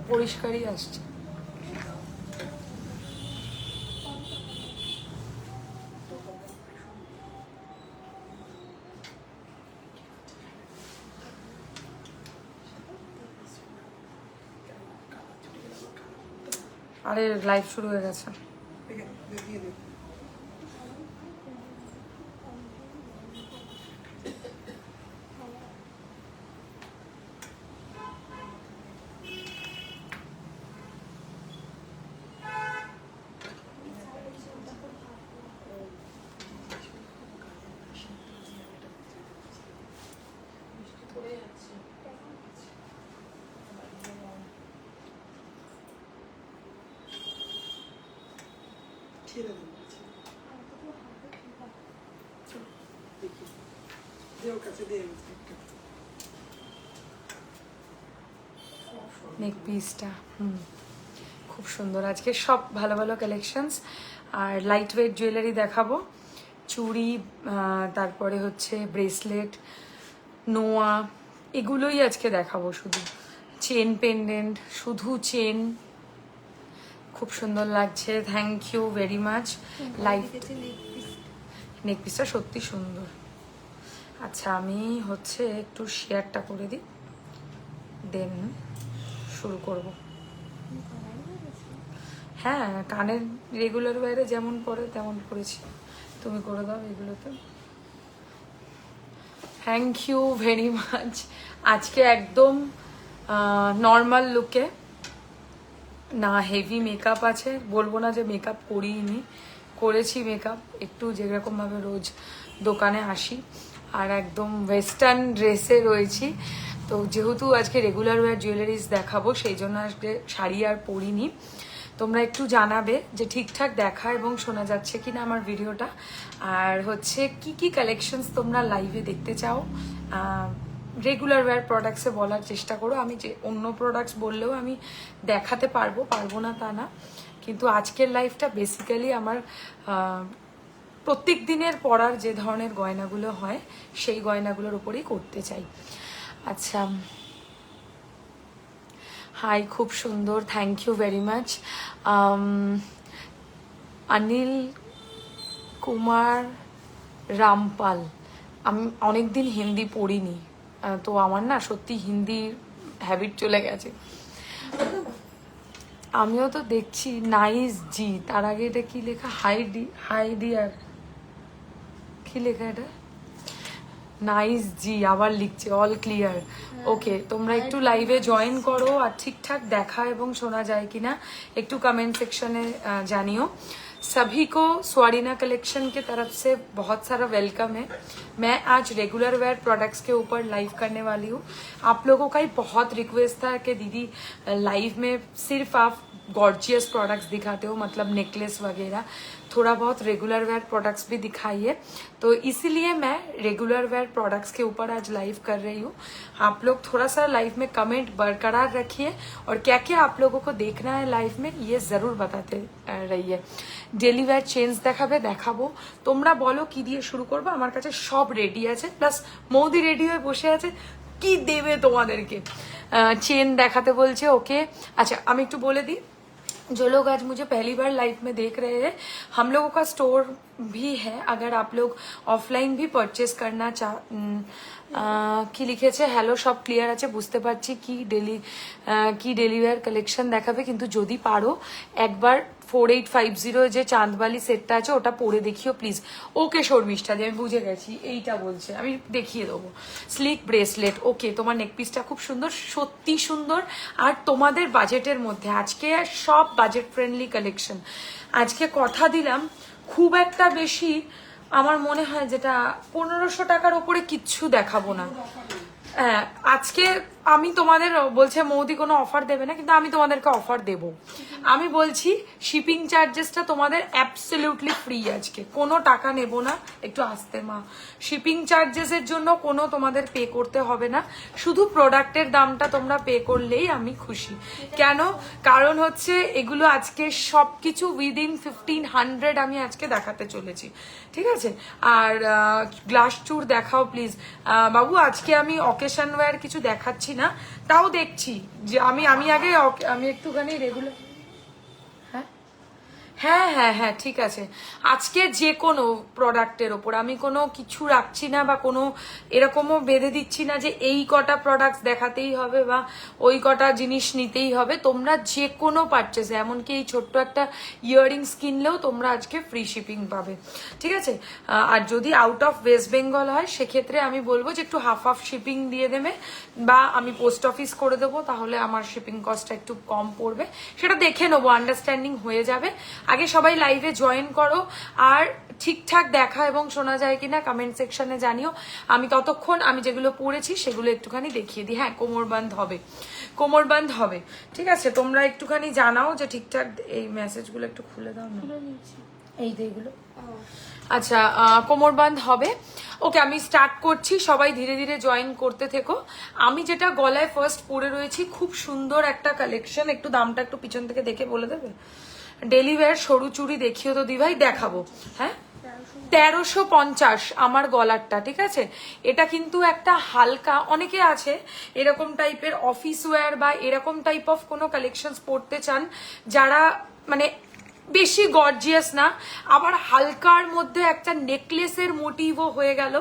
পরিষ্কারই আসছে। আরে লাইভ শুরু হয়ে গেছে। নেক পিসটা খুব সুন্দর। আজকে সব ভালো ভালো কালেকশনস আর লাইট ওয়েট জুয়েলারি দেখাবো। চুড়ি, তারপরে হচ্ছে ব্রেসলেট, নোয়া, এগুলোই আজকে দেখাবো। শুধু চেন পেন্ডেন্ট, শুধু চেন, খুব সুন্দর লাগছে। Thank you very much. Light neck পিসটা সত্যি সুন্দর। আচ্ছা, আমি হচ্ছে একটু শেয়ারটা করে দিই, দেন শুরু করব। হ্যাঁ, কানের রেগুলার বাইরে যেমন পরে তেমন করেছি, তুমি করে দাও এগুলোতে। Thank you very much. আজকে একদম নর্মাল লুকে, না হেভি মেকআপ আছে, বলবো না যে মেকআপ করিনি, করেছি মেকআপ একটু, যেরকমভাবে রোজ দোকানে আসি। আর একদম ওয়েস্টার্ন ড্রেসে রয়েছি। তো যেহেতু আজকে রেগুলার ওয়্যার জুয়েলারিজ দেখাবো, সেই জন্য আজকে শাড়ি আর পরিনি। তোমরা একটু জানাবে যে ঠিকঠাক দেখা এবং শোনা যাচ্ছে কিনা আমার ভিডিওটা, আর হচ্ছে কি কি কালেকশনস তোমরা লাইভে দেখতে চাও। রেগুলার ওয়্যার প্রোডাক্টসে বলার চেষ্টা করো। আমি যে অন্য প্রোডাক্টস বললেও আমি দেখাতে পারবো না তা না, কিন্তু আজকের লাইফটা বেসিক্যালি আমার প্রত্যেক দিনের পরার যে ধরনের গয়নাগুলো হয় সেই গয়নাগুলোর উপরেই করতে চাই। আচ্ছা, হাই, খুব সুন্দর, thank you very much. Anil Kumar Rampal, আমি অনেকদিন হিন্দি পড়িনি, তো আমার না সত্যি হিন্দি হ্যাবিট চলে গেছে। আমিও তো দেখছি নাইস জি, তার আগে এটা কি লেখা? হাই ডিয়ার, কি লেখা এটা? নাইস জি আবার লিখছে অল ক্লিয়ার। ওকে, তোমরা একটু লাইভে জয়েন করো আর ঠিকঠাক দেখা এবং শোনা যায় কিনা একটু कमेंट सेक्शन में जानियो। सभी को स्वारीना कलेक्शन की तरफ से बहुत सारा वेलकम है। मैं आज रेगुलर वेयर प्रोडक्ट्स के ऊपर लाइव करने वाली हूँ। आप लोगों का ही बहुत रिक्वेस्ट था कि दीदी लाइव में सिर्फ आप गॉर्जियस प्रोडक्ट्स दिखाते हो, मतलब नेकलेस वगैरह, थोड़ा बहुत रेगुलर वेयर प्रोडक्ट्स भी दिखाइए। तो इसीलिए मैं रेगुलर वेयर प्रोडक्ट्स के ऊपर आज लाइव कर रही हूँ। आप लोग थोड़ा सा लाइव में कमेंट बरकरार रखिए और क्या क्या आप लोगों को देखना है लाइव में ये जरूर बताते रहिए। डेली वेयर চেঞ্জ দেখাবো। তোমরা বলো কি দিয়ে শুরু করবো, আমার কাছে সব রেডি আছে, প্লাস মৌদি রেডি হয়ে বসে আছে, কি দেবে তোমাদেরকে। চেন দেখাতে বলছে, ওকে। আচ্ছা, আমি একটু বলে দিই, जो लोग आज मुझे पहली बार लाइव में देख रहे हैं, हम लोगों का स्टोर भी है। अगर आप लोग ऑफलाइन भी परचेस करना কি লিখেছে, হ্যালো, সব ক্লিয়ার আছে, বুঝতে পারছি কি ডেলি ওয়্যার কালেকশন দেখাবে, কিন্তু যদি পারো একবার 4850 যে চাঁদবালি সেটটা আছে ওটা পরে দেখিও প্লিজ। ওকে শর্মিষ্ঠা, আমি বুঝে গেছি এইটা বলছে, আমি দেখিয়ে দেবো। স্লিক ব্রেসলেট, ওকে, তোমার নেক পিসটা খুব সুন্দর, সত্যি সুন্দর, আর তোমাদের বাজেটের মধ্যে। আজকে সব বাজেট ফ্রেন্ডলি কালেকশন। আজকে কথা দিলাম খুব একটা বেশি, আমার মনে হয় যেটা 1500 টাকার উপরে কিচ্ছু দেখাবো না। হ্যাঁ, আজকে আমি তোমাদের বলছে মৌদি কোনো অফার দেবে না, কিন্তু আমি তোমাদেরকে অফার দেব। আমি বলছি শিপিং চার্জেসটা তোমাদের অ্যাবসলিউটলি ফ্রি, আজকে কোনো টাকা নেব না। একটু আসতে মা, শিপিং চার্জেসের জন্য কোনো তোমাদের পে করতে হবে না, শুধু প্রোডাক্টের দামটা তোমরা পে করলেই আমি খুশি। কেন? কারণ হচ্ছে এগুলো আজকে সবকিছু উইদিন 1500 আমি আজকে দেখাতে চলেছি, ঠিক আছে। আর গ্লাস চুর দেখাও প্লিজ বাবু। আজকে আমি অকেশন ওয়্যার কিছু দেখাচ্ছি পাচ্ছি না, তাও দেখছি যে আমি আগে আমি একটুখানি রেগুলার। হ্যাঁ হ্যাঁ হ্যাঁ ঠিক আছে। আজকে যে কোনো প্রোডাক্টের ওপর আমি কোনো কিছু রাখছি না বা কোনো এরকমও বেঁধে দিচ্ছি না যে এই কটা প্রোডাক্টস দেখাতেই হবে বা ওই কটা জিনিস নিতেই হবে। তোমরা যে কোনো পারচেসে, এমনকি এই ছোট্ট একটা ইয়াররিংস কিনলেও তোমরা আজকে ফ্রি শিপিং পাবে, ঠিক আছে। আর যদি আউট অফ ওয়েস্ট বেঙ্গল হয় সেক্ষেত্রে আমি বলবো যে একটু হাফ হাফ শিপিং দিয়ে দেবে, বা আমি পোস্ট অফিস করে দেবো, তাহলে আমার শিপিং কস্টটা একটু কম পড়বে। সেটা দেখে নেবো, আন্ডারস্ট্যান্ডিং হয়ে যাবে। আগে সবাই লাইভে জয়েন করো, আর ঠিকঠাক দেখা এবং শোনা যায় কিনা কমেন্ট সেকশনে জানিও। আমি ততক্ষণ আমি যেগুলো পড়েছি সেগুলো একটুখানি দেখিয়ে দিই। হ্যাঁ, কোমরবান্ধ হবে, কোমরবান্ধ হবে, ঠিক আছে। তোমরা একটুখানি জানাও যে ঠিকঠাক। এই মেসেজগুলো একটু খুলে দাও না, এই যে এইগুলো। আচ্ছা, কোমরবান্ধ হবে। ওকে, আমি স্টার্ট করছি, সবাই ধীরে ধীরে জয়েন করতে থেকো। আমি যেটা গলায় ফার্স্ট পরে রয়েছি, খুব সুন্দর একটা কালেকশন। একটু দামটা একটু পিছন থেকে দেখে বলে দেবে। ডেলি ওয়্যার সরু চুড়ি দেখিও তো দিভাই, দেখাবো। হ্যাঁ, 1350 আমার গলারটা, ঠিক আছে। এটা কিন্তু একটা হালকা, অনেকে আছে এরকম টাইপের অফিস ওয়্যার বা এরকম টাইপ অফ কোনো কালেকশন পরতে চান, যারা মানে বেশি গর্জিয়াস না, আবার হালকার মধ্যে একটা নেকলেসের মোটিভও হয়ে গেল,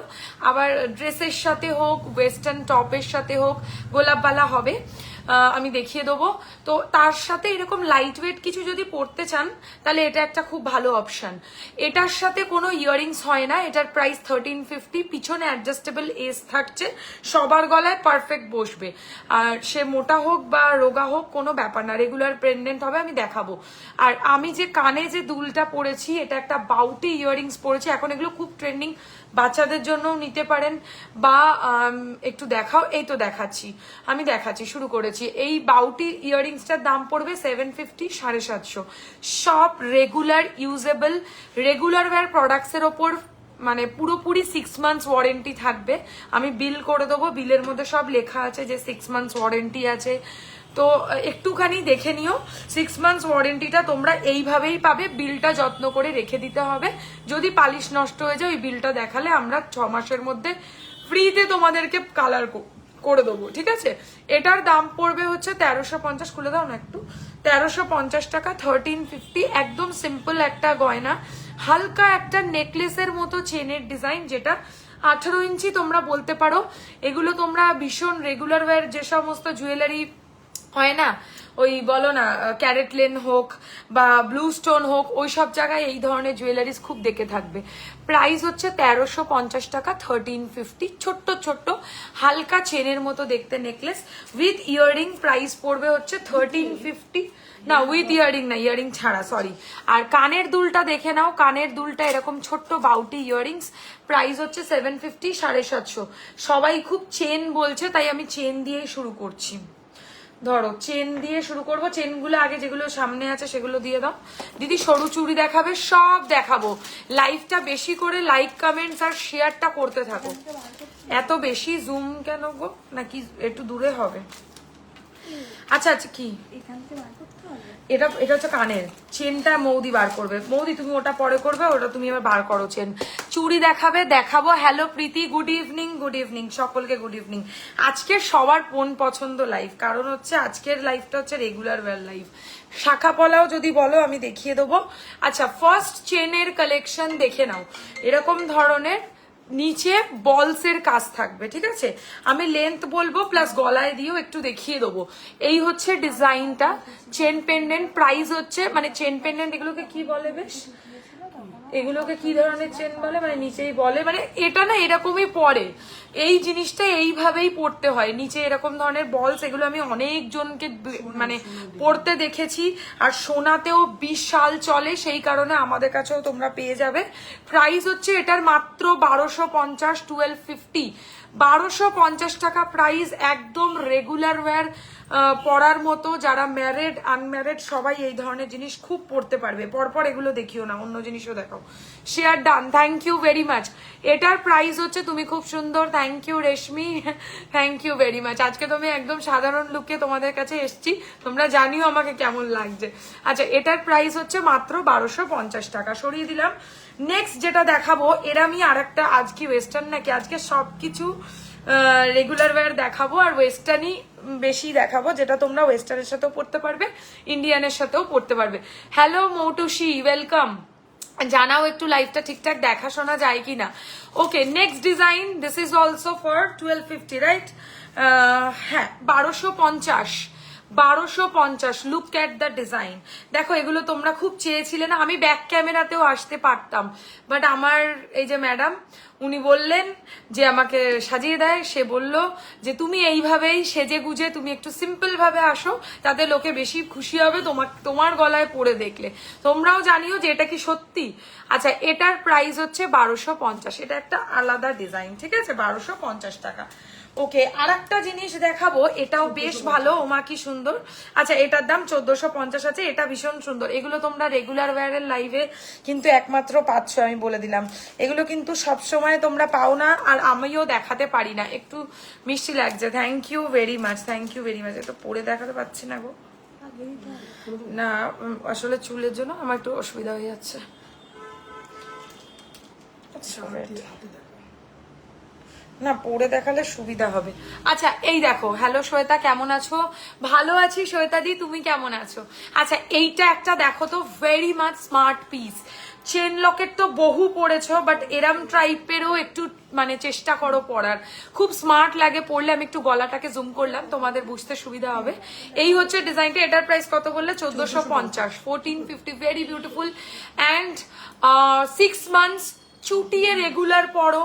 আবার ড্রেসের সাথে হোক, ওয়েস্টার্ন টপের সাথে হোক, গোলাপবালা হবে। আমি দেখিয়ে দেবো। তো তার সাথে এরকম লাইট ওয়েট কিছু যদি পরতে চান, তাহলে এটা একটা খুব ভালো অপশন। এটার সাথে কোনো ইয়াররিংস হয় না, এটার প্রাইস 1350। পিছনে অ্যাডজাস্টেবল এস থাকছে, সবার গলায় পারফেক্ট বসবে। আর সে মোটা হোক বা রোগা হোক কোনো ব্যাপার না, রেগুলার প্রেগনেন্ট হবে। আমি দেখাবো। আর আমি যে কানে যে দুলটা পরেছি, এটা একটা বাউটি ইয়াররিংস পরেছি, এখন এগুলো খুব ট্রেন্ডিং, বাচ্চাদের জন্যও নিতে পারেন। বা একটু দেখাও, এই তো দেখাচ্ছি, আমি দেখাচ্ছি, শুরু করেছি। এই বাউটি ইয়াররিংসটার দাম পড়বে 750, 750। সব রেগুলার ইউজেবল, রেগুলার ওয়্যার প্রোডাক্টসের ওপর মানে পুরোপুরি 6 মান্থস ওয়ারেন্টি থাকবে। আমি বিল করে দেবো, বিলের মধ্যে সব লেখা আছে যে 6 মান্থস ওয়ারেন্টি আছে। তো একটুখানি দেখে নিও, 6 মান্থস ওয়ারেন্টিটা তোমরা এইভাবেই পাবে। বিলটা যত্ন করে রেখে দিতে হবে, যদি পালিশ নষ্ট হয়ে যায় ওই বিলটা দেখালে আমরা 6 মাসের মধ্যে ফ্রিতে তোমাদেরকে কালার করে দেবো, ঠিক আছে। এটার দাম পড়বে হচ্ছে 1350, খুলে দাও না একটু, 1350 টাকা, 1350। একদম সিম্পল একটা গয়না, হালকা একটা নেকলেসের মতো চেনের ডিজাইন, যেটা 18 ইঞ্চি তোমরা বলতে পারো। এগুলো তোমরা ভীষণ রেগুলার ওয়্যার যে সমস্ত জুয়েলারি হয় না, ওই বলো না ক্যারেট লেন হোক বা ব্লু স্টোন হোক, ওই সব জায়গায় এই ধরনের জুয়েলারিস খুব দেখে থাকবে। প্রাইস হচ্ছে 1350 টাকা, 1350। ছোট্ট ছোট্ট হালকা চেনের মতো দেখতে নেকলেস উইথ ইয়াররিং, প্রাইস পড়বে হচ্ছে 1350। না, উইথ ইয়াররিং না, ইয়াররিং ছাড়া, সরি। আর কানের দুলটা দেখে নাও, কানের দুলটা এরকম ছোট্ট বাউটি ইয়াররিংস, প্রাইস হচ্ছে 750, 750। সবাই খুব চেন বলছে, তাই আমি চেন দিয়েই শুরু করছি। ধরো চেন দিয়ে শুরু করবো, চেনগুলো আগে যেগুলো সামনে আছে সেগুলো দিয়ে দাও। দিদি সরু চুড়ি দেখাবে, সব দেখাবো। লাইভটা বেশি করে লাইক, কমেন্টস আর শেয়ারটা করতে থাকো। এত বেশি জুম কেন গো, নাকি একটু দূরে হবে? আচ্ছা আচ্ছা, কি এটা? এটা হচ্ছে কানের চেনটা, মৌদি বার করবে। মৌদি তুমি ওটা পরে করবে, ওটা তুমি এবার বার করো চেন। চুড়ি দেখাবে, দেখাবো। হ্যালো প্রীতি, গুড ইভিনিং, গুড ইভিনিং সকলকে, গুড ইভিনিং। আজকে সবার মন পছন্দ লাইভ, কারণ হচ্ছে আজকের লাইভটা হচ্ছে রেগুলার ওয়্যার লাইভ। শাখা পলাও যদি বলো আমি দেখিয়ে দেবো। আচ্ছা, ফার্স্ট চেনের কালেকশন দেখে নাও। এরকম ধরনের নিচে বলসের কাজ থাকবে, ঠিক আছে। আমি লেন্থ বলবো প্লাস গলায় দিয়েও একটু দেখিয়ে দেবো। এই হচ্ছে ডিজাইনটা, চেন পেন্ডেন্ট। প্রাইস হচ্ছে, মানে চেন পেন্ডেন্ট এগুলোকে কি বলে বেশ, এগুলোকে কি ধরনের চেন বলে, মানে নিচেই বলে, মানে এটা না এরকমই পরে, এই জিনিসটা এইভাবেই পড়তে হয়, নিচে এরকম ধরনের বলস। এগুলো আমি অনেকজনকে মানে পড়তে দেখেছি, আর সোনাতেও বিশাল চলে, সেই কারণে আমাদের কাছেও তোমরা পেয়ে যাবে। প্রাইস হচ্ছে এটার মাত্র 1250, 1250, 1250 টাকা প্রাইস। একদম রেগুলার ওয়্যার পরার মতো, যারা ম্যারেড আনম্যারেড সবাই এই ধরনের জিনিস খুব পড়তে পারবে। পরপর এগুলো দেখিও না, অন্য জিনিসও দেখাও। Share done, thank you very much. এটার প্রাইস হচ্ছে, তুমি খুব সুন্দর, thank you Reshmi, thank you very much. আজকে তুমি একদম সাধারণ লুকে তোমাদের কাছে এসছি, তোমরা জানিও আমাকে কেমন লাগছে। আচ্ছা, এটার প্রাইস হচ্ছে মাত্র 1250 টাকা, সরিয়ে দিলাম। নেক্সট যেটা দেখাবো, এর আমি আর একটা, আজকে ওয়েস্টার্ন নাকি, আজকে সবকিছু রেগুলার ওয়্যার দেখাবো আর ওয়েস্টার্নই বেশি দেখাবো, যেটা তোমরা ওয়েস্টার্নের সাথেও পড়তে পারবে, ইন্ডিয়ানের সাথেও পড়তে পারবে। Hello Moutusi, welcome. জানাও একটু লাইভটা ঠিকঠাক দেখাশোনা যায় কিনা। Okay, next design, this is also for 1250, right? হ্যাঁ, 1250। Look at the design. দেখো এগুলো তোমরা খুব চেয়েছিলে না, আমি ব্যাক ক্যামেরাতেও আসতে পারতাম, বাট আমার এই যে ম্যাডাম উনি বললেন যে আমাকে সাজিয়ে দেয়, সে বলল যে তুমি এইভাবেই সেজে গুজে তুমি একটু সিম্পল ভাবে আসো, তাতে লোকে বেশি খুশি হবে তোমার গলায় পরে দেখলে। তোমরাও জানিও যে এটা কি সত্যি। আচ্ছা, এটার প্রাইস হচ্ছে 1250, এটা একটা আলাদা ডিজাইন, ঠিক আছে? 1250 টাকা। ওকে, আর একটা জিনিস দেখাবো, এটাও বেশ ভালো, ওমা কি সুন্দর। আচ্ছা, এটার দাম 1450 আছে, এটা ভীষণ সুন্দর। এগুলো তোমরা রেগুলার ওয়্যারের লাইভে কিন্তু একমাত্র পাচ্ছ, আমি বলে দিলাম। এগুলো কিন্তু সবসময় তোমরা পাও না, আর আমিও দেখাতে পারি না, একটু মিষ্টি লাগছে। Thank you very much, thank you very much. এটা পরে দেখাতে পাচ্ছি না গো, না আসলে চুলের জন্য আমার একটু অসুবিধা হয়ে যাচ্ছে। না, পরে দেখালে সুবিধা হবে। আচ্ছা, এই দেখো, হ্যালো শ্বেতা, কেমন আছো? ভালো আছি শ্বেতা দি, তুমি কেমন আছো? আচ্ছা, এইটা একটা দেখো তো, very much smart piece. Chain Locket তো বহু পড়েছো, বাট এরম টাইপেরও একটু মানে চেষ্টা করো পরার, খুব স্মার্ট লাগে পরলে। আমি একটু গলাটাকে জুম করলাম, তোমাদের বুঝতে সুবিধা হবে। এই হচ্ছে ডিজাইনটা। এটার প্রাইস কত বললে? 1450, 1450। ভেরি বিউটিফুল অ্যান্ড 6 মান্থস চুটিয়ে রেগুলার পরো,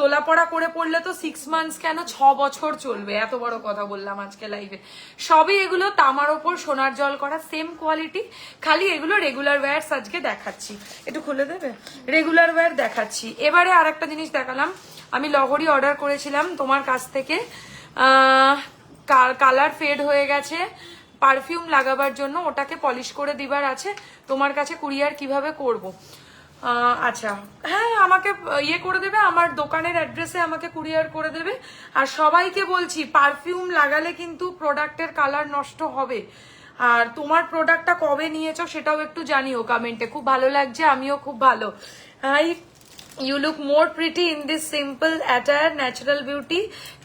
তোলা পড়া করে পড়লে তো 6 মান্থস কেন, 6 বছর চলবে। এত বড় কথা বললাম আজকে লাইভে। সবই এগুলো তামার ওপর সোনার জল করা, সেম কোয়ালিটি, খালি এগুলো রেগুলার ওয়্যারস আজকে দেখাচ্ছি। একটু খুলে দেবে? রেগুলার ওয়্যার দেখাচ্ছি। এবারে আর একটা জিনিস দেখালাম, আমি লহরি অর্ডার করেছিলাম তোমার কাছ থেকে, কালার ফেড হয়ে গেছে, পারফিউম লাগাবার জন্য, ওটাকে পলিশ করে দিবার আছে। তোমার কাছে কুরিয়ার কিভাবে করব? আচ্ছা, হ্যাঁ, আমাকে ইয়ে করে দেবে, আমার দোকানের অ্যাড্রেসে আমাকে কুরিয়ার করে দেবে। আর সবাইকে বলছি, পারফিউম লাগালে কিন্তু প্রোডাক্টের কালার নষ্ট হবে। আর তোমার প্রোডাক্টটা কবে নিয়েছো সেটাও একটু জানিও কমেন্টে। খুব ভালো লাগছে, আমিও খুব ভালো। Hi, you look more pretty in this simple attire. Natural beauty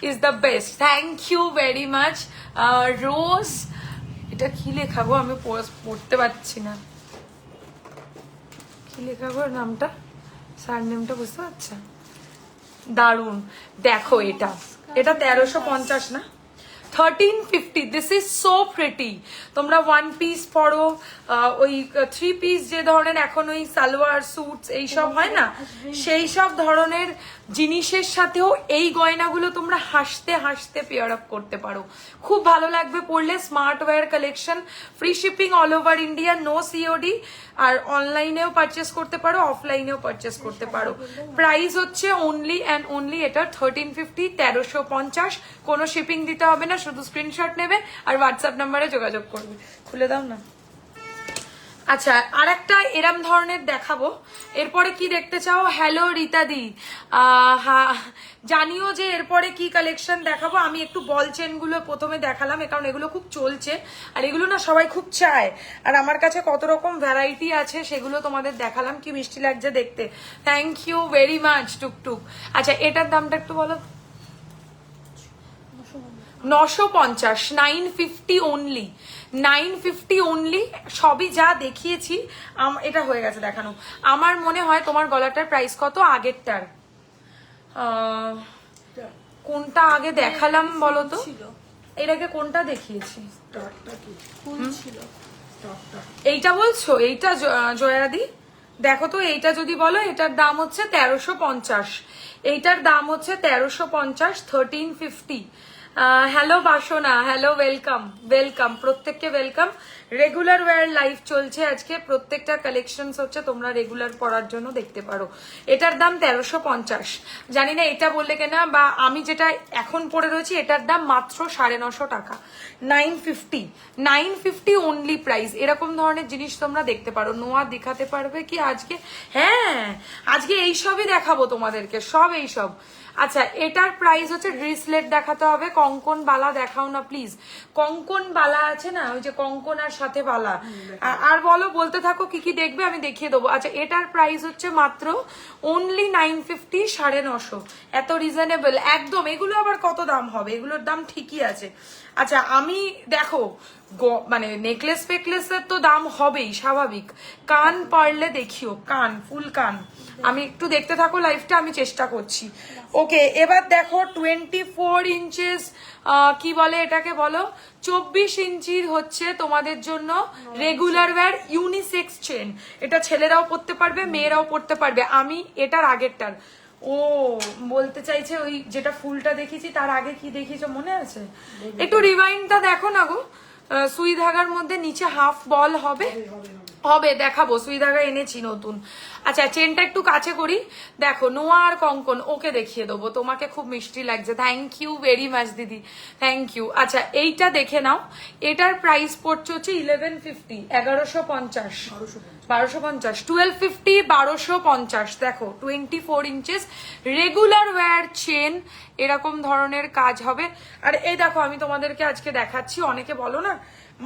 is the best. Thank you very much. Rose, এটা কি লেখা গো, আমি পড়তে পারছি না, কি লেখা গো নামটা, সার নেমটা বুঝতে পারছো? দারুন। দেখো এটা 1350 না, 1350। This is so pretty. তোমরা 1 পিস পরো, ওই 3 পিস যে ধরনের এখন ওই সালোয়ার স্যুটস এইসব হয় না, সেই সব ধরনের জিনিসের সাথেও এই গয়নাগুলো তোমরা হাসতে হাসতে পেয়ার আপ করতে পারো, খুব ভালো লাগবে পরলে। Smart wear collection, free shipping all over India, no COD. আর অনলাইনেও পারচেস করতে পারো, অফলাইনেও পারচেস করতে পারো। প্রাইস হচ্ছে অনলি অ্যান্ড অনলি এটা 1350, 1350। কোনো শিপিং দিতে হবে না, শুধু স্ক্রিনশট নেবে আর হোয়াটসঅ্যাপ নাম্বারে যোগাযোগ করবে। খুলে দাও না। আচ্ছা, আর একটা এরম ধরনের দেখাবো। এরপরে কি দেখতে চাও? হ্যালো রীতাদি, জানিও যে এরপরে কি কালেকশন দেখাবো। আমি একটু বল চেন গুলো প্রথমে দেখালাম, কারণ এগুলো খুব চলছে আর এগুলো না সবাই খুব চায়, আর আমার কাছে কত রকম ভ্যারাইটি আছে সেগুলো তোমাদের দেখালাম। কি মিষ্টি লাগছে দেখতে, থ্যাংক ইউ ভেরি মাচ টুকটুক। আচ্ছা, এটার দামটা একটু বলো। 950, 950 অনলি, 950 অনলি। সবই যা দেখিয়েছি এটা হয়ে গেছে দেখানো। আমার মনে হয় তোমার গলাটার প্রাইস কত আগেরটার, কোনটা আগে দেখালাম বলো তো? এর আগে কোনটা দেখিয়েছি? এইটা বলছো? এইটা জয়াদি, দেখো তো, এইটা যদি বলো, এটার দাম হচ্ছে 1350, এইটার দাম হচ্ছে 1350, 1350। হ্যালো বাসনা, হ্যালো, ওয়েলকাম ওয়েলকাম, প্রত্যেককে ওয়েলকাম। রেগুলার ওয়্যার লাইভ চলছে আজকে, প্রত্যেকটা কালেকশনস হচ্ছে তোমরা রেগুলার পড়ার জন্য দেখতে পারো। এটার দাম 1350। জানি না এটা বললে কেনা, বা আমি যেটা এখন পরে রয়েছি এটার দাম মাত্র 950 টাকা, 950, 950 অনলি প্রাইস। এরকম ধরনের জিনিস তোমরা দেখতে পারো। নোয়া দেখাতে পারবে কি আজকে? হ্যাঁ, আজকে এইসবই দেখাবো তোমাদেরকে, সব এইসব। আচ্ছা, এটার প্রাইস হচ্ছে, ব্রেসলেট দেখাতে হবে, কঙ্কন বালা দেখাও না প্লিজ। কঙ্কন বালা আছে না, ওই যে কঙ্কন আর সাথে বালা। আর বলো, বলতে থাকো কি কি দেখবে, আমি দেখিয়ে দেবো। আচ্ছা, এটার প্রাইস হচ্ছে মাত্র অনলি 950, 950। এত রিজনেবল একদম। এগুলো আবার কত দাম হবে? এগুলোর দাম ঠিকই আছে। আচ্ছা, আমি দেখো মানে নেকলেস ফেকলেসের তো দাম হবেই, স্বাভাবিক। কান পারলে দেখিও, কান ফুল কান। আমি একটু দেখতে থাকো লাইভটা, আমি চেষ্টা করছি। ওকে, এবার দেখো 24 ইঞ্চেস, কি বলে এটাকে বলো, 24 ইঞ্চির হচ্ছে তোমাদের জন্য রেগুলার ওয়্যার ইউনিসেক্স চেন। এটা ছেলেরাও পরতে পারবে, মেয়েরাও পরতে পারবে। আমি এটার আগেরটার, ও বলতে চাইছে ওই যেটা ফুলটা দেখেছি তার আগে কি দেখিয়েছো মনে আছে? একটু রিভাইন্ডটা দেখো না গো। সুই ধাগার মধ্যে নিচে হাফ বল হবে, হবে দেখাবো। সুই ধাগা এনেছি নতুন। আচ্ছা, চেনটা একটু কাছে করি, দেখো নোয়া আর কঙ্কন, ওকে দেখিয়ে দেবো। তোমাকে খুব মিষ্টি লাগছে, থ্যাংক ইউ ভেরি মাচ দিদি, থ্যাংক ইউ। আচ্ছা, এইটা দেখে নাও। এটার প্রাইস পড়ছে হচ্ছে 1150, 1150, 1250, 1250, 1250। দেখো 24 ইঞ্চেস রেগুলার ওয়্যার চেন, এরকম ধরনের কাজ হবে। আর এই দেখো, আমি তোমাদেরকে আজকে দেখাচ্ছি। অনেকে বলো না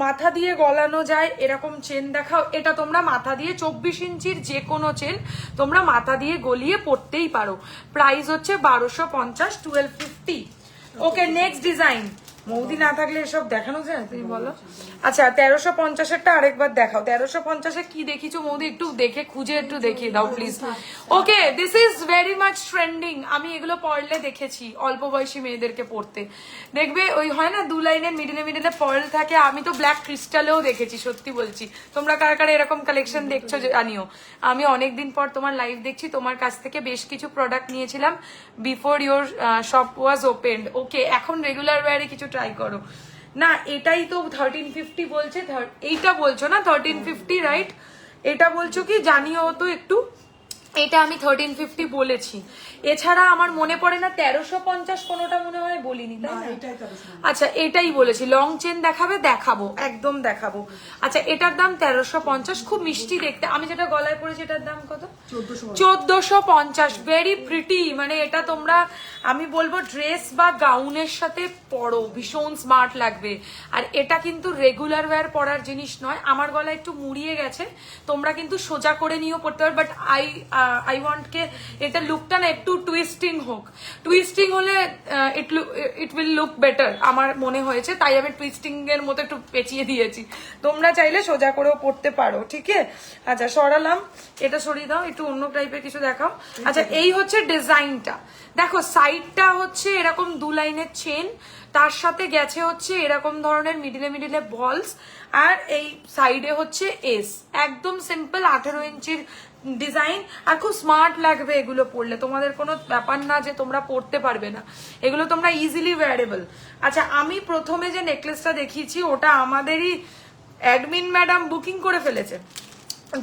মাথা দিয়ে গলানো যায়, এরকম চেন দেখাও। এটা তোমরা মাথা দিয়ে 24 ইঞ্চির যে কোনো চেন তোমরা মাথা দিয়ে গলিয়ে পড়তেই পারো। প্রাইস হচ্ছে 1250, 1250। ওকে, নেক্সট ডিজাইন। মৌদি না থাকলে এসব দেখানো যায়, তুমি বলো। আচ্ছা, 1350-এরটা আরেকবার দেখাও। 1350-এ কি দেখিছো মৌদি? একটু দেখে খুঁজে একটু দেখিয়ে দাও please. Okay, this is very much trending. আমি এগুলো পড়লে দেখেছি অল্প বয়সী মেয়েদেরকে পড়তে। দেখবে ওই হয় না, দু লাইনের মিডিলে মিডিলে পার্ল থাকে। আমি তো ব্ল্যাক ক্রিস্টালেও দেখেছি, সত্যি বলছি। তোমরা কারা কারা এরকম কালেকশন দেখছো জানিও। আমি অনেকদিন পর তোমার লাইভ দেখছি, তোমার কাছ থেকে বেশ কিছু প্রোডাক্ট নিয়েছিলাম before your shop was opened. Okay, এখন রেগুলার ওয়্যারে কিছু ট্রাই করো না। এটাই তো 1350 বলছে, এইটা বলছো না 1350, রাইট? এটা বলছো কি জানিও তো একটু। এটা আমি 1350 বলেছি। এছাড়া আমার মনে পড়ে না 1350 কোনোটা মনে হয় বলিনি, তাই না? আচ্ছা, এটাই বলেছি। লং চেন দেখাবে, দেখাবো, একদম দেখাবো। আচ্ছা, এটার দাম 1350, খুব মিষ্টি দেখতে। আমি যেটা গলায় পরেছি এটার দাম কত? 1450। Very pretty. মানে এটা তোমরা, আমি বলবো ড্রেস বা গাউনের সাথে পরো, ভীষণ স্মার্ট লাগবে। আর এটা কিন্তু রেগুলার ওয়্যার পরার জিনিস নয়। আমার গলা একটু মুড়িয়ে গেছে, তোমরা কিন্তু সোজা করে নিয়েও পড়তে পারো। বাট আই ওয়ান্ট কে এটা লুকটা না একটু টুইস্টিং হোক। টুইস্টিং হলে ইট উইল লুক বেটার আমার মনে হয়েছে, তাই আমি টুইস্টিং এর মতো একটু পেঁচিয়ে দিয়েছি। তোমরা চাইলে সোজা করেও পড়তে পারো, ঠিক আছে? আচ্ছা, সরালাম। এটা সরিয়ে দাও, একটু অন্য টাইপের কিছু দেখাও। আচ্ছা, এই হচ্ছে ডিজাইনটা। দেখো, সাইডটা হচ্ছে এরকম দু লাইনের চেন, তার সাথে গেছে হচ্ছে এরকম ধরনের মিডিলে মিডিলে বলস, আর এই সাইডে হচ্ছে এস। একদম সিম্পল 18 ইঞ্চির ডিজাইন। আর খুব স্মার্ট লাগবে এগুলো পরলে। তোমাদের কোনো ব্যাপার না যে তোমরা পরতে পারবে না, এগুলো তোমরা ইজিলি ওয়্যারেবল। আচ্ছা, আমি প্রথমে যে নেকলেসটা দেখিয়েছি ওটা আমাদেরই অ্যাডমিন ম্যাডাম বুকিং করে ফেলেছে,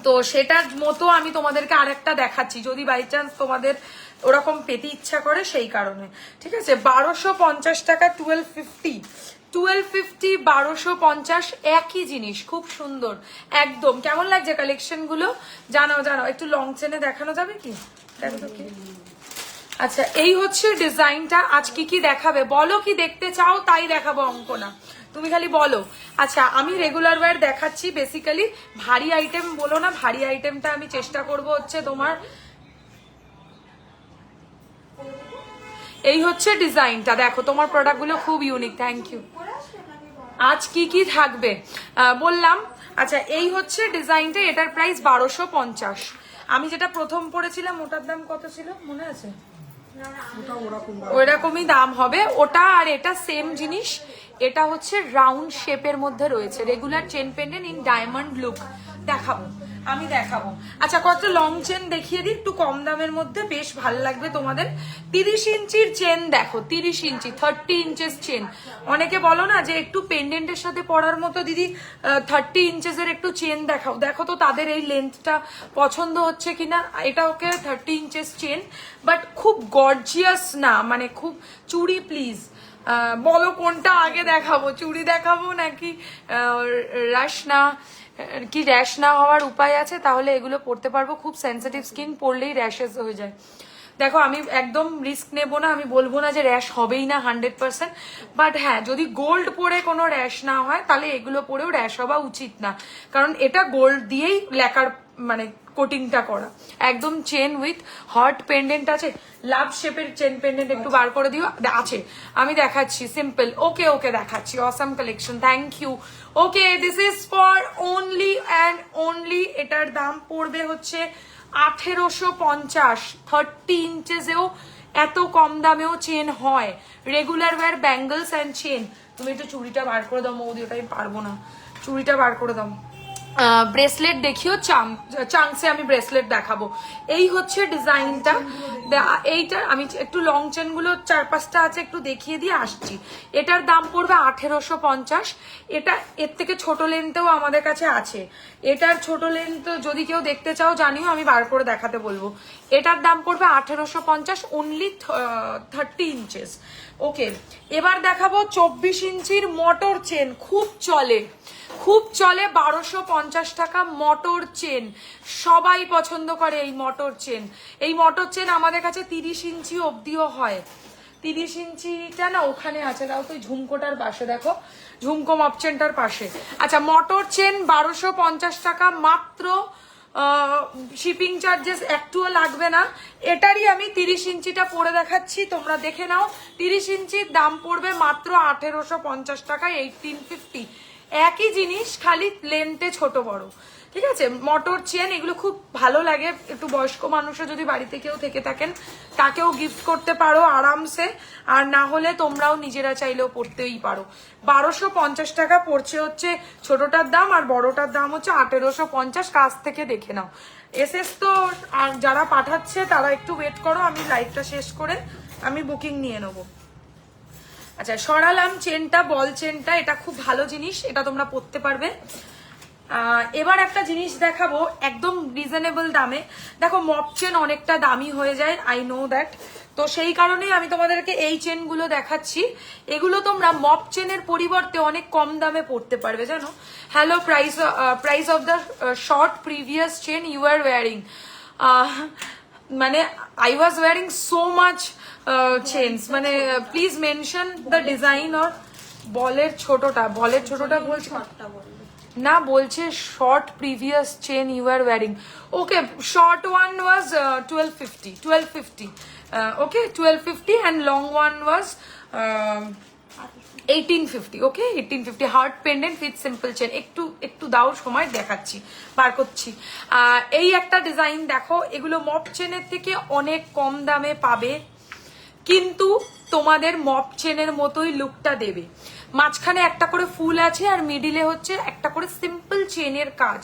তো সেটার মতো আমি তোমাদেরকে আরেকটা দেখাচ্ছি, যদি বাই চান্স তোমাদের ওরকম পেতে ইচ্ছা করে, সেই কারণে। ঠিক আছে, 1250 টাকা, 1250, 1250, একই জিনিস, খুব সুন্দর একদম। কেমন লাগছে কালেকশন গুলো জানাও জানাও। একটু লং চেনে দেখানো যাবে কি? দেখো তো কি। আচ্ছা, এই হচ্ছে ডিজাইনটা। আজ কি কি দেখাবে বলো, কি দেখতে চাও তাই দেখাবো, অঙ্কনা তুমি খালি বলো। আচ্ছা, আমি রেগুলার ওয়্যার দেখাচ্ছি বেসিক্যালি। ভারী আইটেম বলো না, ভারী আইটেমটা আমি চেষ্টা করব হচ্ছে তোমার। এই হচ্ছে ডিজাইনটা, দেখো তোমার প্রোডাক্টগুলো খুব ইউনিক। Thank you. আজ কি কি থাকবে বললাম। আচ্ছা, এই হচ্ছে ডিজাইনটা। এটার প্রাইস 1250। আমি যেটা প্রথম পড়েছিলাম ওটার দাম কত ছিল মনে আছে? ওইরকমই দাম হবে ওটা। আর এটা সেম জিনিস, এটা হচ্ছে রাউন্ড শেপের মধ্যে রয়েছে, regular chain pendant in diamond look. দেখাবো, আমি দেখাবো। আচ্ছা, কত লং চেন দেখিয়ে দিই একটু কম দামের মধ্যে, বেশ ভালো লাগবে তোমাদের। 30 ইঞ্চির চেন দেখো, 30 ইঞ্চি, 30 ইঞ্চেস চেন। অনেকে বলো না যে একটু পেন্ডেন্টের সাথে পরার মতো দিদি 30 ইঞ্চেসের একটু চেন দেখাও। দেখো তো তাদের এই লেন্থটা পছন্দ হচ্ছে কিনা। এটা ওকে 30 ইঞ্চেস চেন, বাট খুব গর্জিয়াস না, মানে খুব চুড়ি। প্লিজ বলো কোনটা আগে দেখাবো, চুড়ি দেখাবো নাকি রাশ না? কি র্যাশ না হওয়ার উপায় আছে? তাহলে এগুলো পড়তে পারবো। খুব সেন্সিটিভ স্কিন, পড়লেই র্যাশেস হয়ে যায়। দেখো আমি একদম রিস্ক নেব না, আমি বলবো না যে র্যাশ হবেই না 100%, বাট হ্যাঁ যদি গোল্ড পরে কোনো র্যাশ না হয় তাহলে এগুলো পরেও র্যাশ হওয়া উচিত না, কারণ এটা গোল্ড দিয়েই লেকার মানে কোটিংটা করা। একদম চেন উইথ হট পেন্ডেন্ট আছে, লাভ শেপের চেন পেন্ডেন্ট একটু বার করে দিও, আছে আমি দেখাচ্ছি সিম্পল। ওকে ওকে দেখাচ্ছি, awesome collection, thank you. Okay this is for only and only, এটার দাম পড়বে হচ্ছে 1850। 30 ইঞ্চেসেও এত কম দামেও চেন হয়, regular wire bangles and chain. তুমি একটু চুড়িটা বার করে দাও মৌদি, ওটা আমি পারবো না, চুড়িটা বার করে দাও। ব্রেসলেট দেখিও, চাংসে আমি ব্রেসলেট দেখাবো। এই হচ্ছে ডিজাইনটা, এইটা আমি একটু লং চেন গুলো 4-5টা আছে একটু দেখিয়ে দিয়ে আসছি। এটার দাম পড়বে 1850। এটা এর থেকে ছোট লেন্থেও আমাদের কাছে আছে, এটার ছোট লেন্থ যদি কেউ দেখতে চাও জানিও, আমি বার করে দেখাতে বলবো। এটার দাম পড়বে 1850, অনলি 30 ইঞ্চেস। ওকে এবার দেখাবো 24 ইঞ্চির মোটর চেন, খুব চলে 1250 টাকা মোটর চেন, সবাই পছন্দ করে এই মোটর চেন। এই মোটর চেন আমাদের কাছে 30 ইঞ্চি অবধিও হয়। 30 ইঞ্চিটা না ওখানে আছে, দাও তো ঝুমকোটার পাশে, দেখো ঝুমকো মপচেনটার পাশে। আচ্ছা মোটর চেন 1250 টাকা মাত্র, শিপিং চার্জেস একটুও লাগবে না। এটারই আমি 30 ইঞ্চিটা পরে দেখাচ্ছি, তোমরা দেখে নাও। 30 ইঞ্চির দাম পড়বে মাত্র 1850 টাকা, 1850। একই জিনিস, খালি লেন্থে ছোট বড়, ঠিক আছে। মোটর চেন এগুলো খুব ভালো লাগে, একটু বয়স্ক মানুষও যদি বাড়িতে কেউ থেকে থাকেন তাকেও গিফট করতে পারো আরামসে, আর না হলে তোমরাও নিজেরা চাইলেও পড়তেই পারো। 1250 টাকা পড়ছে হচ্ছে ছোটটার দাম, আর বড়টার দাম হচ্ছে 1850। কাছ থেকে দেখে নাও। এসএস তো আর যারা পাঠাচ্ছে তারা একটু ওয়েট করো, আমি লাইভটা শেষ করে আমি বুকিং নিয়ে নেবো। আচ্ছা সরালাম চেনটা, বল চেনটা, এটা খুব ভালো জিনিস, এটা তোমরা পড়তে পারবে। এবার একটা জিনিস দেখাবো একদম রিজনেবল দামে। দেখো মপ চেন অনেকটা দামি হয়ে যায়, আই নো দ্যাট, তো সেই কারণেই আমি তোমাদেরকে এই চেনগুলো দেখাচ্ছি। এগুলো তোমরা মপ চেনের পরিবর্তে অনেক কম দামে পড়তে পারবে জানো। Hello, price of the short previous chain you are wearing, মানে I was wearing so much chains, মানে please mention the design. Or বলের ছোটটা বলছে না, বলছে short previous chain you are wearing. Okay short one was 1250, okay 1250, and long one was 1850, okay 1850। Heart pendant with simple chain, একটু দাও সময় দেখাচ্ছি, বার করছি। এই একটা ডিজাইন দেখো, এগুলো মপ চেনের থেকে অনেক কম দামে পাবে, কিন্তু তোমাদের মপ চেনের মতোই লুকটা দেবে। মাঝখানে একটা করে ফুল আছে, আর মিডিলে হচ্ছে একটা করে সিম্পল চেনের কাজ।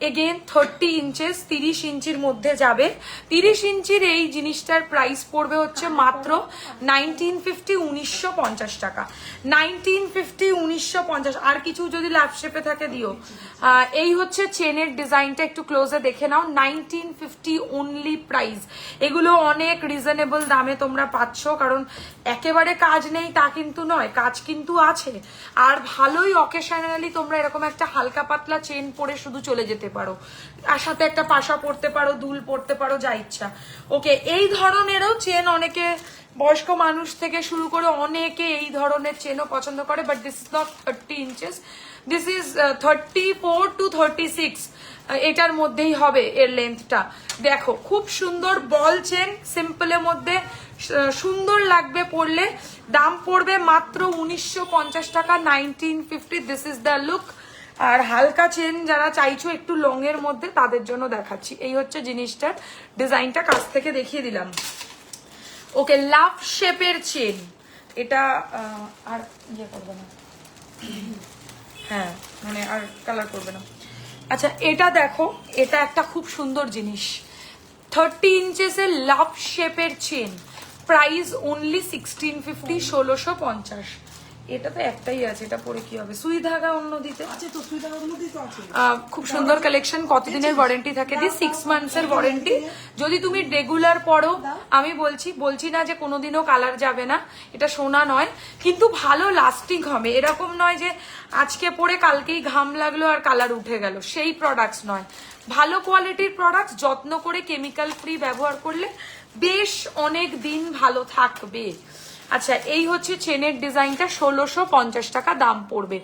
এগেন 30 ইঞ্চেস, 30 ইঞ্চির মধ্যে যাবে। 30 ইঞ্চির এই জিনিসটার প্রাইস পড়বে হচ্ছে মাত্র 1950, 1950 টাকা। 1950, 1950। আর কিছু যদি লাভ শেপে থাকে দিও। এই হচ্ছে চেনের ডিজাইনটা, একটু ক্লোজে দেখে নাও। 1950 অনলি প্রাইস। এগুলো অনেক রিজনেবল দামে তোমরা পাচ্ছ, কারণ একেবারে কাজ নেই তা কিন্তু নয়, কাজ কিন্তু আছে। আর ভালোই অকেশনালি তোমরা এরকম একটা হালকা পাতলা চেন পরে শুধু চলে যেতে পারো, আর সাথে একটা পাশা পরতে পারো, দুল পরতে পারো, যা ইচ্ছা। ওকে এই ধরনেরও চেন অনেকে, বয়স্ক মানুষ থেকে শুরু করে অনেকে এই ধরনের চেনও পছন্দ করে, but this is not 30 inches, this is 34 to 36, এটার মধ্যেই হবে এর লেন্থটা। দেখো খুব সুন্দর বল চেন, সিম্পলের মধ্যে সুন্দর লাগবে পরলে। দাম পড়বে মাত্র 1950 টাকা, 1950। This is the look. আর হালকা চেন যারা চাইছো একটু লং এর মধ্যে, তাদের জন্য দেখাচ্ছি। এই হচ্ছে জিনিসটার ডিজাইনটা, কাছ থেকে দেখিয়ে দিলাম। ওকে লাভ শেপের চেন, এটা আর ইয়ে করবে না, হ্যাঁ মানে আর কালার করবে না। আচ্ছা এটা দেখো, এটা একটা খুব সুন্দর জিনিস, 30 ইঞ্চেসের লাভ শেপের চেন, প্রাইস অনলি 1650, 1650। এটা তো একটাই আছে, এটা পরে কি হবে? সুই ধাগা অন্য দিতে আছে তো, সুই ধাগা অন্য দিতে আছে। খুব সুন্দর কালেকশন। কতদিনের ওয়ারেন্টি থাকে? 6 মান্থসের ওয়ারেন্টি। যদি তুমি রেগুলার পরো, আমি বলছি না যে কোনোদিনও কালার যাবে না, এটা সোনা নয়, কিন্তু ভালো লাস্টিং হবে। এরকম নয় যে আজকে পরে কালকেই ঘাম লাগলো আর কালার উঠে গেল, সেই প্রোডাক্টস নয়। ভালো কোয়ালিটির প্রোডাক্টস যত্ন করে কেমিক্যাল ফ্রি ব্যবহার করলে বেশ অনেক দিন ভালো থাকবে। আচ্ছা এই হচ্ছে চেনের ডিজাইনটা, 1650 টাকা দাম পড়বে।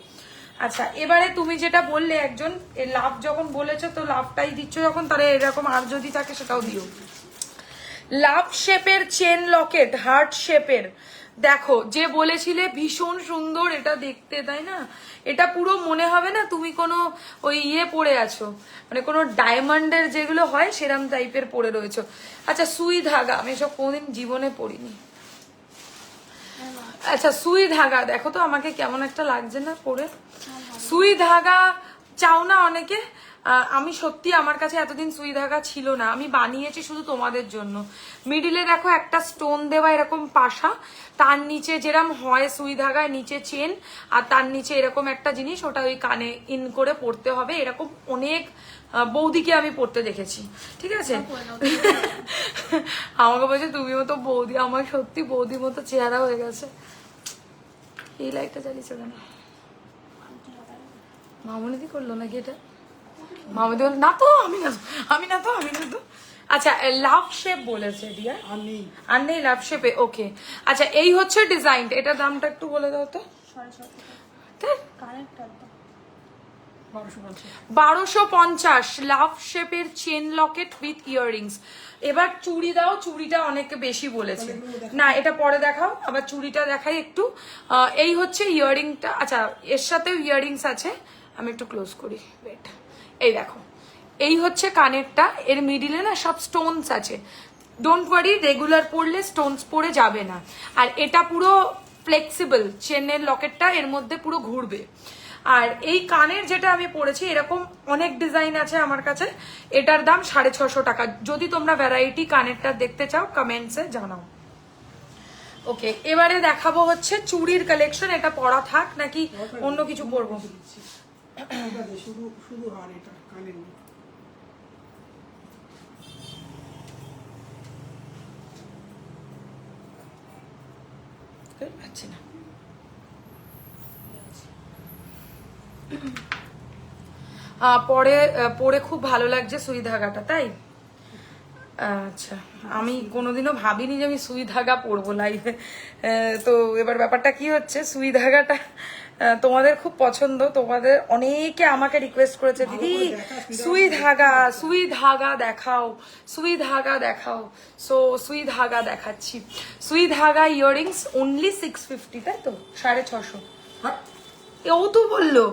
আচ্ছা এবারে তুমি যেটা বললে একজন লাভ যখন বলেছো, তো লাভটাই দিচ্ছ যখন, তাহলে এরকম আর যদি থাকে সেটাও দিও। লাভ শেপের চেন লকেট, হার্ট শেপের, দেখো যে বলেছিলে ভীষণ সুন্দর এটা দেখতে, তাই না? এটা পুরো মনে হবে না তুমি কোনো ওই ইয়ে পরে আছো, মানে কোনো ডায়মন্ডের যেগুলো হয় সেরম টাইপের পরে রয়েছে। আচ্ছা সুই ধাগা, আমি এসব কোনোদিন জীবনে পরিনি। আচ্ছা সুই ধাগা দেখো তো আমাকে কেমন একটা লাগছে না পরে। সুই ধাগা চাও না অনেকে, আমি সত্যি আমার কাছে এতদিন সুই ধাগা ছিল না, আমি বানিয়েছি শুধু তোমাদের জন্য। মিডিলে দেখো একটা স্টোন দেওয়া এরকম পাশা, তার নিচে যেরকম হয় সুই ধাগায় নিচে চেন, আর তার নিচে এরকম একটা জিনিস, ওটা ওই কানে ইন করে পড়তে হবে। এরকম অনেক বৌদিকে আমি পড়তে দেখেছি, ঠিক আছে? আমাকে বলছে তুমি মতো বৌদি, আমার সত্যি বৌদির মতো চেহারা হয়ে গেছে। এই লাইটটা জ্বালিয়েছে কেন? মামুনিদি করলো নাকি এটা? মামুদি বল না তো, আমি না তো, আমি না তো, আমি না তো। আচ্ছা লাভ শেপ বলেছে ডিয়ার, আর নেই লাভ শেপে, ওকে। আচ্ছা এই হচ্ছে ডিজাইনটা, এটার দামটা একটু বলে দাও তো। 1250 লাভ শেপের চেন লকেট উইথ ইয়াররিংস। এবার চুড়ি দাও, চুড়িটা অনেকে বেশি বলেছে, না এটা পরে দেখাও, আবার চুড়িটা দেখাই একটু। এই হচ্ছে ইয়াররিংটা, আচ্ছা এর সাথেও ইয়াররিংস আছে, আমি একটু ক্লোজ করি, ওয়েট। এই দেখো এই হচ্ছে কানেরটা, এর মিডিলে না সব স্টোনস আছে, ডোন্ট ওয়ারি রেগুলার পরলে স্টোনস পরে যাবে না। আর এটা পুরো ফ্লেক্সিবল, চেনের লকেটটা এর মধ্যে পুরো ঘুরবে। আর এই কানের যেটা আমি পরেছি, এরকম অনেক ডিজাইন আছে আমার কাছে, এটার দাম 650 টাকা। যদি তোমরা ভ্যারাইটি কানেরটা দেখতে চাও কমেন্টসে জানাও। ওকে এবারে দেখাবো হচ্ছে চুড়ির কালেকশন। এটা পরা থাক নাকি অন্য কিছু পরবো? পাচ্ছি না। পরে খুব ভালো লাগছে সুই ধাগাটা, তাই? আচ্ছা আমি কোনোদিনও ভাবিনি যে আমি সুই ধাগা পরবো লাইফে। তো এবার ব্যাপারটা কি হচ্ছে, সুই ধাগাটা তোমাদের খুব পছন্দ, তোমাদের অনেকে আমাকে রিকোয়েস্ট করেছে দিদি সুই ধাগা দেখাও, সুই ধাগা দেখাও। সো সুই ধাগা দেখাচ্ছি। সুই ধাগা ইয়াররিংস অনলি 650, তাই তো? 650। ও তো বললো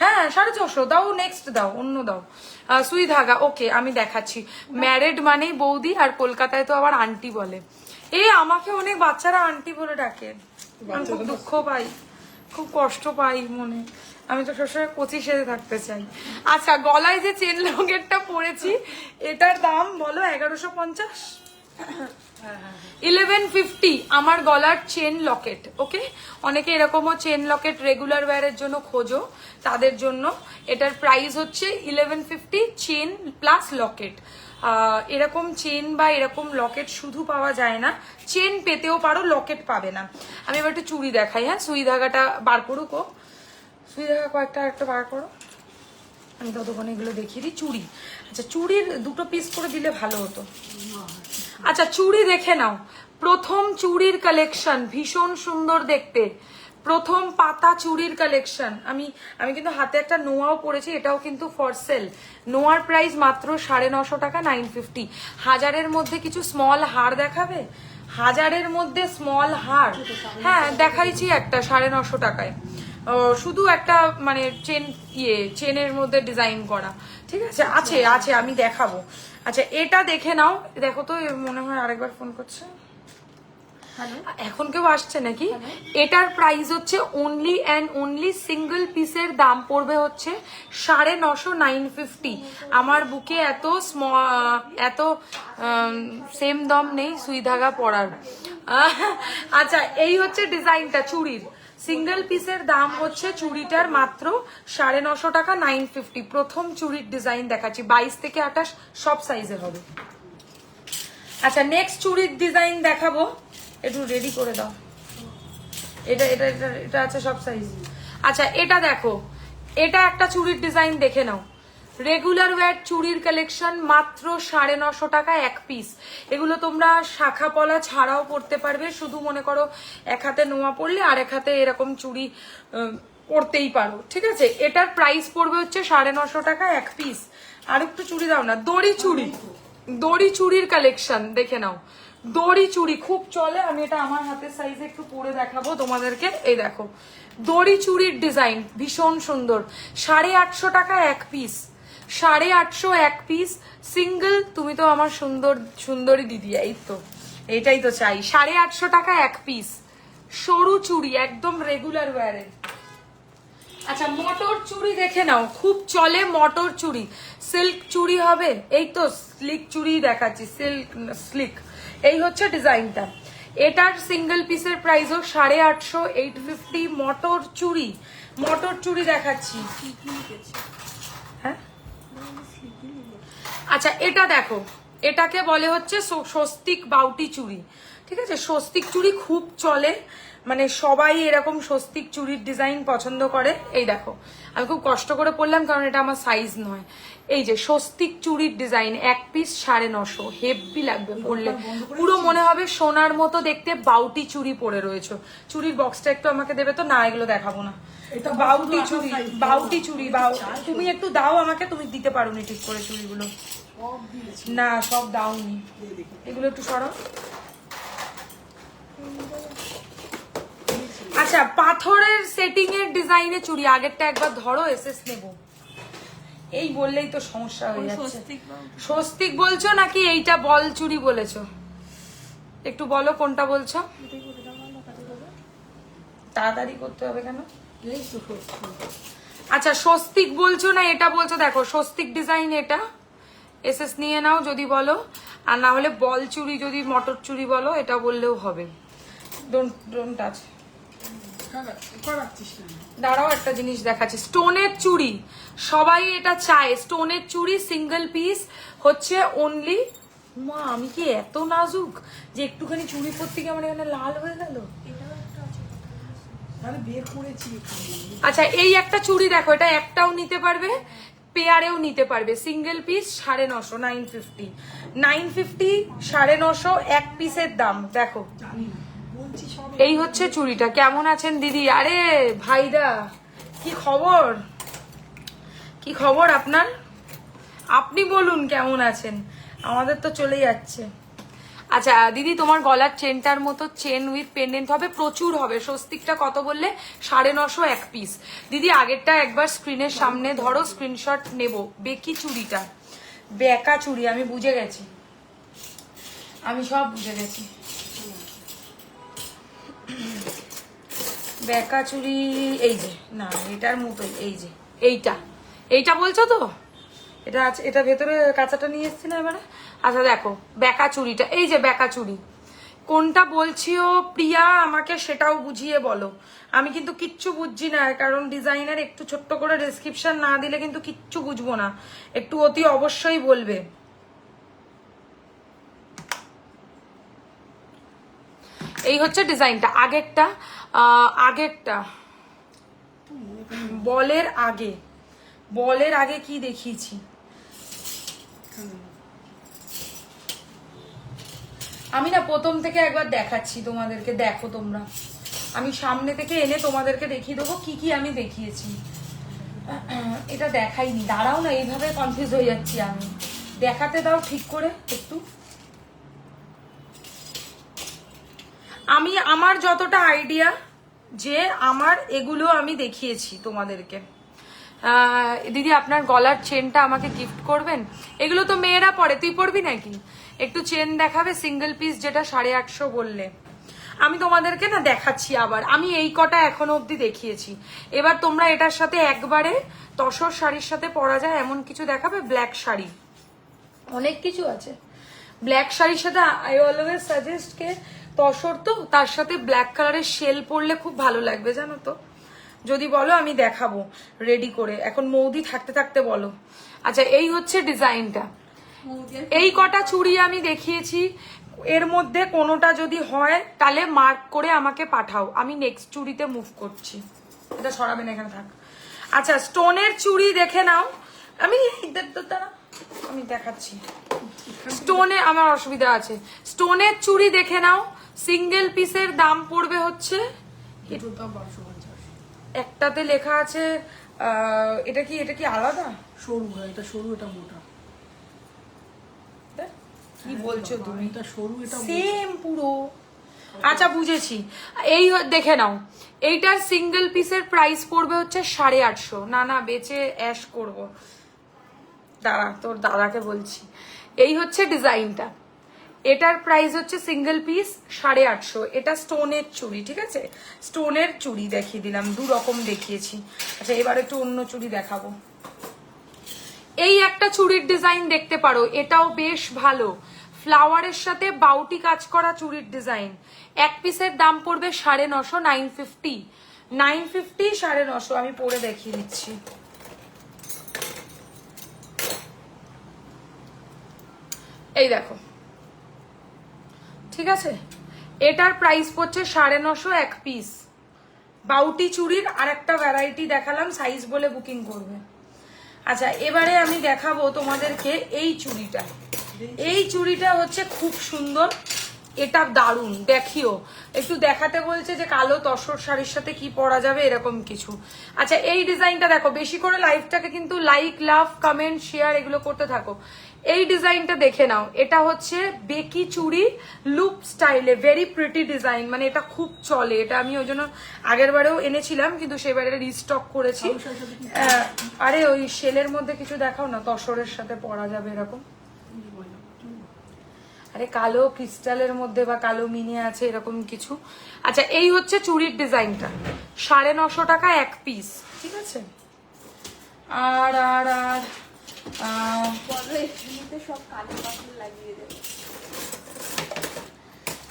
হ্যাঁ 650 দাও, নেক্সট দাও, অন্য দাও। সুই ধাগা ওকে আমি দেখাচ্ছি। ম্যারেড মানেই বৌদি, আর কলকাতায় তো আবার আন্টি বলে। আমাকে অনেক বাচ্চারা আন্টি বলে ডাকে, আমি খুব দুঃখ পাই, খুব কষ্ট পাই মনে, আমি তো সবসময় 25 থাকতে চাই। আচ্ছা গলায় যে চেন লকেটটা পরেছি, এটার দাম বলো 1150। 1150 আমার গলার চেন লকেট। ওকে অনেকে এরকমও চেন লকেট রেগুলার ওয়্যারের জন্য খোঁজো, তাদের জন্য এটার প্রাইস হচ্ছে 1150 চেন প্লাস লকেট। এরকম চেন বা এরকম লকেট শুধু পাওয়া যায় না, চেন পেতেও পারো, লকেট পাবে না। আমি এবার একটু চুড়ি দেখাই। হ্যাঁ সুই ধাগাটা বার করুক, সুই ধাগা কয়েকটা একটা বার করো, আমি ততক্ষণ এগুলো দেখিয়ে দিই। চুড়ি, আচ্ছা চুড়ির দুটো পিস করে দিলে ভালো হতো। আচ্ছা চুড়ি দেখে নাও, প্রথম চুড়ির কালেকশন, ভীষণ সুন্দর দেখতে, প্রথম পাতা চুড়ির কালেকশন। আমি কিন্তু হাতে একটা নোয়াও পরেছি, এটাও কিন্তু ফর সেল। নোয়ার প্রাইস মাত্র 950 টাকা, 950। হাজারের মধ্যে কিছু স্মল হার দেখাবে, হাজারের মধ্যে স্মল হার, হ্যাঁ দেখাইছি একটা 950 টাকায়, শুধু একটা মানে চেনের মধ্যে ডিজাইন করা, ঠিক আছে? আছে আছে আমি দেখাবো। আচ্ছা এটা দেখে নাও, দেখো তো মনে হয় আরেকবার ফোন করছে, এখন কেউ আসছে নাকি? এটার প্রাইস হচ্ছে অনলি অ্যান্ড অনলি সিঙ্গেল পিসের দাম পড়বে হচ্ছে 950, 950। আমার বুকে এত সেম দাম নেই সুই ধাগা পরার। আচ্ছা এই হচ্ছে ডিজাইনটা চুড়ির, সিঙ্গেল পিসের দাম হচ্ছে চুড়িটার মাত্র 950 টাকা, 950। প্রথম চুড়ির ডিজাইন দেখাচ্ছি, 22 থেকে 28 সব সাইজের হবে। আচ্ছা নেক্সট চুড়ির ডিজাইন দেখাবো, একটু রেডি করে দাও। এটা এটা এটা এটা আছে সব সাইজ। আচ্ছা এটা দেখো, এটা একটা চুড়ির ডিজাইন দেখে নাও, রেগুলার ওয়্যার চুড়ির কালেকশন মাত্র 950 টাকা এক পিস। এগুলো তোমরা শাখা পলা ছাড়াও পরতে পারবে, শুধু মনে করো এক হাতে নোয়া পরলে আর এক হাতে এরকম চুড়ি পরতেই পারো, ঠিক আছে। এটার প্রাইস পড়বে হচ্ছে 950 টাকা এক পিস। আর একটু চুড়ি দাও না, দড়ি চুড়ি, দড়ি চুড়ির কালেকশন দেখে নাও। দড়ি চুড়ি খুব চলে, আমি এটা আমার হাতের সাইজে একটু পরে দেখাবো তোমাদেরকে। এই দেখো দড়ি চুড়ির ডিজাইন ভীষণ সুন্দর, 850 টাকা এক পিস, 850 এক পিস সিঙ্গেল। তুমি তো আমার সুন্দরী দিদি, এই তো এটাই তো চাই। 850 টাকা এক পিস সরু চুড়ি, একদম রেগুলার ওয়্যারের। আচ্ছা মটর চুড়ি দেখে নাও, খুব চলে মটর চুড়ি। সিল্ক চুড়ি হবে, এই তো স্লিক চুড়ি দেখাচ্ছি, সিল্ক স্লিক। এই হচ্ছে ডিজাইনটা, এটার সিঙ্গেল পিসের প্রাইসও 850, 850 মটর চুড়ি। মটর চুড়ি দেখাচ্ছি। হ্যাঁ আচ্ছা এটা দেখো, এটাকে বলে হচ্ছে স্বস্তিক বাউটি চুড়ি, ঠিক আছে। স্বস্তিক চুড়ি খুব চলে, মানে সবাই এরকম স্বস্তিক চুড়ির ডিজাইন পছন্দ করে। এই দেখো আমি খুব কষ্ট করে পরলাম কারণ এটা আমার সাইজ নয়। এই যে স্বস্তিক চুড়ির ডিজাইন এক পিস 950, হেভি লাগবে পরলে, পুরো মনে হবে সোনার মতো দেখতে। বাউটি চুড়ি পরে রয়েছে। চুড়ির বক্সটা একটু আমাকে দেবে তো? না এগুলো দেখাবো না, এটা বাউটি চুড়ি, বাউটি চুড়ি। তুমি একটু দাও আমাকে, তুমি দিতে পারো নি ঠিক করে চুড়িগুলো। না সব দাওনি, এগুলো একটু সরাও। আচ্ছা পাথরের সেটিং এর ডিজাইনে চুড়ি, আগেরটা একবার ধরো এসএস নেব। এই বললেই তো সমস্যা হয়ে যাচ্ছে। স্বস্তিক বলছো নাকি এইটা বল চুড়ি বলেছো? একটু বলো কোনটা বলছো, তাড়াতাড়ি করতে হবে কেন? আচ্ছা স্বস্তিক বলছো না এটা বলছো? দেখো স্বস্তিক ডিজাইন এটা, এসএস নিয়ে নাও যদি বলো, আর না হলে বল চুড়ি যদি মটর চুড়ি বলো এটা বললেও হবে। Don't touch. দাঁড়াও একটা জিনিস দেখাচ্ছি, স্টোনের চুড়ি সবাই এটা চায়। স্টোনের চুড়ি সিঙ্গেল পিস হচ্ছে অনলি, মা আমি কি এত নাজুক যে একটুখানি চুড়ি পরতে গিয়ে আমার এখানে লাল হয়ে গেল। আচ্ছা এই একটা চুড়ি দেখো, এটা একটাও নিতে পারবে, পেয়ারেও নিতে পারবে। সিঙ্গেল পিস 950, 950, 950, 950 এক পিসের দাম। দেখো এই হচ্ছে চুড়িটা। কেমন আছেন দিদি? আরে ভাইদা কি খবর, কি খবর আপনার? আপনি বলুন কেমন আছেন, আমাদের তো চলে যাচ্ছে। আচ্ছা দিদি তোমার গলার চেনটার মতো চেন উইথ পেন্ডেন্ট হবে, প্রচুর হবে। স্বস্তিকটা কত বললে? 950 এক পিস। দিদি আগেরটা একবার স্ক্রিনের সামনে ধরো, স্ক্রিনশট নেব। বেকি চুড়িটা, বেকা চুড়ি, আমি বুঝে গেছি, আমি সব বুঝে গেছি। বেকা চুড়ি এই যে, না এটার মতোই, এই যে এইটা, এইটা বলছো তো? এটা আছে, এটা ভেতরে কাঁচাটা নিয়ে এসছি না এবারে। আচ্ছা দেখো বেকা চুড়িটা, এই যে বেকা চুড়ি, কোনটা বলছিও প্রিয়া আমাকে সেটাও বুঝিয়ে বলো। আমি কিন্তু কিচ্ছু বুঝছি না, কারণ ডিজাইনার একটু ছোট্ট করে ডেসক্রিপশন না দিলে কিন্তু কিচ্ছু বুঝবো না, একটু অতি অবশ্যই বলবে। এই হচ্ছে ডিজাইনটা। আগেরটা বলের আগে কি দেখিয়েছি? আমি না প্রথম থেকে একবার দেখাচ্ছি তোমাদেরকে, দেখো তোমরা, আমি সামনে থেকে এনে তোমাদেরকে দেখিয়ে দেবো কি কি আমি দেখিয়েছি। এটা দেখাইনি, দাঁড়াও না, এইভাবে কনফিউজ হয়ে যাচ্ছি আমি, দেখাতে দাও ঠিক করে একটু। আমি আমার যতটা আইডিয়া যে আমার এগুলো আমি দেখিয়েছি তোমাদেরকে। দিদি আপনার গলার চেনটা আমাকে গিফট করবেন? এগুলো তো মেয়েরা পরে, তুই পরবি নাকি? একটু চেন দেখাবে সিঙ্গেল পিস, যেটা 850 বললে। আমি তোমাদেরকে না দেখাচ্ছি আবার, আমি এই কটা এখনো অবধি দেখিয়েছি। এবার তোমরা এটার সাথে একবারে তসর শাড়ির সাথে পরা যায় এমন কিছু দেখাবে। ব্ল্যাক শাড়ি, অনেক কিছু আছে ব্ল্যাক শাড়ির সাথে। আই অলওয়েজ সাজেস্ট কে তসর, তো তার সাথে ব্ল্যাক কালারের শেল পরলে খুব ভালো লাগবে জানো তো। যদি বলো আমি দেখাবো রেডি করে, এখন মৌদি থাকতে থাকতে বলো। আচ্ছা এই হচ্ছে ডিজাইনটা, এই কটা চুড়ি আমি দেখিয়েছি। এর মধ্যে কোনোটা যদি হয় তাহলে মার্ক করে আমাকে পাঠাও, আমি নেক্সট চুড়িতে মুভ করছি। এটা সরাবে না, এখানে থাক। আচ্ছা স্টোনের চুড়ি দেখে নাও, আমি আমি দেখাচ্ছি। স্টোনে আমার অসুবিধা আছে, স্টোনের চুড়ি দেখে নাও, সিঙ্গেল পিসের দাম পড়বে হচ্ছে, একটাতে লেখা আছে এটা কি আলাদা? সরু, এটা সরু, এটা মোটা। কি বলছো তুমি? এটা সরু, এটা সেম পুরো। আচ্ছা বুঝেছি, এই দেখে নাও, এইটার সিঙ্গেল পিসের প্রাইস পড়বে হচ্ছে 850। না বেচে অ্যাশ করব, দাঁড়া তোর দাদাকে বলছি। এই হচ্ছে ডিজাইনটা, এটার প্রাইস হচ্ছে সিঙ্গেল পিস 850। এটা স্টোনের চুড়ি, ঠিক আছে, স্টোনের চুড়ি দেখিয়ে দিলাম, 2 রকম দেখিয়েছি। আচ্ছা এবার একটু অন্য চুড়ি দেখাবো। এই একটা চুড়ির ডিজাইন দেখতে পারো, এটাও বেশ ভালো, ফ্লাওয়ারের সাথে বাউটি কাজ করা চুড়ির ডিজাইন। এক পিসের দাম পড়বে 950, 950, 950, 950। আমি পরে দেখিয়ে দিচ্ছি। এই দেখো, ঠিক আছে, এটার প্রাইস পড়ছে 950 এক পিস। বাউটি চুড়ির আর একটা ভ্যারাইটি দেখালাম, সাইজ বলে বুকিং করবে। আচ্ছা এবারে আমি দেখাবো তোমাদেরকে এই চুড়িটা। এই চুড়িটা হচ্ছে খুব সুন্দর, এটা দারুণ, দেখিও। একটু দেখাতে বলছে যে কালো তসর শাড়ির সাথে কি পরা যাবে এরকম কিছু। আচ্ছা এই ডিজাইনটা দেখো, বেশি করে লাইভটাকে কিন্তু লাইক, লাভ, কমেন্ট, শেয়ার এগুলো করতে থাকো। এই ডিজাইনটা দেখে নাও, এটা হচ্ছে বেকি চুড়ি লুপ স্টাইলে, ভেরি প্রিটি ডিজাইন, মানে এটা খুব চলে। এটা আমি ওই জন্য আগের বারেও এনেছিলাম, কিন্তু সেবারে রিস্টক করেছি। আরে ওই শেলের মধ্যে কিছু দেখাও না, তসরের সাথে পরা যাবে এরকম। আরে কালো ক্রিস্টালের মধ্যে বা কালো মিনে আছে এরকম কিছু। আচ্ছা এই হচ্ছে চুড়ির ডিজাইনটা, 950 টাকা এক পিস, ঠিক আছে। আর আর আর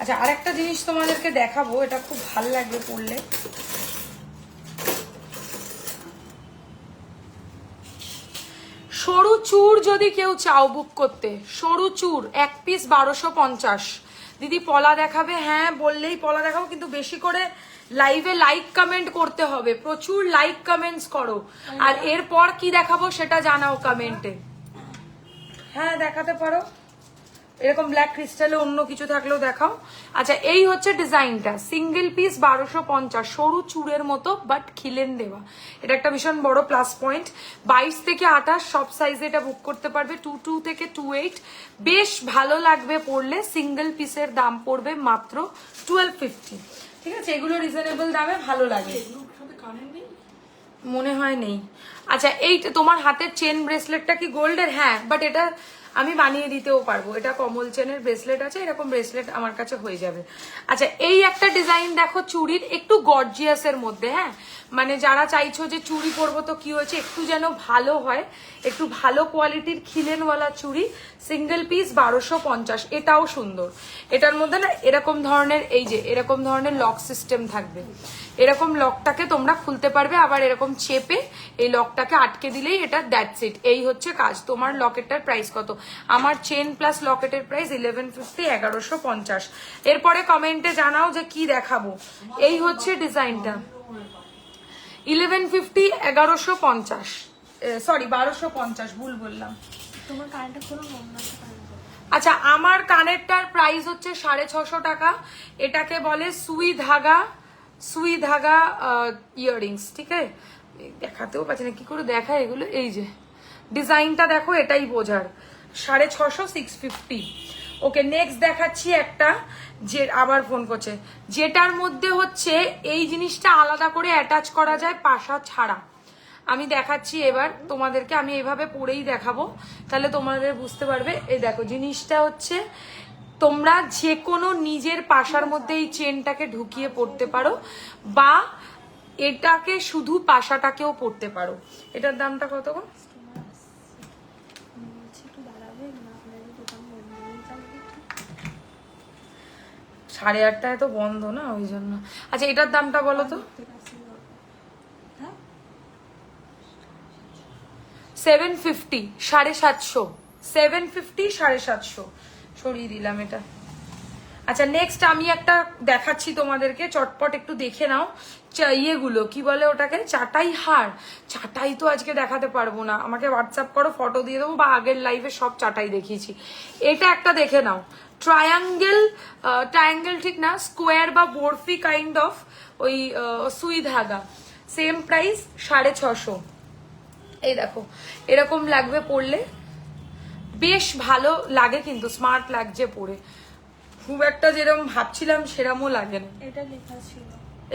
আচ্ছা আরেকটা জিনিস তোমাদেরকে দেখাবো, এটা খুব ভালো লাগবে পরলে। সরু চুর যদি কেউ চাও বুক করতে, সরু চুর এক পিস 1250। দিদি পলা দেখাবে? হ্যাঁ বললেই পলা দেখাবো, কিন্তু বেশি করে লাইভে লাইক কমেন্ট করতে হবে, প্রচুর লাইক কমেন্টস করো। আর এরপর কি দেখাবো সেটা জানাও কমেন্টে। হ্যাঁ দেখাতে পারো, এরকম ব্ল্যাক ক্রিস্টালে অন্য কিছু থাকলেও দেখাও। আচ্ছা এই হচ্ছে ডিজাইনটা, সিঙ্গেল পিস 1250, সরু চুড়ের মতো বাট খিলেন দেওয়া। এটা একটা ভীষণ বড় প্লাস পয়েন্ট। 22 থেকে 28 সব সাইজে এটা বুক করতে পারবে, 22 থেকে 28। বেশ ভালো লাগবে পরলে। সিঙ্গেল পিসের দাম পড়বে মাত্র 1250, ঠিক আছে। এগুলো রিজনেবল দামে ভালো লাগে, মনে হয় নেই। আচ্ছা এই তোমার হাতের চেন ব্রেসলেটটা কি গোল্ডের? হ্যাঁ, বাট এটা আমি বানিয়ে দিতেও পারবো। এটা কমল চেনের ব্রেসলেট আছে, এরকম ব্রেসলেট আমার কাছে হয়ে যাবে। আচ্ছা এই একটা ডিজাইন দেখো চুড়ির, একটু গর্জিয়াসের মধ্যে। হ্যাঁ মানে যারা চাইছো যে চুড়ি পরবো তো কি হয়েছে, একটু যেন ভালো হয়, একটু ভালো কোয়ালিটির খিলেনওয়ালা চুড়ি, সিঙ্গেল পিস 1250। এটাও সুন্দর। এটার মধ্যে না এরকম ধরনের, এই যে এরকম ধরনের লক সিস্টেম থাকবে, এরকম লকটাকে তোমরা খুলতে পারবে, আবার এরকম চেপে এই লকটাকে আটকে দিলেই এটা দ্যাটস ইট। এই হচ্ছে কাজ। তোমার লকেটটার প্রাইস কত? আমার চেন প্লাস লকেটের প্রাইস 1150, 1150। এরপরে কমেন্টে জানাও যে কি দেখাবো। এই হচ্ছে ডিজাইনটা, 1150, 1150, সরি 1250, ভুল বললাম। তোমার কানেরটা কোনো মনে আছে? আচ্ছা আমার কানেরটার প্রাইস হচ্ছে 650 টাকা। এটাকে বলে সুই ধাগা ইয়াররিংস, ঠিক আছে। দেখাতেও পাচ্ছি না, কি করে দেখায় এগুলো। এই যে ডিজাইনটা দেখো, এটাই বোঝার। 650, 650। ওকে নেক্সট দেখাচ্ছি একটা, যে আবার ফোন করছে, যেটার মধ্যে হচ্ছে এই জিনিসটা আলাদা করে অ্যাটাচ করা যায় পাশা ছাড়া। আমি দেখাচ্ছি এবার তোমাদেরকে, আমি এইভাবে পরেই দেখাবো, তাহলে তোমাদের বুঝতে পারবে। এই দেখো জিনিসটা হচ্ছে, তোমরা যে কোনো নিজের পাশার মধ্যে এই চেনটাকে ঢুকিয়ে পড়তে পারো, বা এটাকে শুধু পাশাটাকেও পড়তে পারো। এটার দামটা কত গো? সাড়ে 8টায় তো বন্ধ না, ওই জন্য। আচ্ছা এটার দামটা বলো তো। 750, 750, 750, 750 সরিয়ে দিলাম এটা। আচ্ছা নেক্সট আমি একটা দেখাচ্ছি তোমাদেরকে, চটপট একটু দেখে নাও। ইয়েগুলো কি বলে ওটাকে, চাটাই হার। চাটাই তো আজকে দেখাতে পারবো না, আমাকে হোয়াটসঅ্যাপ করো, ফটো দিয়ে দেবো, বা আগের লাইভে সব চাটাই দেখিয়েছি। এটা একটা দেখে নাও, ট্রায়াঙ্গেল ঠিক না, স্কোয়ার বা বরফি কাইন্ড অফ, ওই সুই ধাগা, সেম প্রাইস 650। এই দেখো এরকম লাগবে পরলে, বেশ ভালো লাগে কিন্তু, স্মার্ট লাগছে পরে, খুব একটা যেরকম ভাবছিলাম সেরকমও লাগে না। এটা লেখা ছিল,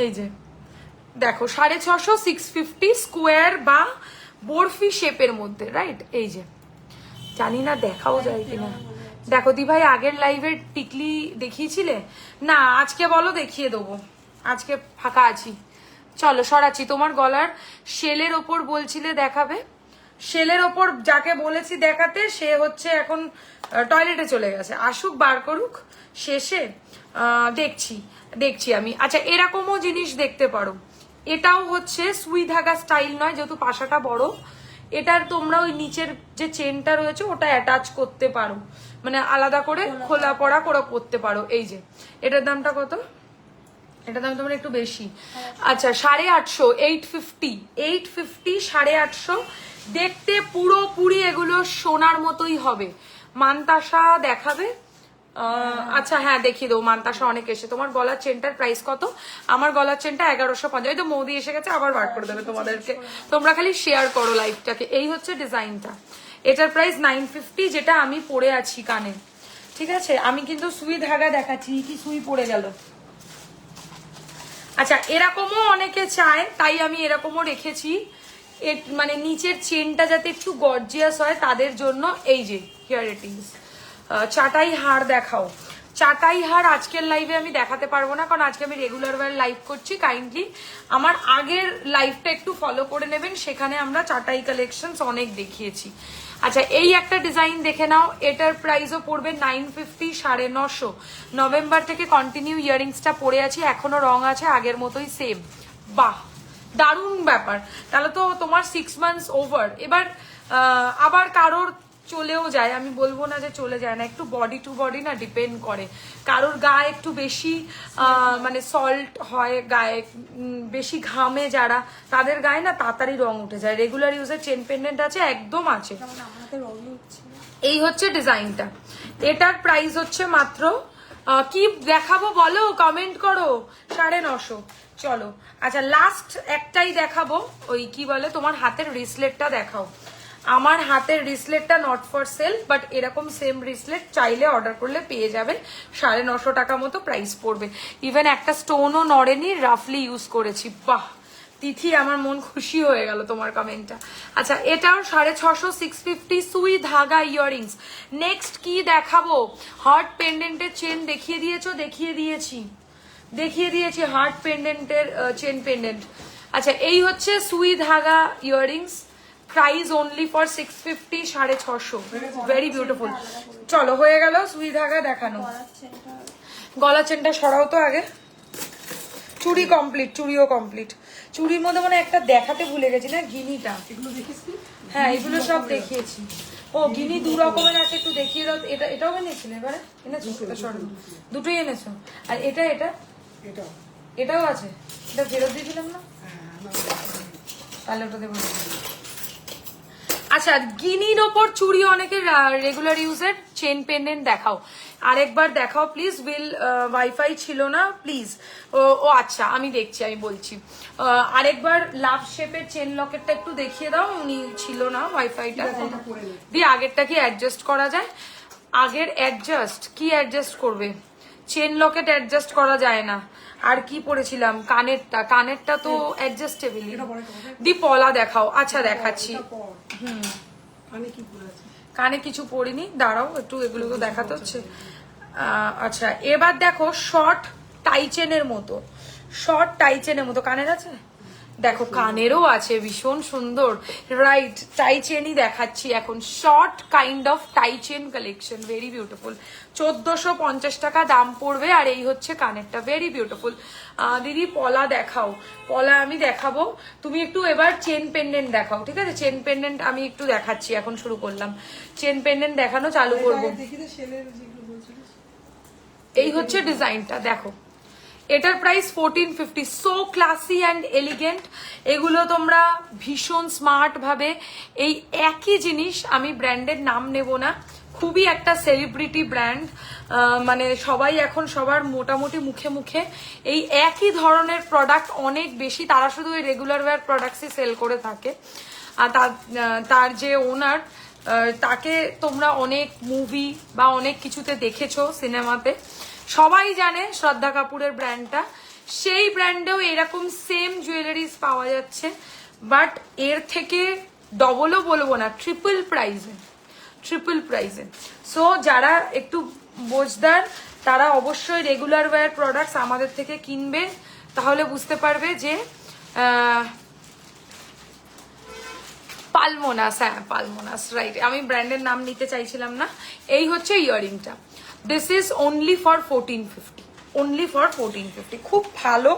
এই যে দেখো 650, 650 স্কোয়ার বা বরফি শেপের মধ্যে, রাইট? এই যে জানি না দেখাও যায় কিনা, দেখো দি ভাই আগের লাইভের টিকলি দেখিয়েছিলে না, আজকে বলো দেখিয়ে দেবো, আজকে ফাঁকা আছি। চলো সরাচ্ছি। তোমার গলার শেলের ওপর বলছিলে দেখাবে, শেলের ওপর যাকে বলেছি দেখাতে সে হচ্ছে এখন টয়লেটে চলে গেছে, আসুক বার করুক, শেষে দেখছি আমি। আচ্ছা এরকমও জিনিস দেখতে পারো, এটাও হচ্ছে সুই ধাগা স্টাইল নয়, যেহেতু পাশাটা বড়, এটার তোমরা ওই নিচের যে চেনটা রয়েছে ওটা অ্যাটাচ করতে পারো, মানে আলাদা করে খোলা পড়া করে করতে পারো। এই যে এটার দামটা কত? এটার দাম তোমার একটু বেশি, আচ্ছা 850, 850, 850, 850। দেখতে পুরোপুরি এগুলো সোনার মতোই হবে। মানতাসা দেখাবে? আচ্ছা হ্যাঁ দেখিয়ে দেবো, মানতাসা অনেক এসে। তোমার গলার চেনটার প্রাইস কত? আমার গলার চেনটা 1150। এই তো মৌদি এসে গেছে, আবার বার করে দেবে তোমাদেরকে, তোমরা খালি শেয়ার করো লাইভটাকে। এই হচ্ছে ডিজাইনটা, এটার প্রাইস 950, যেটা আমি পরে আছি কানে, ঠিক আছে? আমি কিন্তু সুই ধাগা দেখাচ্ছি, কি সুই পড়ে গেল। আচ্ছা এরকমও অনেকে চায়, তাই আমি এরকমও রেখেছি, মানে নিচের চেনটা যাতে একটু গর্জিয়াস হয় তাদের জন্য। এই যে হিয়ার ইট ইজ, চাটাই হার দেখাও। চাটাই হার আজকের লাইভে আমি দেখাতে পারবো না, কারণ আজকে আমি রেগুলার ওয়্যার লাইভ করছি। কাইন্ডলি আমার আগের লাইভটা একটু ফলো করে নেবেন, সেখানে আমরা চাটাই কালেকশনস অনেক দেখিয়েছি। আচ্ছা এই একটা ডিজাইন দেখে নাও, এটার প্রাইসও পড়বে 950, 950। নভেম্বর থেকে কন্টিনিউ ইয়ারিংসটা পরে আছি, এখনো রং আছে আগের মতোই সেম। বাহ দারুণ ব্যাপার, তাহলে তো তোমার 6 মান্থস ওভার। এবার আবার কারোর চলেও যায়, আমি বলবো না যে চলে যায় না, একটু বডি টু বডি না ডিপেন্ড করে। কারোর গায়ে একটু বেশি মানে সল্ট হয় গায়ে, বেশি ঘামে যারা, তাদের গায়ে না তাড়াতাড়ি রং উঠে যায়। রেগুলার ইউজের চেন পেন্ডেন্ট আছে, একদম আছে। এই হচ্ছে ডিজাইনটা, এটার প্রাইস হচ্ছে মাত্র কি দেখাবো বলো, কমেন্ট করো, 950। চলো আচ্ছা লাস্ট একটাই দেখাবো, ওই কি বলে তোমার হাতের রিসলেটটা দেখাও। আমার হাতের রিসলেটটা নট ফর সেল, বাট এরকম সেম রিসলেট চাইলে অর্ডার করলে পেয়ে যাবে, 950 টাকা মতো প্রাইস পড়বে। ইভেন একটা স্টোনও নড়েনি, রাফলি ইউজ করেছি। বাহ তিথি, আমার মন খুশি হয়ে গেল তোমার কমেন্টটা। আচ্ছা এটাও 650, 650 সুই ধাগা ইয়াররিংস। নেক্সট কি দেখাবো? হার্ট পেন্ডেন্টের চেন দেখিয়ে দিয়েছি হার্ট পেন্ডেন্টের চেন পেন্ডেন্ট। আচ্ছা এই হচ্ছে সুই ধাগা earrings, price only for 650, 650, very beautiful. চলো হয়ে গেল সুই ধাগা দেখানো। গলা চেনটা সরাও তো আগে। চুড়ি কমপ্লিট, চুড়িও কমপ্লিট। চুড়ির মধ্যে মানে একটা দেখাতে ভুলে গেছি না, গিনিটা। হ্যাঁ এগুলো সব দেখিয়েছি। ও গিনি 2 রকমের আছে, একটু দেখিয়ে দাও। এটাও এনেছিলে এবারে? এনেছো? দুটোই এনেছো? আর এটাও আছে, এটা ফেরত দিয়েছিলাম না, তাহলে ওটা দেবো। আচ্ছা গিনির ওপর চুড়ি অনেকের রেগুলার ইউজের চেন পেন্ডেন্ট দেখাও, আরেকবার দেখাও প্লিজ। বিল ওয়াইফাই ছিল না প্লিজ। ও আচ্ছা আমি দেখছি, আমি বলছি। আরেকবার লাভ শেপের চেন লকেটটা একটু দেখিয়ে দাও, উনি ছিল না ওয়াইফাইটা দিয়ে। আগেরটা কি অ্যাডজাস্ট করা যায়? আগের কি অ্যাডজাস্ট করবে? চেন লকেট অ্যাডজাস্ট করা যায় না। আর কি পরেছিলাম? কানেরটা তো অ্যাডজাস্টেবল। দি পলা দেখাও। আচ্ছা দেখাচ্ছি। কানে কিছু পরিনি, দাঁড়াও একটু, এগুলো তো দেখাতে হচ্ছে। আচ্ছা এবার দেখো শর্ট টাই চেনের মতো কানের আছে, দেখো কানেরও আছে, ভীষণ সুন্দর। রাইট, টাই চেনই দেখাচ্ছি এখন, short kind of tie chain collection, very beautiful. 1450 টাকা দাম পড়বে। আর এই হচ্ছে কানেরটা, ভেরি বিউটিফুল। দিদি পলা দেখাও। পলা আমি দেখাবো, তুমি একটু এবার চেন পেন্ডেন্ট দেখাও, ঠিক আছে? চেন পেন্ডেন্ট আমি একটু দেখাচ্ছি, এখন শুরু করলাম। চেন পেন্ডেন্ট দেখানো চালু করবো। এই হচ্ছে ডিজাইনটা, দেখো এটার price 1450। So classy and elegant. এগুলো তোমরা ভীষণ স্মার্ট ভাবে, এই একই জিনিস, আমি ব্র্যান্ডের নাম নেব না, খুবই একটা সেলিব্রিটি ব্র্যান্ড, মানে সবাই এখন সবার মোটামুটি মুখে মুখে এই একই ধরনের প্রোডাক্ট অনেক বেশি, তারা শুধু এই রেগুলার ওয়্যার প্রোডাক্টসই সেল করে থাকে। আর তার যে ওনার, তাকে তোমরা অনেক মুভি বা অনেক কিছুতে দেখেছো, সিনেমাতে সবাই জানে শ্রদ্ধা কাপুরের ব্র্যান্ডটা। সেই ব্র্যান্ডেও এরকম সেম জুয়েলারিজ পাওয়া যাচ্ছে, বাট এর থেকে ডবলও বলবো না, ট্রিপল প্রাইসে। সো যারা একটু বোঝদার তারা অবশ্যই রেগুলার ওয়্যার প্রোডাক্টস আমাদের থেকে কিনবে, তাহলে বুঝতে পারবে যে পালমোনাস, হ্যাঁ পালমোনাস, রাইট, আমি ব্র্যান্ডের নাম নিতে চাইছিলাম না। এই হচ্ছে ইয়াররিংটা, দিস ইজ অনলি ফর 1450, খুব ভালো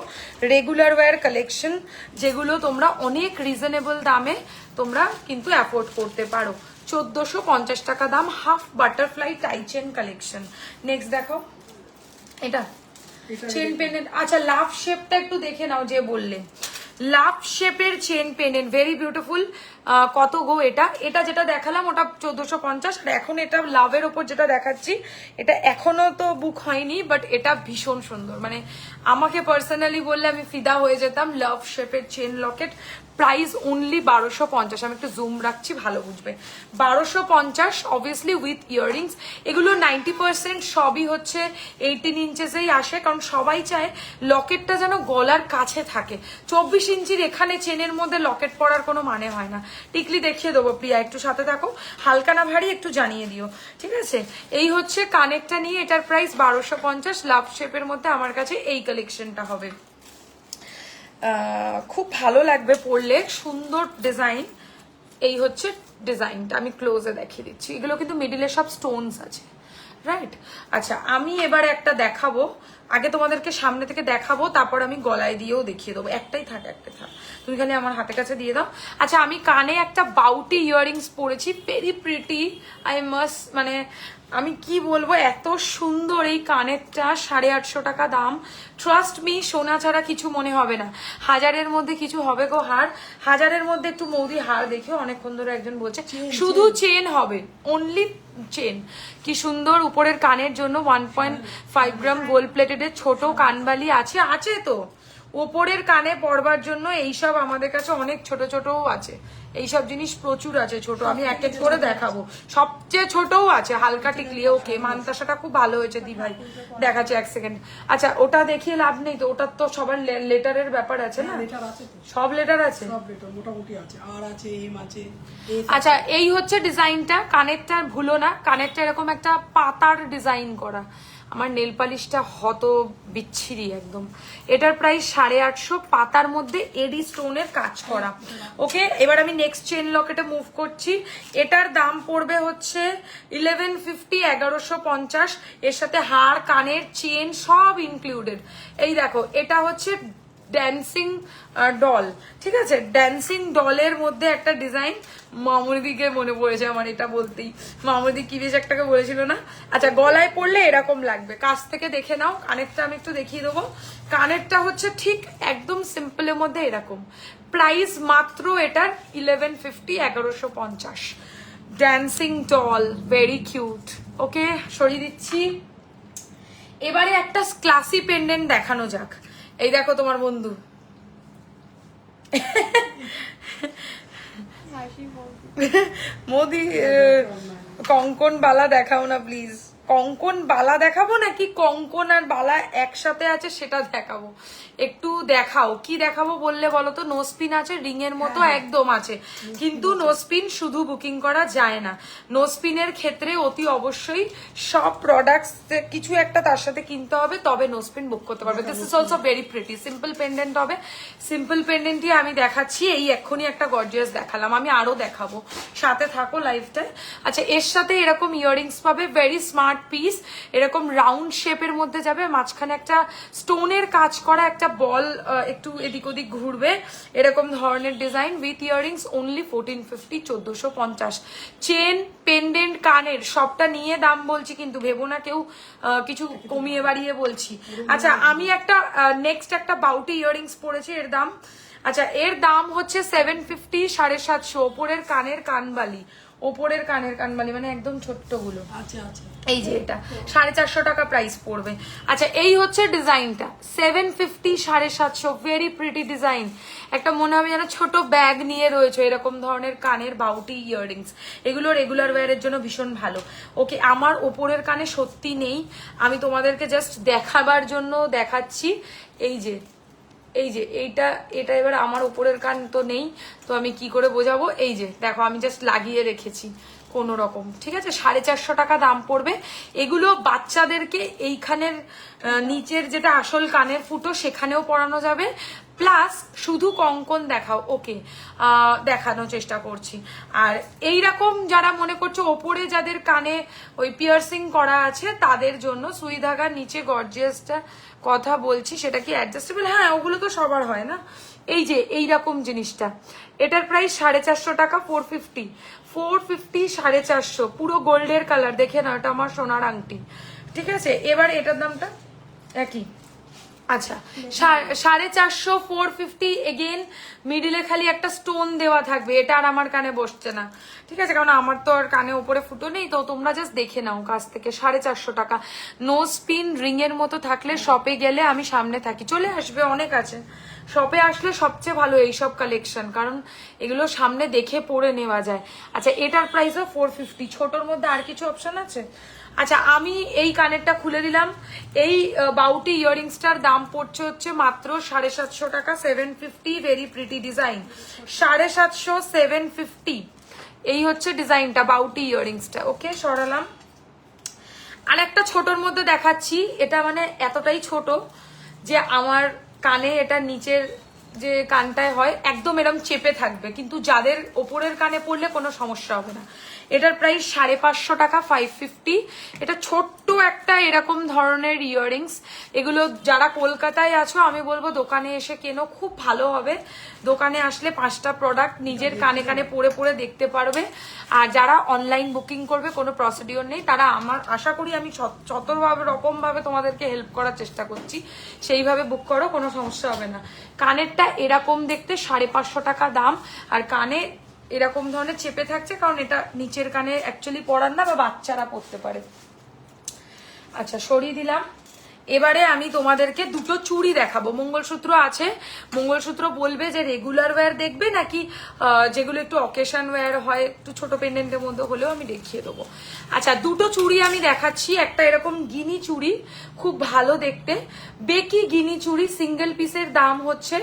রেগুলার ওয়্যার কালেকশন, যেগুলো তোমরা অনেক রিজনেবল দামে তোমরা কিন্তু অ্যাফোর্ড করতে পারো। 1450 টাকা দাম, half butterfly tie chain collection. Next দেখো, এটা চেন পেন্ডেন্ট। আচ্ছা, লাভ শেপটা একটু দেখে নাও, যে বললে লাভ শেপের চেন পেন্ডেন্ট, ভেরি বিউটিফুল। কত গো এটা? এটা যেটা দেখালাম ওটা 1450, আর এখন এটা লাভের ওপর যেটা দেখাচ্ছি এটা এখনো তো বুক হয়নি, বাট এটা ভীষণ সুন্দর, মানে আমাকে পার্সোনালি বললে আমি ফিদা হয়ে যেতাম। লাভ শেপের চেন লকেট, প্রাইস অনলি 1250। আমি একটু জুম রাখছি, ভালো বুঝবে। 1250, অবভিয়াসলি উইথ ইয়াররিংস। এগুলো 90% সবই হচ্ছে 18 ইঞ্চেসেই আসে, কারণ সবাই চায় লকেটটা যেন গলার কাছে থাকে। 24 ইঞ্চির এখানে চেনের মধ্যে লকেট পরার কোনো মানে হয় না। টিকলি দেখিয়ে দেবো, প্রিয়া একটু সাথে থাকো, হালকা না ভারী একটু জানিয়ে দিও, ঠিক আছে? এই হচ্ছে কানেরটা নিয়ে, এটার প্রাইস 1250। লাভ শেপের মধ্যে আমার কাছে এই কালেকশনটা হবে, খুব ভালো লাগবে পরলে, সুন্দর ডিজাইন। এই হচ্ছে ডিজাইনটা, আমি ক্লোজে দেখিয়ে দিচ্ছি। এগুলো কিন্তু মিডিলে সব স্টোনস আছে, রাইট? আচ্ছা, আমি এবার একটা দেখাবো, আগে তোমাদেরকে সামনে থেকে দেখাবো, তারপর আমি গলায় দিয়েও দেখিয়ে দেবো। একটাই থাক, তুমি খালি আমার হাতের কাছে দিয়ে দাও। আচ্ছা, আমি কানে একটা বাউটি ইয়াররিংস পরেছি, ভেরি প্রিটি, আই মাস্ট, মানে আমি কি বলবো, এত সুন্দর এই কানেরটা, 850 টাকা দাম। ট্রাস্ট মি, সোনা ছাড়া কিছু মনে হবে না, হাজারের মধ্যে কিছু হবে গো হার, হাজারের মধ্যে একটু মৌদি হার দেখে অনেকক্ষণ ধরে একজন বলছে শুধু চেন হবে, অনলি চেন। কি সুন্দর উপরের কানের জন্য 1.5 গ্রাম গোল্ড প্লেটেড ছোট কানবালি আছে তো ওপরের কানে পরবার জন্য। এইসব আমাদের কাছে অনেক ছোট ছোটও আছে, এইসব জিনিস প্রচুর আছে ছোট, আমি এক এক করে দেখাবো। সবচেয়ে ছোটও আছে, হালকা টিকলি। ওকে, মানতাসাটা খুব ভালো হয়েছে দি ভাই, দেখাচ্ছে 1 সেকেন্ড। আচ্ছা, ওটা দেখিয়ে লাভ নেই তো, ওটার তো সবার লেটারের ব্যাপার আছে না? সব লেটার আছে, মোটামুটি আছে, আর আছে, এম আছে। আচ্ছা, এই হচ্ছে ডিজাইনটা। কানেরটা ভুলো না, কানেরটা এরকম একটা পাতার ডিজাইন করা। আমার নেল পালিশটা হত বিচ্ছিরি একদম। এটার প্রাইস 850, পাতার মধ্যে এডি স্টোনের কাজ করা। ওকে, এবার আমি নেক্সট চেন লকেটে মুভ করছি। এটার দাম পড়বে হচ্ছে 1150, 1150। এর সাথে হার, কানের, চেন সব ইনক্লুডেড। এই দেখো, এটা হচ্ছে ড্যান্সিং ডল, ঠিক আছে? ড্যান্সিং ডলের মধ্যে একটা ডিজাইন। মামুদিকে মনে পড়েছে আমার এটা বলতেই, মামুদি কি বেশ একটাকে বলেছিল না? আচ্ছা, গলায় পড়লে এরকম লাগবে, কাছ থেকে দেখে নাও। কানেরটা আমি একটু দেখিয়ে দেবো। কানেরটা হচ্ছে ঠিক একদম সিম্পলের মধ্যে এরকম। প্রাইস মাত্র এটার 1150, 1150। Dancing doll, very cute. Okay, সরিয়ে দিচ্ছি। এবারে একটা ক্লাসি পেন্ডেন্ট দেখানো যাক। এই দেখো তোমার বন্ধু, মোদি, কঙ্কন বালা দেখাও না প্লিজ। কঙ্কন বালা দেখাবো নাকি কঙ্কন আর বালা একসাথে আছে সেটা দেখাবো? একটু দেখাও, কি দেখাবো বললে বলো তো? নোস্পিন আছে, রিং এর মতো একদম আছে, কিন্তু নোস্পিন শুধু বুকিং করা যায় না। নোস্পিনের ক্ষেত্রে অতি অবশ্যই সব প্রোডাক্টস কিছু একটা তার সাথে কিনতে হবে, তবে নোস্পিন বুক করতে পারবে। This is also very pretty, simple pendant হবে। সিম্পল পেন্ডেন্টই আমি দেখাচ্ছি, এই এক্ষুনি একটা গর্জিয়াস দেখালাম, আমি আরো দেখাবো, সাথে থাকো লাইভটায়। আচ্ছা, এর সাথে এরকম ইয়াররিংস পাবে, ভেরি স্মার্ট স্মার্ট পিস, এরকম রাউন্ড শেপের মধ্যে যাবে, মাঝখানে একটা স্টোনের কাজ করা একটা বল একটু এদিক ওদিক ঘুরবে, এরকম ধরনের design with earrings only 1450, 1450। Chain, pendant, কানের সবটা নিয়ে দাম বলছি, কিন্তু ভেবো না কেউ কিছু কমিয়ে বাড়িয়ে বলছি। আচ্ছা আমি একটা নেক্সট একটা বাউটি ইয়াররিংস পরেছি, এর দাম আচ্ছা এর দাম হচ্ছে 750, 750। ওপরের কানের কানবালি, ওপরের কানের কানবালি মানে একদম ছোট্টগুলো, আচ্ছা আচ্ছা এই যে এটা 450 টাকা প্রাইস পড়বে। আচ্ছা এই হচ্ছে ডিজাইনটা 750, 750, ভেরি প্রিটি ডিজাইন। একটা মনে হবে যেন ছোট ব্যাগ নিয়ে রয়েছে, এরকম ধরনের কানের বাউটি ইয়াররিংস, এগুলো রেগুলার ওয়্যারের জন্য ভীষণ ভালো। ওকে আমার ওপরের কানে সত্যি নেই, আমি তোমাদেরকে জাস্ট দেখাবার জন্য দেখাচ্ছি। এই যে এইটা এবার আমার উপরের কান তো নেই, তো আমি কি করে বোঝাবো, এই যে দেখো আমি জাস্ট লাগিয়ে রেখেছি কোনো রকম, ঠিক আছে। 450 টাকা দাম পড়বে। এগুলো বাচ্চাদেরকে এইখানের নিচের যেটা আসল কানের ফুটো সেখানেও পরানো যাবে, প্লাস শুধু কঙ্কন দেখাও, ওকে দেখানোর চেষ্টা করছি। আর এইরকম যারা মনে করছো ওপরে যাদের কানে ওই পিয়ার্সিং করা আছে তাদের জন্য সুই ধাগার নিচে গর্জিয়াসটা কথা বলছি, সেটা কি অ্যাডজাস্টেবল? হ্যাঁ ওগুলো তো সবার হয় না। এই যে এইরকম জিনিসটা, এটার প্রাইস 450 টাকা, 450, 450, 450, পুরো গোল্ডের কালার, দেখে না এটা আমার সোনার আংটি, ঠিক আছে। এবার এটার দামটা একই, আচ্ছা 450, 450 এগেন, মিডিলে খালি একটা স্টোন দেওয়া থাকবে, এটা আর আমার কানে বসছে না, ঠিক আছে, কারণ আমার তো আর কানে উপরে ফুটো নেই, তো তোমরা জাস্ট দেখে নাও কাছ থেকে। 450 টাকা, নোজ পিন রিং এর মতো থাকলে শপে গেলে আমি সামনে থাকি, চলে আসবে, অনেক আছে শপে আসলে সবচেয়ে ভালো এইসব কালেকশন, কারণ এগুলো সামনে দেখে পরে নেওয়া যায়। আচ্ছা এটার প্রাইসও 450, ছোটর মধ্যে আর কিছু অপশন আছে? আচ্ছা আমি এই কানেরটা খুলে দিলাম, এই বাউটি ইয়াররিংসটার দাম পড়ছে হচ্ছে মাত্র 750 টাকা, 750, ভেরি প্রিটি ডিজাইন, 750, 750। এই হচ্ছে ডিজাইনটা বাউটি ইয়াররিংসটা, ওকে সরালাম। আর একটা ছোটর মধ্যে দেখাচ্ছি, এটা মানে এতটাই ছোট যে আমার কানে এটা নিচের যে কানটায় হয় একদম এরকম চেপে থাকবে, কিন্তু যাদের ওপরের কানে পড়লে কোনো সমস্যা হবে না। এটার প্রাইস 550 টাকা, 550। এটা ছোট্ট একটা এরকম ধরনের ইয়াররিংস, এগুলো যারা কলকাতায় আছো আমি বলবো দোকানে এসে কেনো, খুব ভালো হবে। দোকানে আসলে 5টা প্রোডাক্ট নিজের কানে কানে পরে পরে দেখতে পারবে। আর যারা অনলাইন বুকিং করবে কোনো প্রসিডিওর নেই, তারা আমার আশা করি আমি যতভাবে রকম ভাবে তোমাদেরকে হেল্প করার চেষ্টা করছি সেইভাবে বুক করো, কোনো সমস্যা হবে না। কানেরটা এরকম দেখতে, 550 টাকা দাম, আর কানে এরকম ধরনের চেপে থাকছে, কারণ এটা নিচের কানে অ্যাকচুয়ালি পরান না, বা বাচ্চারা পরতে পারে। আচ্ছা সরিয়ে দিলাম। এবারে আমি তোমাদেরকে দুটো চুড়ি দেখাবো, মঙ্গলসূত্র আছে, মঙ্গলসূত্র বলবে যে রেগুলার ওয়্যার দেখবে নাকি যেগুলো একটু অকেশন ওয়্যার হয়, একটু ছোট পেন্ডেন্টের মধ্যে হলেও আমি দেখিয়ে দেবো। আচ্ছা দুটো চুড়ি আমি দেখাচ্ছি, একটা এরকম গিনি চুড়ি, খুব ভালো দেখতে, বেকি গিনি চুড়ি, সিঙ্গেল পিসের দাম হচ্ছে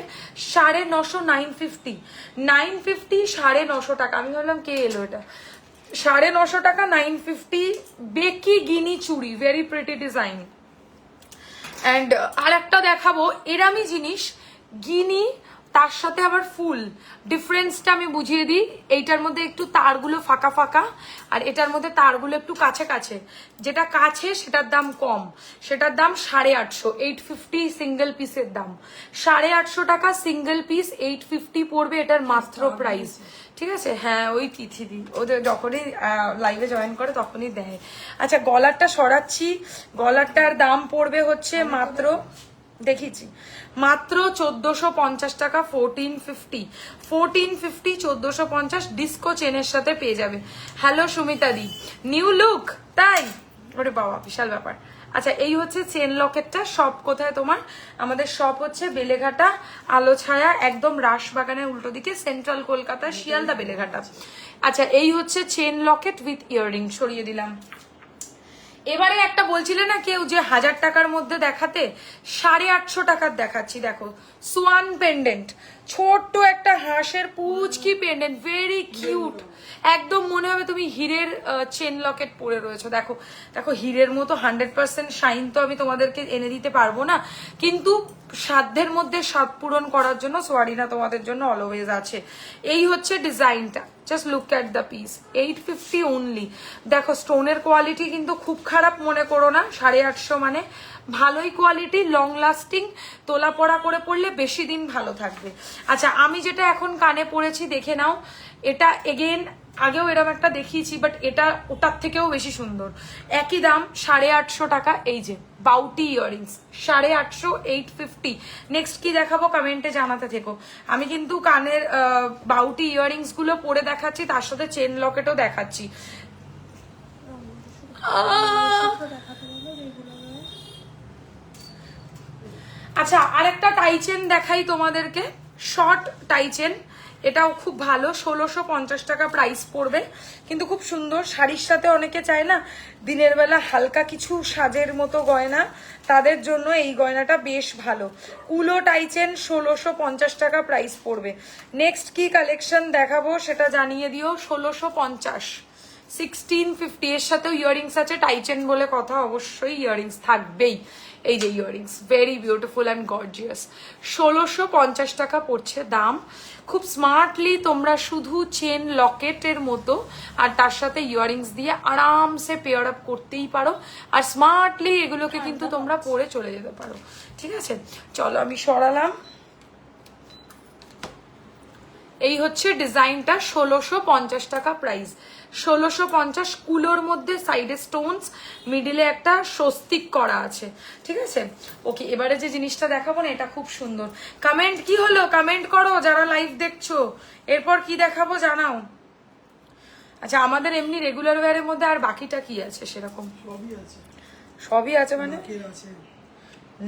950, 950, 950, 950 টাকা। আমি ভাবলাম কে এলো এটা, 950 টাকা, 950, বেকি গিনি চুড়ি, ভেরি প্রিটি ডিজাইন। অ্যান্ড আর একটা দেখাবো এরামি জিনিস, গিনি তার সাথে আবার ফুল, ডিফারেন্সটা আমি বুঝিয়ে দিই। এইটার মধ্যে একটু তারগুলো ফাঁকা ফাঁকা, আর এটার মধ্যে তারগুলো একটু কাছে কাছে, যেটা কাছে সেটার দাম কম, সেটার দাম 850, 850 সিঙ্গেল পিসের দাম, 850 টাকা সিঙ্গেল পিস, 850 পড়বে এটার মাত্র প্রাইস, ঠিক আছে। হ্যাঁ ওই তিথিদি ওদের যখনই লাইভে জয়েন করে তখনই দেয়। আচ্ছা গলারটা সরাচ্ছি, গলারটার দাম পড়বে হচ্ছে মাত্র, দেখিছি, মাত্র 1450 টাকা, 1450, 1450, 1450, ডিস্কো চেনের সাথে পেয়ে যাবে। হ্যালো সুমিতা দি, নিউ লুক, তাই? ওরে বাবা বিশাল ব্যাপার। আচ্ছা এই হচ্ছে চেন লকেটটা, শপ কোথায় তোমার? আমাদের শপ হচ্ছে বেলেঘাটা আলো ছায়া, একদম রাসবাগানের উল্টো দিকে, সেন্ট্রাল কলকাতা, শিয়ালদা বেলেঘাটা। আচ্ছা এই হচ্ছে চেন লকেট উইথ ইয়াররিং, সরিয়ে দিলাম। এবারে একটা বলছিলে না কেউ যে 1000 টাকার মধ্যে দেখাতে, 850 টাকার দেখাচ্ছি, দেখো সোয়ান পেন্ডেন্ট, ছোট্ট একটা হাঁসের পুচকি পেন্ডেন্ট, ভেরি কিউট, একদম মনে হবে তুমি হীরের চেন লকেট পরে রয়েছো। দেখো দেখো হীরের মতো 100% শাইন তো আমি তোমাদেরকে এনে দিতে পারবো না, কিন্তু সাধ্যের মধ্যে স্বাদ পূরণ করার জন্য সোয়ারিনা তোমাদের জন্য অলওয়েজ আছে। এই হচ্ছে ডিজাইনটা, just look at the piece, 850 only. দেখো স্টোনের কোয়ালিটি কিন্তু খুব খারাপ মনে করো না, 850 মানে ভালোই কোয়ালিটি, লং লাস্টিং, তোলা পড়া করে পড়লে বেশি দিন ভালো থাকবে। আচ্ছা আমি যেটা এখন কানে পড়েছি দেখে নাও, এটা এগেন আগেও এরকম একটা দেখিয়েছি, বাট এটা ওটার থেকেও বেশি সুন্দর। একই দাম 850 টাকা। এই যে বাউটি ইয়াররিংস 850, 850। নেক্সট কি দেখাবো কমেন্টে জানাতে থেকো। আমি কিন্তু কানের বাউটি ইয়াররিংস গুলো পরে দেখাচ্ছি, তার সাথে চেন লকেটও দেখাচ্ছি। আচ্ছা আরেকটা টাইচেন দেখাই তোমাদেরকে, শর্ট টাইচেন, এটাও খুব ভালো, 1650 টাকা প্রাইস পড়বে, কিন্তু খুব সুন্দর। শাড়ির সাথে অনেকে চায় না দিনের বেলা হালকা কিছু সাজের মতো গয়না, তাদের জন্য এই গয়নাটা বেশ ভালো। কুলো টাইচেন 1650 টাকা প্রাইস পড়বে। নেক্সট কি কালেকশন দেখাবো সেটা জানিয়ে দিও। 1650, 1650, এর সাথেও ইয়াররিংস আছে, টাইচেন বলে কথা, অবশ্যই ইয়াররিংস থাকবেই। এই যে earrings very beautiful and gorgeous, 1650 টাকা পড়ছে দাম। খুব স্মার্টলি তোমরা শুধু চেন লকেটের মতো আর তার সাথে ইয়াররিংস দিয়ে আরামসে পেয়ার আপ করতেই পারো, আর স্মার্টলি এগুলোকে কিন্তু তোমরা পরে চলে যেতে পারো। ঠিক আছে, চলো আমি সরালাম। এই হচ্ছে ডিজাইনটা, 1650 টাকা প্রাইস, 1650। কুলোর মধ্যে সাইডে স্টোনস, মিডিলে একটা স্বস্তিক করা আছে। ঠিক আছে, ওকে এবারে যে জিনিসটা দেখাবো না এটা খুব সুন্দর। কমেন্ট কি হলো, কমেন্ট করো যারা লাইভ দেখছো, এরপর কি দেখাবো জানাও। আচ্ছা আমাদের এমনি রেগুলার ওয়্যারের মধ্যে আর বাকিটা কি আছে সেরকম? সবই আছে। সবই আছে মানে নাকের আছে।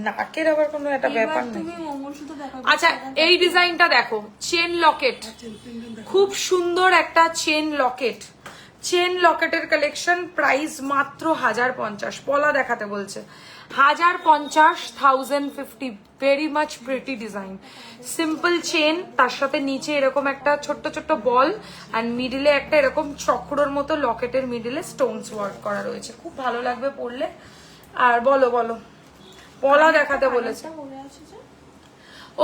নাকের আবার কোনো একটা ব্যাপার নেই। তুমি মঙ্গলসূত্র দেখাবে। আচ্ছা এই ডিজাইনটা দেখো, চেন লকেট, খুব সুন্দর একটা চেন লকেট, চেন লকেটের কালেকশন, প্রাইস মাত্র 1050। পলা দেখাতে বলছে, 1050, 1050, very much pretty design. Simple chain, তার সাথে নিচে এরকম একটা ছোট্ট ছোট্ট বল, অ্যান্ড মিডিলে একটা এরকম চক্রর মতো লকেটের মিডিলে স্টোনস ওয়ার্ক করা রয়েছে, খুব ভালো লাগবে পরলে। আর বলো বলো, পলা দেখাতে বলেছে।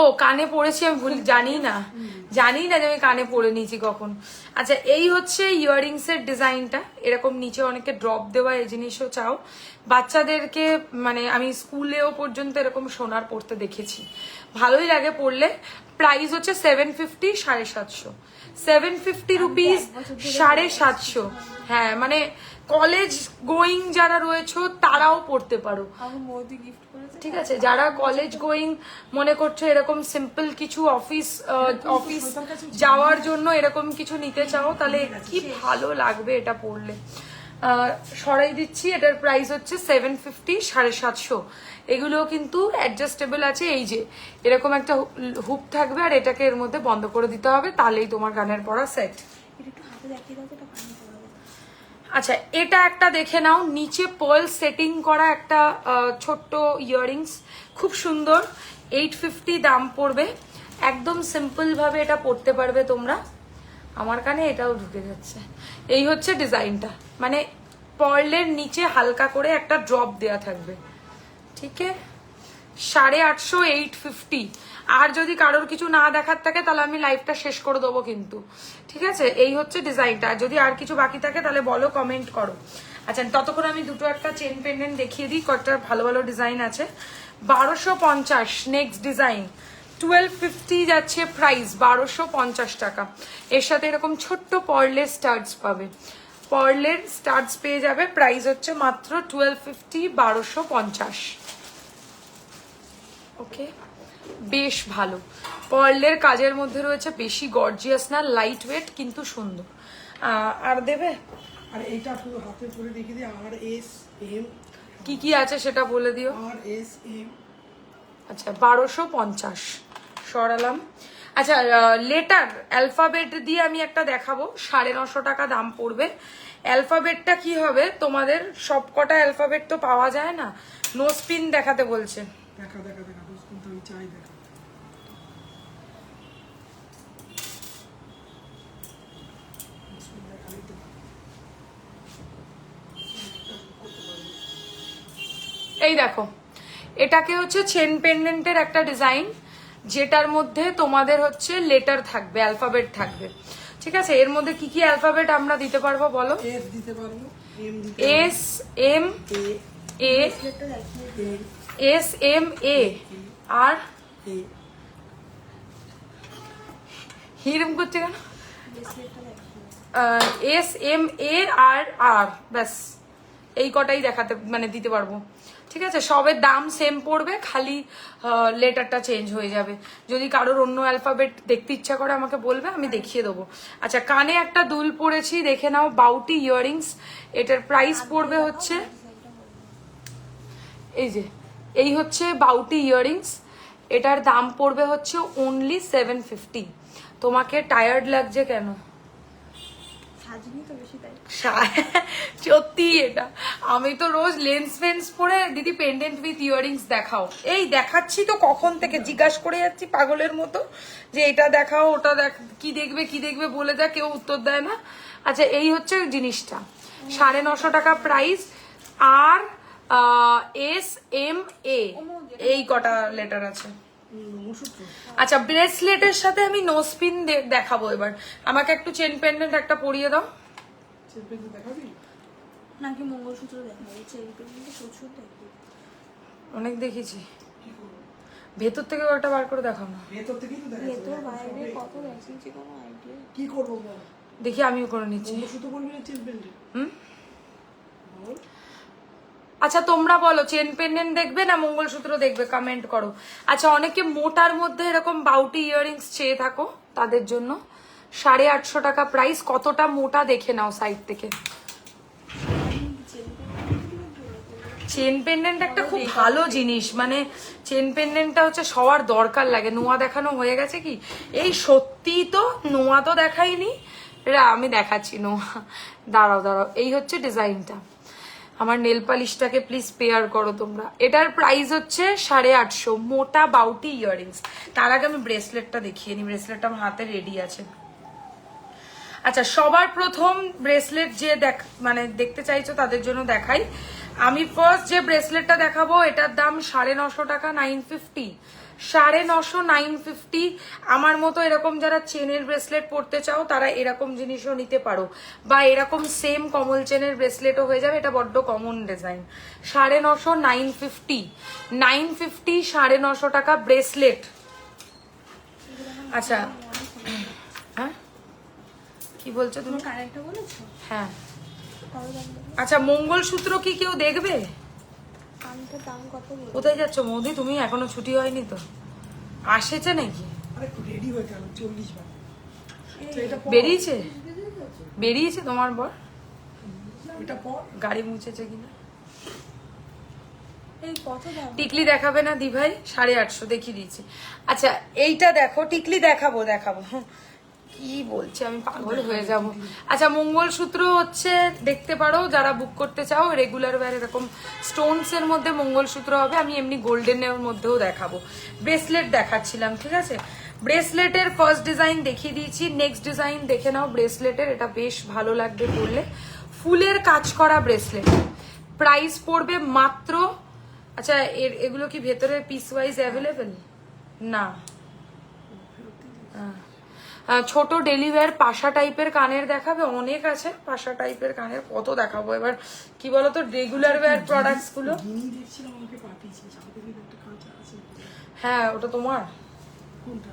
ও কানে পড়েছি আমি জানি না যে আমি কানে পরে নিয়েছি কখন। আচ্ছা এই হচ্ছে ইয়াররিংস এর ডিজাইনটা, এরকম নিচে অনেকে ড্রপ দেওয়া এই জিনিসও চাও, বাচ্চাদেরকে মানে আমি স্কুলেও পর্যন্ত এরকম সোনার পরতে দেখেছি, ভালোই লাগে পরলে। প্রাইস হচ্ছে 750, 750, 750 রুপিস, 750। হ্যাঁ মানে কলেজ গোয়িং যারা রয়েছে তারাও পড়তে পারো। ঠিক আছে, যারা কলেজ গোয়িং মনে করছো, এরকম সিম্পল কিছু অফিস যাওয়ার জন্য এরকম কিছু নিতে চাও, তাহলে কি ভালো লাগবে এটা পরলে। সরাই দিচ্ছি, এটার প্রাইস হচ্ছে 750, 750। এগুলো কিন্তু অ্যাডজাস্টেবল আছে, এই যে এরকম একটা হুক থাকবে আর এটাকে এর মধ্যে বন্ধ করে দিতে হবে, তাহলেই তোমার গানের পরা সেট। আচ্ছা এটা একটা দেখে নাও, নিচে পার্ল সেটিং করা একটা ছোট্ট ইয়াররিংস, খুব সুন্দর, 850 দাম পড়বে। একদম সিম্পল ভাবে এটা পরতে পারবে তোমরা। আমার কানে এটাও ঢুকে যাচ্ছে। এই হচ্ছে ডিজাইনটা, মানে পার্লের নিচে হালকা করে একটা ড্রপ দেয়া থাকবে। ঠিক আছে, 850, 850। আর যদি কারোর কিছু না দেখার থাকে তাহলে আমি লাইভটা শেষ করে দেবো কিন্তু। ঠিক আছে, এই হচ্ছে ডিজাইনটা, যদি আর কিছু বাকি থাকে তাহলে বলো, কমেন্ট করো। আচ্ছা ততক্ষণ আমি দুটো একটা চেন পেন্ডেন্ট দেখিয়ে দিই, কয়েকটা ভালো ভালো ডিজাইন আছে। 1250 নেক্সট ডিজাইন, 1250 যাচ্ছে প্রাইস, 1250 টাকা। এর সাথে এরকম ছোট্ট পার্লের স্টাডস পাবে, পার্লের স্টাডস পেয়ে যাবে, প্রাইস হচ্ছে মাত্র 1250, 1250। ওকে বেশ ভালো, পার্লের কাজের মধ্যে রয়েছে, বেশি গর্জিয়াস না, লাইট ওয়েট কিন্তু সুন্দর। আর দেবে, আর এইটা পুরো হাতে পরে রেখে দিই, আর এস এম কি কি আছে সেটা বলে দিও। আর এস এম। আচ্ছা 1250 সরালাম। আচ্ছা লেটার অ্যালফাবেট দিয়ে আমি একটা দেখাবো, 950 টাকা দাম পড়বে। অ্যালফাবেটটা কি হবে তোমাদের, সবকটা অ্যালফাবেট তো পাওয়া যায় না, নোজ পিন দেখাতে বলছে। দেখা দেখা দেখা কিন্তু আমি চাই দেখা। এই দেখো এটাকে হচ্ছে চেন পেন্ডেন্টের একটা ডিজাইন, যেটার মধ্যে তোমাদের হচ্ছে লেটার থাকবে, অ্যালফাবেট থাকবে। ঠিক আছে, এর মধ্যে কি কি অ্যালফাবেট আমরা দিতে পারবো বলো? এস দিতে পারবো, এম দিতে এস এম এ, ব্রেসলেটটা দেখিয়ে এস এম এ, আর এ হিরম করছে কেন? ব্রেসলেটটা দেখিয়ে এস এম এ আর আর, ব্যাস এই কটাই দেখাতে মানে দিতে পারবো। ঠিক আছে, সবের দাম সেম পড়বে, খালি লেটারটা চেঞ্জ হয়ে যাবে। যদি কারোর অন্য অ্যালফাবেট দেখতে ইচ্ছা করে আমাকে বলবে, আমি দেখিয়ে দেবো। আচ্ছা, কানে একটা দুল পরেছি, দেখে নাও, বাউটি ইয়াররিংস। এটার প্রাইস পড়বে হচ্ছে, এই যে এই হচ্ছে বাউটি ইয়াররিংস, এটার দাম পড়বে হচ্ছে অনলি 750। তোমাকে টায়ার্ড লাগছে কেন? সাজিনি তো বেশি তাই। সত্যি এটা, আমি তো রোজ লেন্স ফেন্স পরে দিদি পেন্ডেন্ট উইথ ইয়াররিংস দেখাও, এই দেখাচ্ছি তো কখন থেকে, জিজ্ঞাসা করে যাচ্ছি পাগলের মতো যে এটা দেখাও ওটা দেখ, কি দেখবে কি দেখবে বলে যা, কেউ উত্তর দেয় না। আচ্ছা, এই হচ্ছে জিনিসটা, 950 টাকা price. R S M A, এই কটা লেটার আছে। মঙ্গলসূত্র। আচ্ছা, ব্রেসলেটের সাথে আমি নোসপিন দেখাবো এবার। আমাকে একটু চেন পেন্ডেন্ট একটা পরিয়ে দাও। চেন পেন্ডেন্ট দেখাবি? নাকি মঙ্গলসূত্র দেখাবো? চেন পেন্ডেন্টটা প্রচুর দেখি। অনেক দেখেছি, কি করবো? ভেতর থেকে একটা বার করে দেখাও না। ভেতর থেকেই তো দেখা ভেতর বাইরে কত দেখিয়েছি, কোনো আইডিয়া। কি করবো বল? দেখি, আমিও করে নিচ্ছি। মঙ্গলসূত্র বলবি না চেন পেন্ডেন্ট? হুম, বল। আচ্ছা তোমরা বলো, চেন পেন্ডেন্ট দেখবে না মঙ্গলসূত্র দেখবে, কমেন্ট করো। আচ্ছা, অনেকে মোটার মধ্যে এরকম বাউটি ইয়াররিংস চেয়ে থাকো, তাদের জন্য 850 টাকা প্রাইস। কতটা মোটা দেখে নাও সাইড থেকে। চেন পেন্ডেন্ট একটা খুব ভালো জিনিস, মানে চেন পেন্ডেন্টটা হচ্ছে সবার দরকার লাগে। নোয়া দেখানো হয়ে গেছে কি? এই সত্যি তো নোয়া তো দেখাইনি, আমি দেখাচ্ছি নোয়া। দাঁড়াও দাঁড়াও, এই হচ্ছে ডিজাইনটা। আমার নেল পালিশটাকে প্লিজ পেয়ার করো তোমরা। এটার প্রাইস হচ্ছে 850, মোটা বাউটি ইয়াররিংস। তার আগে আমি ব্রেসলেটটা দেখিয়ে নি, ব্রেসলেটটা আমার হাতে রেডি আছে। আচ্ছা, সবার প্রথম ব্রেসলেট যে মানে দেখতে চাইছো তাদের জন্য দেখাই। আমি ফার্স্ট যে ব্রেসলেটটা দেখাবো, এটার দাম 950 টাকা, 950, 950, 950। আমার মতো এরকম যারা চেনের ব্রেসলেট পরতে চাও, তারা এরকম জিনিসও নিতে পারো, বা এরকম সেম কমল চেনের ব্রেসলেটও হয়ে যাবে। এটা বড্ড কমন ডিজাইন। 950, 950, 950, 950 টাকা ব্রেসলেট। আচ্ছা, হ্যাঁ কি বলছো তুমি? তোমার কানেরটা বলেছো? হ্যাঁ। কত দাম বলো? আচ্ছা, মঙ্গলসূত্র কি কেউ দেখবে? কানটার দাম কত বলো? কোথায় যাচ্ছ মোদি? তুমি এখনো ছুটি হয়নি তো? আসেছে নাকি? আরে রেডি হয়ে গেল 40 বার। তো এটা পর। বেরিয়েছে? বেরিয়েছে তোমার বর? এটা পর। গাড়ি মুছেছে কিনা? এই কত দাম? টিকলি দেখাবে না দি ভাই? 850 দেখিয়ে দিয়েছি। আচ্ছা, এইটা দেখো, টিকলি দেখাবো দেখাবো। হ্যাঁ, কি বলছে, আমি পাগল হয়ে যাব। আচ্ছা, মঙ্গলসূত্র হচ্ছে দেখতে পারো যারা বুক করতে চাও, রেগুলার ওয়্যার এরকম স্টোনস এর মধ্যে মঙ্গলসূত্র হবে। আমি এমনি গোল্ডেনের মধ্যেও দেখাবো। ব্রেসলেট দেখাচ্ছিলাম, ঠিক আছে? ব্রেসলেটের ফার্স্ট ডিজাইন দেখিয়ে দিয়েছি, নেক্সট ডিজাইন দেখে নাও ব্রেসলেটের। এটা বেশ ভালো লাগবে পরলে, ফুলের কাজ করা ব্রেসলেট। প্রাইস পড়বে মাত্র, আচ্ছা এগুলো কি ভেতরে পিস ওয়াইজ অ্যাভেলেবেল না? ছোট ডেলিওয়ার পাশা টাইপের কানের দেখাবে, অনেক আছে পাশা টাইপের কানের, কত দেখাবো এবার। কি বলতো, রেগুলার ওয়্যার প্রোডাক্টস গুলো। গিনি দেখছিলাম, আমাকে পাঠিয়েছে, আমাদের একটা কাঁচা আছে। হ্যাঁ, ওটা তোমার। কোনটা?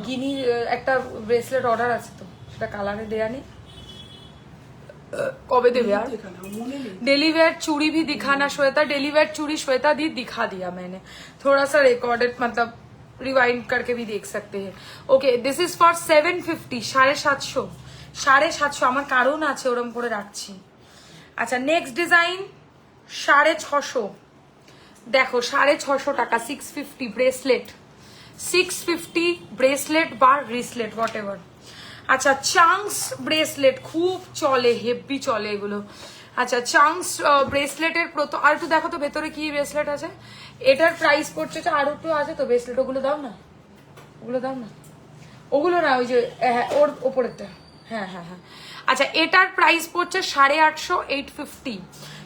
গিনি একটা ব্রেসলেট অর্ডার আছে তো, সেটা কালারে দেয়া নেই। কবে দেবে আর? এখানে আমার মনে নেই। डेली वेयर चूड़ी भी दिखाना श्वेता, डेली वेयर चूड़ी श्वेता दी दिखा दिया मैंने, थोड़ा सा रिकॉर्डेड मतलब रिवाइंड करके भी देख सकते हैं। ओके, दिस इज फॉर 750, 750, 750 আমার কারণ আছে ওরম করে রাখছি। আচ্ছা, নেক্সট ডিজাইন 650, দেখো 650 টাকা, 650 ব্রেসলেট, 650 ব্রেসলেট বা রিসলেট হোয়াট এভার। আচ্ছা, চাংস ব্রেসলেট খুব চলে, হেভি চলে এগুলো। আচ্ছা, চাংস ব্রেসলেটের প্রথম, আর একটু দেখো তো ভেতরে কি ব্রেসলেট আছে। এটার প্রাইস পড়ছে, আরো একটু আছে তো ব্রেসলেট, ওগুলো দাও না, ওগুলো দাও না, ওগুলো না, ওই যে ওর ওপরেরটা। হ্যাঁ হ্যাঁ হ্যাঁ। আচ্ছা, এটার প্রাইস পড়ছে 850, 850।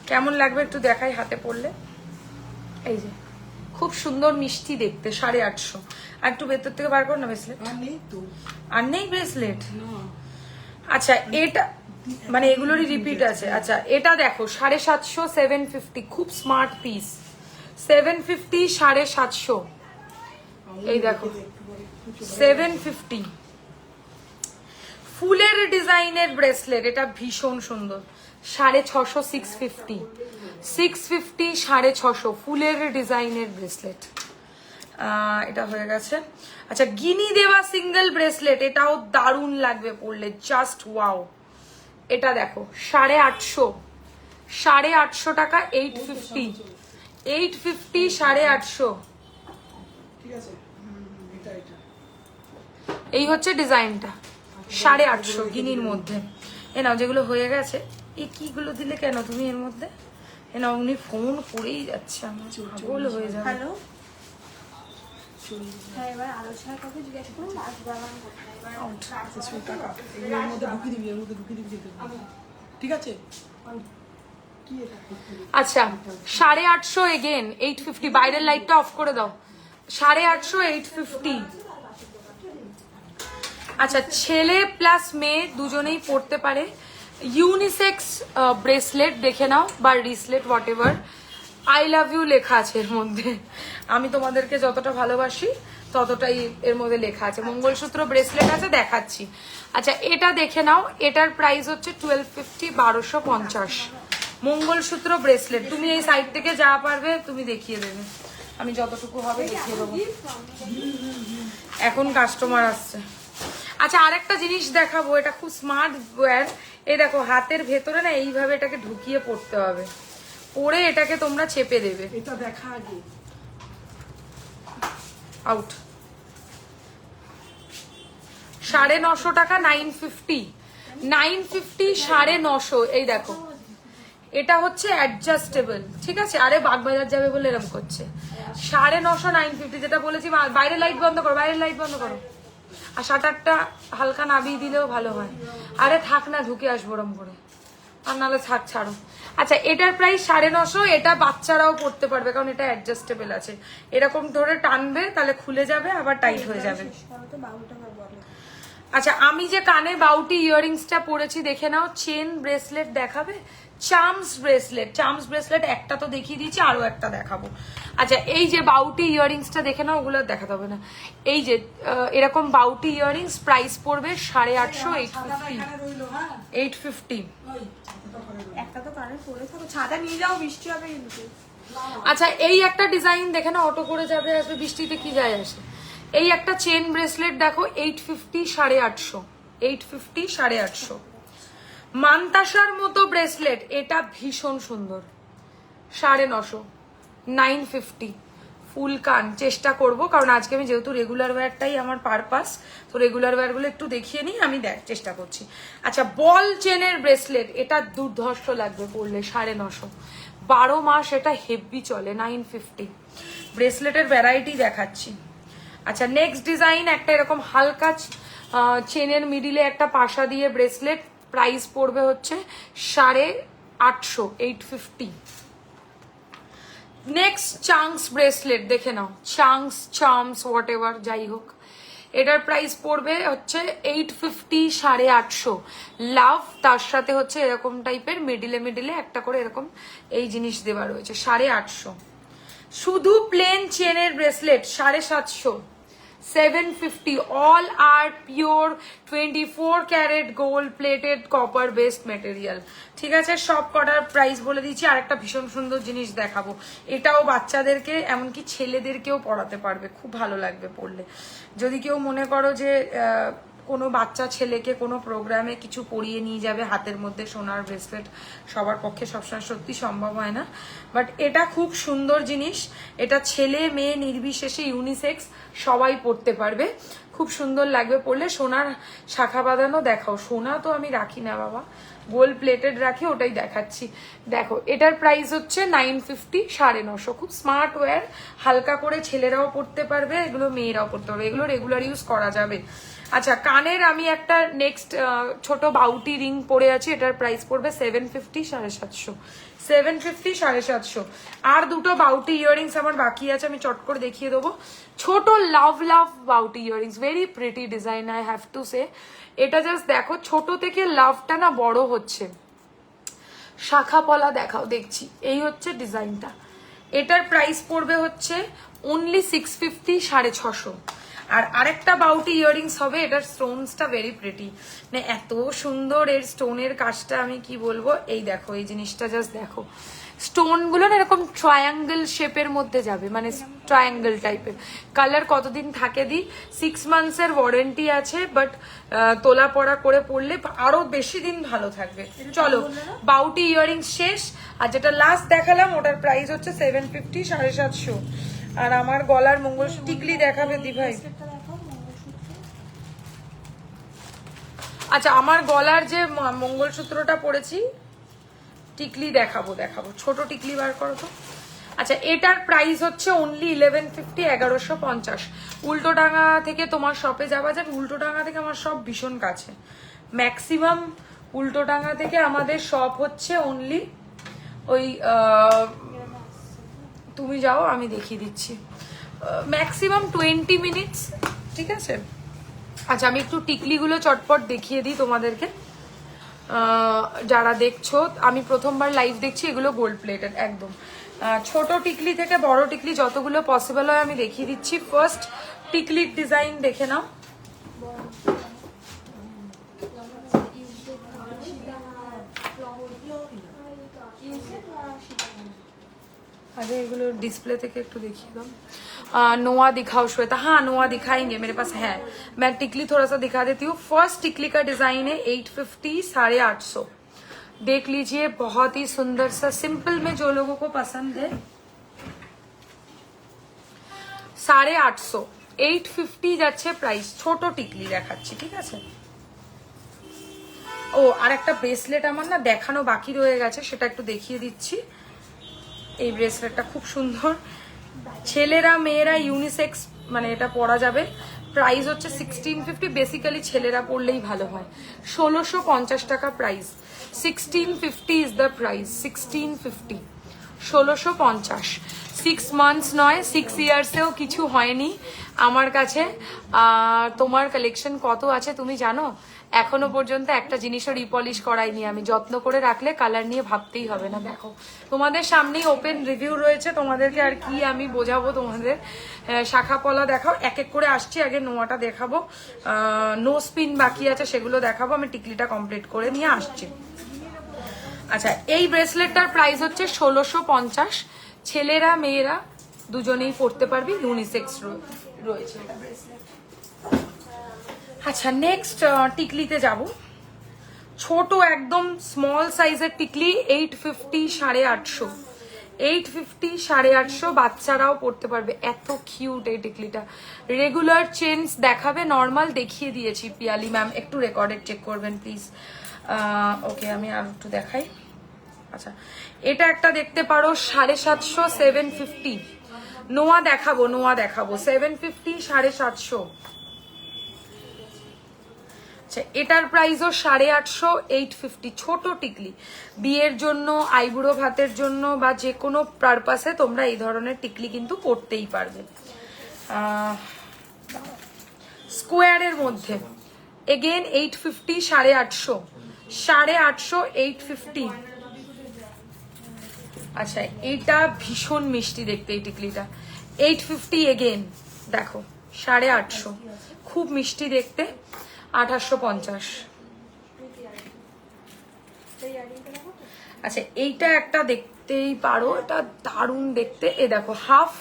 কেমন লাগবে একটু দেখাই হাতে পড়লে। এই যে খুব সুন্দর মিষ্টি দেখতে, 850। আর একটু ভেতর থেকে বার কর না ব্রেসলেট। আর নেই তো, আর নেই ব্রেসলেট? না আচ্ছা এটা মানে এগুলোরই রিপিট আছে। আচ্ছা এটা দেখো 750, 750, খুব স্মার্ট পিস। 750, 750। এই দেখো 750 ফুলের ডিজাইনের ব্রেসলেট, এটা ভীষণ সুন্দর। 650, 650, 650, 650 ফুলের ডিজাইনের ব্রেসলেট। এটা হয়ে গেছে। আচ্ছা গিনি দেওয়া সিঙ্গেল ব্রেসলেট, এটাও দারুণ লাগবে পরলে, জাস্ট ওয়াও। এটা দেখো 850, 850 টাকা, 850, 850, 850। ঠিক আছে, এটা এটা এই হচ্ছে ডিজাইনটা, 850 গিনির মধ্যে। এ নাও যেগুলো হয়ে গেছে। এই কিগুলো দিলে কেন তুমি এর মধ্যে? এ নাও, উনি ফোন করেই যাচ্ছে, আমার পাগল হয়ে যাবে। হ্যালো, হ্যাঁ এবার আলোচনা করতে জিজ্ঞেস করুন, আসবে আমার কোথায় এবার। কিছু টাকা এর মধ্যে ঢুকিয়ে দিবি, এর মধ্যে ঢুকিয়ে দিবি, ঠিক আছে? কি এটা? আচ্ছা 850 এগেন 850। বাইরের লাইটটা অফ করে দাও। 850, 850। আচ্ছা ছেলে প্লাস মেয়ে দুজনেই পড়তে পারে। ইউনিসেক্স ব্রেসলেট দেখে নাও, বা wristlet, whatever. I love you লেখা আছে এর মধ্যে। আমি তোমাদেরকে যতটা ভালোবাসি ততটাই এর মধ্যে লেখা আছে। মঙ্গলসূত্র ব্রেসলেট আছে, দেখাচ্ছি। আচ্ছা এটা দেখে নাও, এটার প্রাইস হচ্ছে 1250, 1250 মঙ্গলসূত্র ব্রেসলেট। তুমি এই সাইড থেকে যা পারবে তুমি দেখিয়ে দেবে, আমি যতটুকু হবে দেখিয়ে দেবো। এখন কাস্টমার আসছে। আচ্ছা আরেকটা জিনিস দেখাবো, এটা খুব স্মার্ট ওয়্যার। এই দেখো হাতের ভেতরে না এইভাবে এটাকে ঢুকিয়ে পড়তে হবে, পরে এটাকে তোমরা চেপে দেবে। এটা দেখা আগে। আউট। 950 টাকা, 950, 950, 950। এই দেখো এটা হচ্ছে অ্যাডজাস্টেবল, ঠিক আছে? আরে বাগবাজার যাবে বলে এরকম করছে। 950, 950, যেটা বলেছি। বাইরে লাইট বন্ধ করো, বাইরের লাইট বন্ধ করো। আর শাটারটা হালকা নাবিয়ে দিলেও ভালো হয়। আরে থাক না, ঢুকে আসবো ওরম করে, আর নাহলে থাক, ছাড়ো। আচ্ছা এটার প্রাইস 950। এটা বাচ্চারাও পড়তে পারবে, কারণ এটা অ্যাডজাস্টেবল আছে। এরকম ধরে টানবে, তাহলে খুলে যাবে, আবার টাইট হয়ে যাবে। আচ্ছা আমি যে কানে বাউটি ইয়াররিংসটা পরেছি দেখে নাও। চেন ব্রেসলেট দেখাবে? চার্মস ব্রেসলেট, চার্মস ব্রেসলেট একটা তো দেখিয়ে দিয়েছি, আরো একটা দেখাবো। আচ্ছা এই যে বাউটি ইয়াররিংসটা দেখে নাও, ওগুলো দেখাতে হবে না। এই যে এরকম বাউটি ইয়াররিংস, প্রাইস পড়বে 850, 850, 850। একটা তো কানে পড়ে থাকো, ছাতা নিয়ে যাও, বৃষ্টি হবে কিন্তু। আচ্ছা এই একটা ডিজাইন দেখে না, অটো করে যাবে আসবে, বৃষ্টিতে কি যায় আসে। এই একটা চেন ব্রেসলেট দেখো, 850, 850, 850, 850। মান্তাসার মতো ব্রেসলেট, এটা ভীষণ সুন্দর, 950, 950। ফুল কান চেষ্টা করব, কারণ আজকে আমি যেহেতু রেগুলার ওয়্যারটাই আমার পারপাস, তো রেগুলার ওয়্যারগুলো একটু দেখিয়ে নিই, আমি চেষ্টা করছি। আচ্ছা বল চেনের ব্রেসলেট, এটা দুর্ধর্ষ লাগবে পরলে, 950, 12 মাস এটা হেভি চলে, 950। ব্রেসলেটের ভ্যারাইটি দেখাচ্ছি। আচ্ছা নেক্সট ডিজাইন, একটা এরকম হালকা চেনের মিডিলে একটা পাশা দিয়ে ব্রেসলেট, প্রাইস পড়বে হচ্ছে 850, 850। নেক্সট চাংস ব্রেসলেট দেখে নাও, চাংস, চার্মস, হোয়াট এভার যাই হোক, এটার প্রাইস পড়বে হচ্ছে 850, 850। লাভ, তার সাথে হচ্ছে এরকম টাইপের মিডিলে মিডিলে একটা করে এরকম এই জিনিস দেওয়া রয়েছে, 850। শুধু প্লেন চেনের bracelet 750, 750। All are pure 24 carat gold plated copper based material, ঠিক আছে? সব কটার প্রাইস বলে দিচ্ছি। আর একটা ভীষণ সুন্দর জিনিস দেখাবো, এটাও বাচ্চাদেরকে এমনকি ছেলেদেরকেও পরাতে পারবে, খুব ভালো লাগবে পরলে। যদি কেউ মনে করো যে কোনো বাচ্চা ছেলেকে কোনো প্রোগ্রামে কিছু পরিয়ে নিয়ে যাবে, হাতের মধ্যে সোনার ব্রেসলেট সবার পক্ষে সবসময় সত্যি সম্ভব হয় না, বাট এটা খুব সুন্দর জিনিস। এটা ছেলে মেয়ে নির্বিশেষে ইউনিসেক্স সবাই পরতে পারবে, খুব সুন্দর লাগবে পরলে। সোনার শাখা বাঁধানো দেখাও। সোনা তো আমি রাখি না বাবা, গোল্ড প্লেটেড রাখি, ওটাই দেখাচ্ছি। দেখো এটার প্রাইস হচ্ছে 950, 950। খুব স্মার্ট ওয়্যার, হালকা করে ছেলেরাও পরতে পারবে, এগুলো মেয়েরাও পরতে পারবে, এগুলো রেগুলার ইউজ করা যাবে। আচ্ছা কানের আমি একটা নেক্সট ছোট বাউটি রিং পরে আছি, এটার প্রাইস পড়বে 750, 750, 750 750। আর দুটো বাউটি ইয়াররিংস আমার বাকি আছে, আমি চট করে দেখিয়ে দেবো। ছোট লাভ লাভ বাউটি earrings, very pretty design I have to say. এটা জাস্ট দেখো ছোট থেকে লাভটা না বড় হচ্ছে। শাখা পলা দেখাও, দেখছি। এই হচ্ছে ডিজাইনটা। এটার প্রাইস পড়বে হচ্ছে অনলি 650 650। আর আরেকটা বাউটি ইয়াররিংস হবে, এটার স্টোনসটা ভেরি প্রিটি, মানে এত সুন্দর এর স্টোনের কাজটা, আমি কি বলবো। এই দেখো এই জিনিসটা জাস্ট দেখো, স্টোনগুলো না এরকম ট্রায়াঙ্গেল শেপের মধ্যে যাবে, মানে ট্রায়াঙ্গেল টাইপের। কালার কতদিন থাকে দি, 6 মান্থসের ওয়ারেন্টি আছে, বাট তোলা পড়া করে পড়লে আরো বেশি দিন ভালো থাকবে। চলো বাউটি ইয়াররিংস শেষ। আর যেটা লাস্ট দেখালাম ওটার প্রাইস হচ্ছে 750 750। আর আমার গলার মঙ্গলসূত্র টিকলি দেখাবে দি ভাই। আচ্ছা আমার গলার যে মঙ্গলসূত্রটা পরেছি, টিকলি দেখাবো, ছোট টিকলি বার করো তো। আচ্ছা এটার প্রাইস হচ্ছে অনলি 1150 1150। উল্টোডাঙ্গা থেকে তোমার শপে যাওয়া যাবে, উল্টোডাঙ্গা থেকে আমার শপ ভীষণ কাছে, ম্যাক্সিমাম উল্টোডাঙ্গা থেকে আমাদের শপ হচ্ছে অনলি ওই তুমি যাও আমি দেখিয়ে দিচ্ছি, ম্যাক্সিমাম 20 মিনিটস, ঠিক আছে। আচ্ছা আমি একটু টিকলিগুলো চটপট দেখিয়ে দিই তোমাদেরকে। যারা দেখছো, আমি প্রথমবার লাইভ দেখছি, এগুলো গোল্ড প্লেটেড একদম। ছোট টিকলি থেকে বড় টিকলি যতগুলো পসিবল হয় আমি দেখিয়ে দিচ্ছি। ফার্স্ট টিকলির ডিজাইন দেখে নাও। अरे एगुलो डिस्प्ले থেকে একটু দেখিয়ে দাও। नोआ दिखाओ श्वेता। हाँ नोआ दिखाएंगे, मेरे पास है। मैं टिकली थोड़ा सा दिखा देती हूँ। फर्स्ट टिकली का डिजाइन है 850 850। देख लीजिए बहुत ही सुंदर सा, सिंपल में जो लोगों को पसंद है। 850 850 যাচ্ছে প্রাইস। ছোট টিকলি দেখাচ্ছি, ঠিক আছে। ও আর একটা ব্রেসলেট আমার না দেখানো বাকি রয়ে গেছে, সেটা একটু দেখিয়ে দিচ্ছি। এই ব্রেসলেটটা খুব সুন্দর, ছেলেরা মেয়েরা ইউনিসেক্স, মানে এটা পরা যাবে। প্রাইস হচ্ছে 1650। বেসিক্যালি ছেলেরা পরলেই ভালো হয়। 1650 টাকা price. 1650 is the price. 1650 1650। 6 months নয়, 6 ইয়ার্সেও কিছু হয়নি আমার কাছে। তোমার কালেকশন কত আছে তুমি জানো? এখনো পর্যন্ত একটা জিনিসও রিপলিশ করাইনি আমি। যত্ন করে রাখলে কালার নিয়ে ভাবতেই হবে না। দেখো তোমাদের সামনেই ওপেন রিভিউ রয়েছে, তোমাদেরকে আর কি আমি বোঝাবো তোমাদের। শাখা পলা দেখাও, এক এক করে আসছি। আগে নোয়াটা দেখাবো, নো স্পিন বাকি আছে সেগুলো দেখাবো, আমি টিকলিটা কমপ্লিট করে নিয়ে আসছি। আচ্ছা এই ব্রেসলেটটার প্রাইস হচ্ছে 1650। ছেলেরা মেয়েরা দুজনেই পরতে পারবি, ইউনিসেক্স রয়েছে এটা ব্রেসলেট। আচ্ছা নেক্সট টিকলিতে যাব। ছোট একদম স্মল সাইজের টিকলি 850 850। 850 850 বাচ্চারাও পড়তে পারবে, এত কিউট এই টিকলিটা। রেগুলার চেনস দেখাবে, নর্মাল দেখিয়ে দিয়েছি। পিয়ালি ম্যাম একটু রেকর্ডেড চেক করবেন প্লিজ। ওকে আমি আর একটু দেখাই। আচ্ছা এটা একটা দেখতে পারো 750 750। নোয়া দেখাবো 750 750। আচ্ছা এটার প্রাইসও 850 850। ছোট টিকলি, বিয়ের জন্য, আইবুড়ো ভাতের জন্য বা যে কোনো পারপাসে তোমরা এই ধরনের টিকলি কিন্তু পরতেই পারবে। স্কোয়ারের মধ্যে এগেন 850 850 850 850। আচ্ছা এইটা ভীষণ মিষ্টি দেখতে এই টিকলিটা, 850 এগেন। দেখো 850, খুব মিষ্টি দেখতে। 850। আচ্ছা এইটা একটা দেখতেই পারো, এটা দারুণ দেখতে। এ দেখো হাফ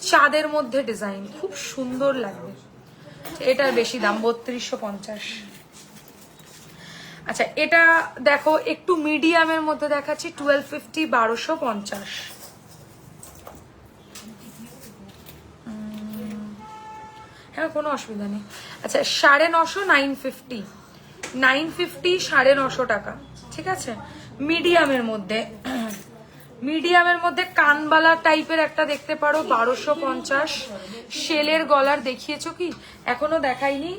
চাঁদের মধ্যে ডিজাইন, খুব সুন্দর লাগবে। এটার বেশি দাম 3250। আচ্ছা এটা দেখো একটু মিডিয়ামের মধ্যে দেখাচ্ছি, 1250 1250। হ্যাঁ কোনো অসুবিধা নেই। আচ্ছা 950 950 950 950 টাকা, ঠিক আছে। মিডিয়ামের মধ্যে, মিডিয়ামের মধ্যে কানবালা টাইপের একটা দেখতে পারো 1250। শেলের গলার দেখিয়েছো কি? এখনো দেখাইনি,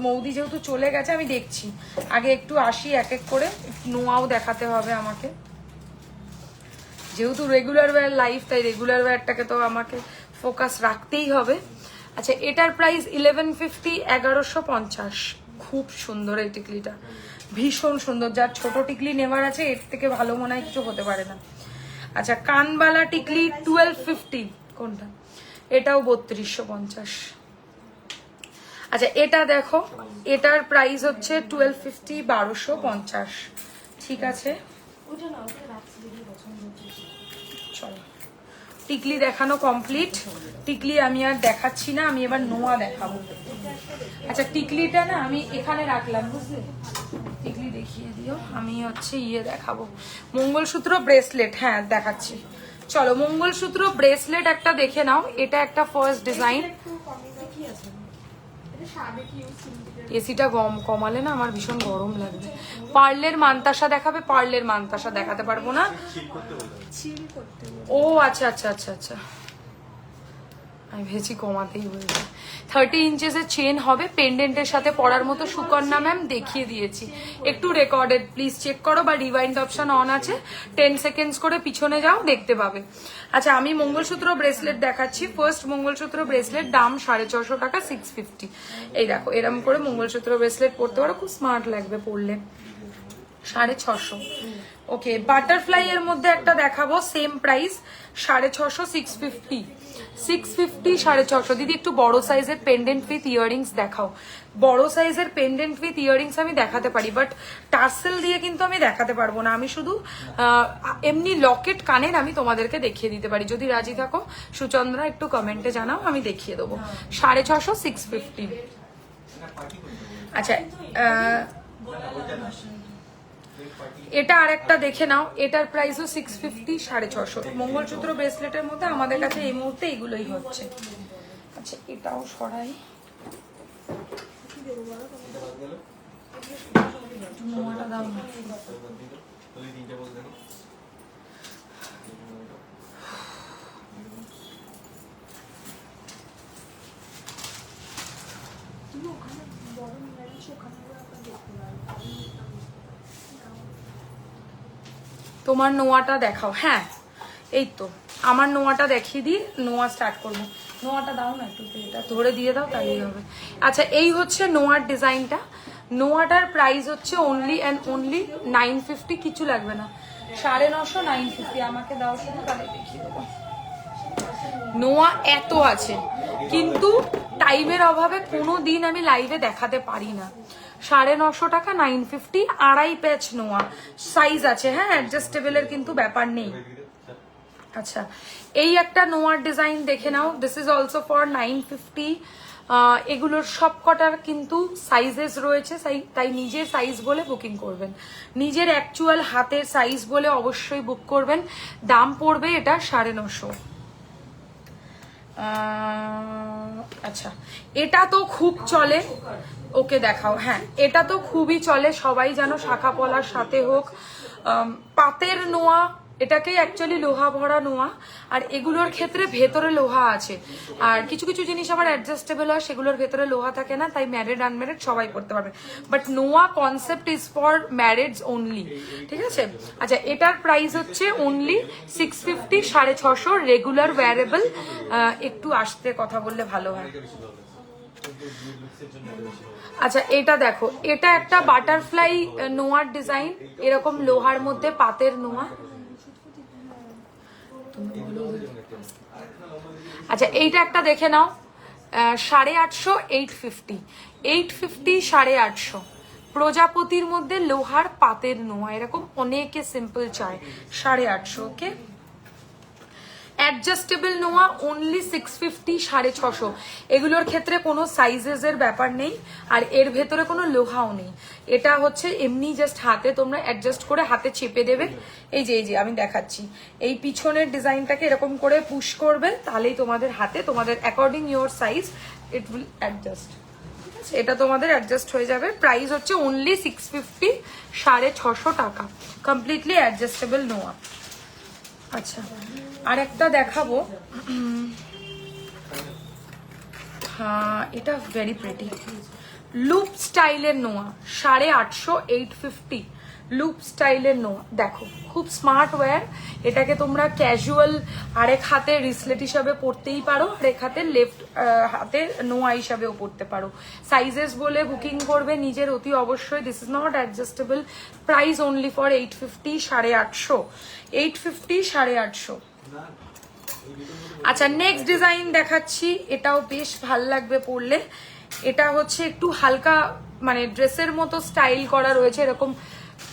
মৌদি যেহেতু চলে গেছে আমি দেখছি। আগে একটু আসি এক এক করে, নোয়াও দেখাতে হবে আমাকে। যেহেতু রেগুলার ওয়্যার লাইফ, তাই রেগুলার ওয়্যারটাকে তো আমাকে ফোকাস রাখতেই হবে। আচ্ছা, এটার প্রাইস 1150, 1150। খুব সুন্দর এই টিকলিটা, ভীষণ সুন্দর। যার ছোট টিকলি নেওয়ার আছে এর থেকে ভালো মনে হয় কিছু হতে পারে না। আচ্ছা, কানবালা টিকলি 1250, কোনটা? এটাও 3250। আচ্ছা, এটা দেখো, এটার প্রাইস হচ্ছে 1250, 1250। ঠিক আছে, চলো টিকলি দেখানো কমপ্লিট। টিকলি আমি আর দেখাচ্ছি না, আমি এবার নোয়া দেখাবো। আচ্ছা, টিকলিটা না আমি এখানে রাখলাম, বুঝলে? টিকলি দেখিয়ে দিও, আমি হচ্ছে দেখাবো মঙ্গলসূত্র ব্রেসলেট। হ্যাঁ দেখাচ্ছি, চলো মঙ্গলসূত্র ব্রেসলেট একটা দেখে নাও। এটা একটা ফার্স্ট ডিজাইন। এসিটা কমালে না আমার ভীষণ গরম লাগবে। পার্লের মানতাসা দেখাবে? পার্লের মানতাসা দেখাতে পারবো না। ও আচ্ছা আচ্ছা আচ্ছা আচ্ছা, আমি ভেবেছি কমাতেই বলছি। 30 ইঞ্চেসের চেন হবে, পেন্ডেন্টের সাথে পরার মতো। সুকন্যা ম্যাম দেখিয়ে দিয়েছি, একটু রেকর্ডেড প্লিজ চেক করো, বা রিওয়াইন্ড অপশন অন আছে, 10 সেকেন্ডস করে পিছনে যাও, দেখতে পাবে। আচ্ছা, আমি মঙ্গলসূত্র ব্রেসলেট দেখাচ্ছি। ফার্স্ট মঙ্গলসূত্র ব্রেসলেট, দাম 650 টাকা, 650। এই দেখো, এরম করে মঙ্গলসূত্র ব্রেসলেট পরতে পারো, খুব স্মার্ট লাগবে পরলে। 650। ওকে, বাটারফ্লাই এর মধ্যে একটা দেখাবো, সেম প্রাইস 650, 650, 650, 650। দিদি একটু বড় সাইজের পেন্ডেন্ট উইথ ইয়াররিংস দেখাও। বড় সাইজের পেন্ডেন্ট উইথ ইয়াররিংস আমি দেখাতে পারি, বাট টার্সেল দিয়ে কিন্তু আমি দেখাতে পারবো না। আমি শুধু এমনি লকেট কানের আমি তোমাদেরকে দেখিয়ে দিতে পারি। যদি রাজি থাকো সুচন্দ্রা, একটু কমেন্টে জানাও, আমি দেখিয়ে দেবো। 650, 650। আচ্ছা, এটা আরেকটা দেখে নাও, এটার প্রাইসও 650, 650। মঙ্গলসূত্র ব্রেসলেটের মধ্যে আমাদের কাছে এই মুহূর্তে এগুলোই হচ্ছে। আচ্ছা, এটাও সরাই, নোয়াটা দাও না। তোমার নোয়াটা দেখাও। হ্যাঁ, এই তো আমার নোয়াটা দেখিয়ে দিই, নোয়া স্টার্ট করবো। নোয়াটা দাও না একটু, এটা ধরে দিয়ে দাও, তাহলেই হবে। আচ্ছা, এই হচ্ছে নোয়ার ডিজাইনটা। নোয়াটার প্রাইস হচ্ছে অনলি অ্যান্ড অনলি 950, কিছু লাগবে না, 950, 950। আমাকে দাও শুধু, তাহলে দেখিয়ে দেবো। নোয়া এত আছে, কিন্তু টাইমের অভাবে কোনো দিন আমি লাইভে দেখাতে পারি না। 950 টাকা, 950, আড়াই প্যাচ নোয়া সাইজ আছে। হ্যাঁ, অ্যাডজাস্টেবলের কিন্তু ব্যাপার নেই। আচ্ছা, এই একটা নোয়ার ডিজাইন দেখে নাও, দিস ইজ অলসো ফর 950। এগুলোর সব কটার কিন্তু সাইজেস রয়েছে, তাই নিজের সাইজ বলে বুকিং করবেন, নিজের অ্যাকচুয়াল হাতের সাইজ বলে অবশ্যই বুক করবেন। দাম পড়বে এটা 950। আচ্ছা, এটা তো খুব চলে। ওকে দেখাও। হ্যাঁ, এটা তো খুবই চলে, সবাই জানো, শাখা পলার সাথে হোক। পাতের নোয়া, এটাকে অ্যাকচুয়ালি লোহা ভরা নোয়া, আর এগুলোর ক্ষেত্রে ভেতরে লোহা আছে। আর কিছু কিছু জিনিস আবার অ্যাডজাস্টেবল হয়, সেগুলোর ভেতরে লোহা থাকে না, তাই ম্যারিড আনম্যারিড সবাই পড়তে পারবে। বাট নোয়া কনসেপ্ট ইজ ফর ম্যারিডস অনলি, ঠিক আছে? আচ্ছা, এটার প্রাইস হচ্ছে অনলি 650, 650, রেগুলার ওয়্যারেবল। একটু আসতে কথা বললে ভালো হয়। আচ্ছা, এটা দেখো, এটা একটা বাটারফ্লাই নোয়ার ডিজাইন, এরকম লোহার মধ্যে পাতের নোয়া। আচ্ছা, এইটা একটা দেখে নাও, 850, 850, 850, 850। প্রজাপতির মধ্যে লোহার পাতের নোয়া, এরকম অনেকে সিম্পল চায়। 850, ওকে। অ্যাডজাস্টেবল নোয়া অনলি 650, 650। এগুলোর ক্ষেত্রে কোনো সাইজেসের ব্যাপার নেই, আর এর ভেতরে কোনো লোহাও নেই। এটা হচ্ছে এমনি জাস্ট হাতে তোমরা অ্যাডজাস্ট করে হাতে চেপে দেবে। এই যে আমি দেখাচ্ছি, এই পিছনের ডিজাইনটাকে এরকম করে পুশ করবে, তাহলেই তোমাদের হাতে, তোমাদের according your size it will adjust. এটা তোমাদের অ্যাডজাস্ট হয়ে যাবে। প্রাইস হচ্ছে অনলি 650, 650 টাকা, কমপ্লিটলি অ্যাডজাস্টেবল নোয়া। আচ্ছা, আর একটা দেখাবো। হ্যাঁ, এটা ভেরি প্রিটি, লুপ স্টাইলের নোয়া, 850, 850। লুপ স্টাইলের নোয়া, দেখো খুব স্মার্ট ওয়্যার। এটাকে তোমরা ক্যাজুয়াল আরেক হাতে রিসলেট হিসাবে পরতেই পারো, আরেক হাতে লেফট হাতে নোয়া হিসাবেও পরতে পারো। সাইজেস বলে বুকিং করবে নিজের অতি অবশ্যই। This is not adjustable. Price only for 850, 850, 850, 850। আচ্ছা নেক্সট ডিজাইন দেখাচ্ছি, এটাও বেশ ভাল লাগবে পরলে। এটা হচ্ছে একটু হালকা মানে ড্রেসের মতো স্টাইল করা রয়েছে, এরকম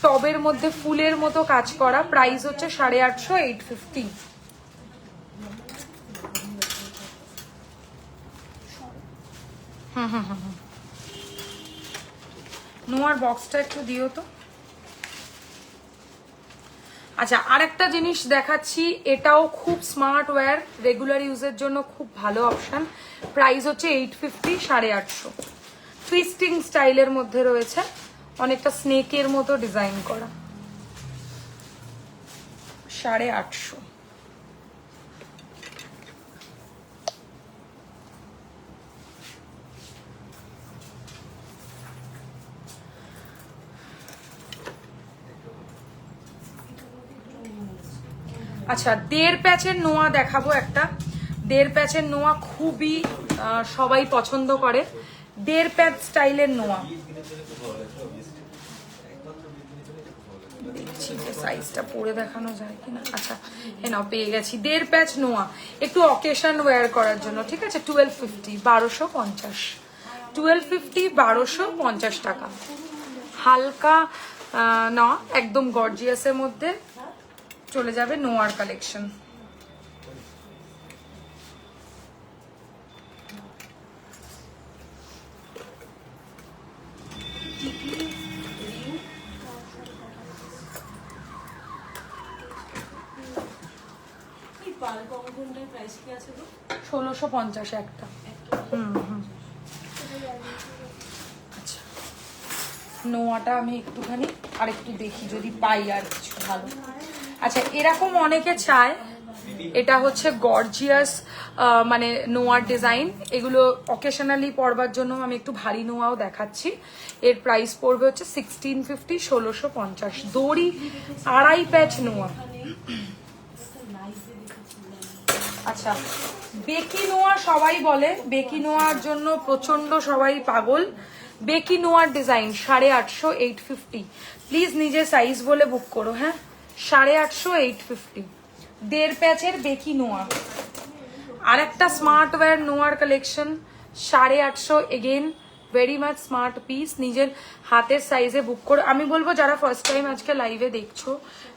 টবের মধ্যে ফুলের মতো কাজ করা। প্রাইস হচ্ছে 850, 850। নোয়ার বক্সটা একটু দিও তো। আচ্ছা আরেকটা জিনিস দেখাচ্ছি, এটাও খুব স্মার্ট ওয়্যার, রেগুলার ইউজের জন্য খুব ভালো অপশন। প্রাইস হচ্ছে 850, 850। টুইস্টিং স্টাইলের মধ্যে রয়েছে, অনেকটা স্নেকের মতো ডিজাইন করা। 850। আচ্ছা 1.5 প্যাচের নোয়া দেখাবো একটা। 1.5 প্যাচের নোয়া খুবই সবাই পছন্দ করে। 1.5 প্যাচ স্টাইলের নোয়া, দেখছি যে সাইজটা পরে দেখানো যায় কিনা। আচ্ছা নাও পেয়ে গেছি 1.5 প্যাচ নোয়া, একটু অকেশন ওয়্যার করার জন্য, ঠিক আছে। 1250, 1250, 1250, 1250 টাকা। হালকা না একদম গর্জিয়াসের মধ্যে চলে যাবে নোয়ার কালেকশন। পাল কঙ্কনটার প্রাইস কি আছে গো? 1650 একটা। আচ্ছা নোয়াটা আমি একটুখানি আরেকটু দেখি যদি পাই আর কিছু ভালো। আচ্ছা এরকম অনেকে চায়, এটা হচ্ছে গর্জিয়াস মানে নোয়ার ডিজাইন, এগুলো অকেশনালি পরবার জন্য আমি একটু ভারী নোয়াও দেখাচ্ছি। এর প্রাইস পড়বে হচ্ছে 1650, 1650। দড়ি 2.5 প্যাচ নোয়া। আচ্ছা বেকি নোয়া সবাই বলে, বেকি নোয়ার জন্য প্রচন্ড সবাই পাগল। বেকি নোয়ার ডিজাইন 850, 850। প্লিজ নিজে সাইজ বলে বুক করো, হ্যাঁ। 850, 850। 1.5 প্যাচের বেকি নোয়া। আর একটা স্মার্ট ওয়্যার নোয়ার collection 850, again very much smart piece. নিজের হাতের সাইজে বুক করো। আমি বলবো যারা ফার্স্ট টাইম আজকে লাইভে দেখছো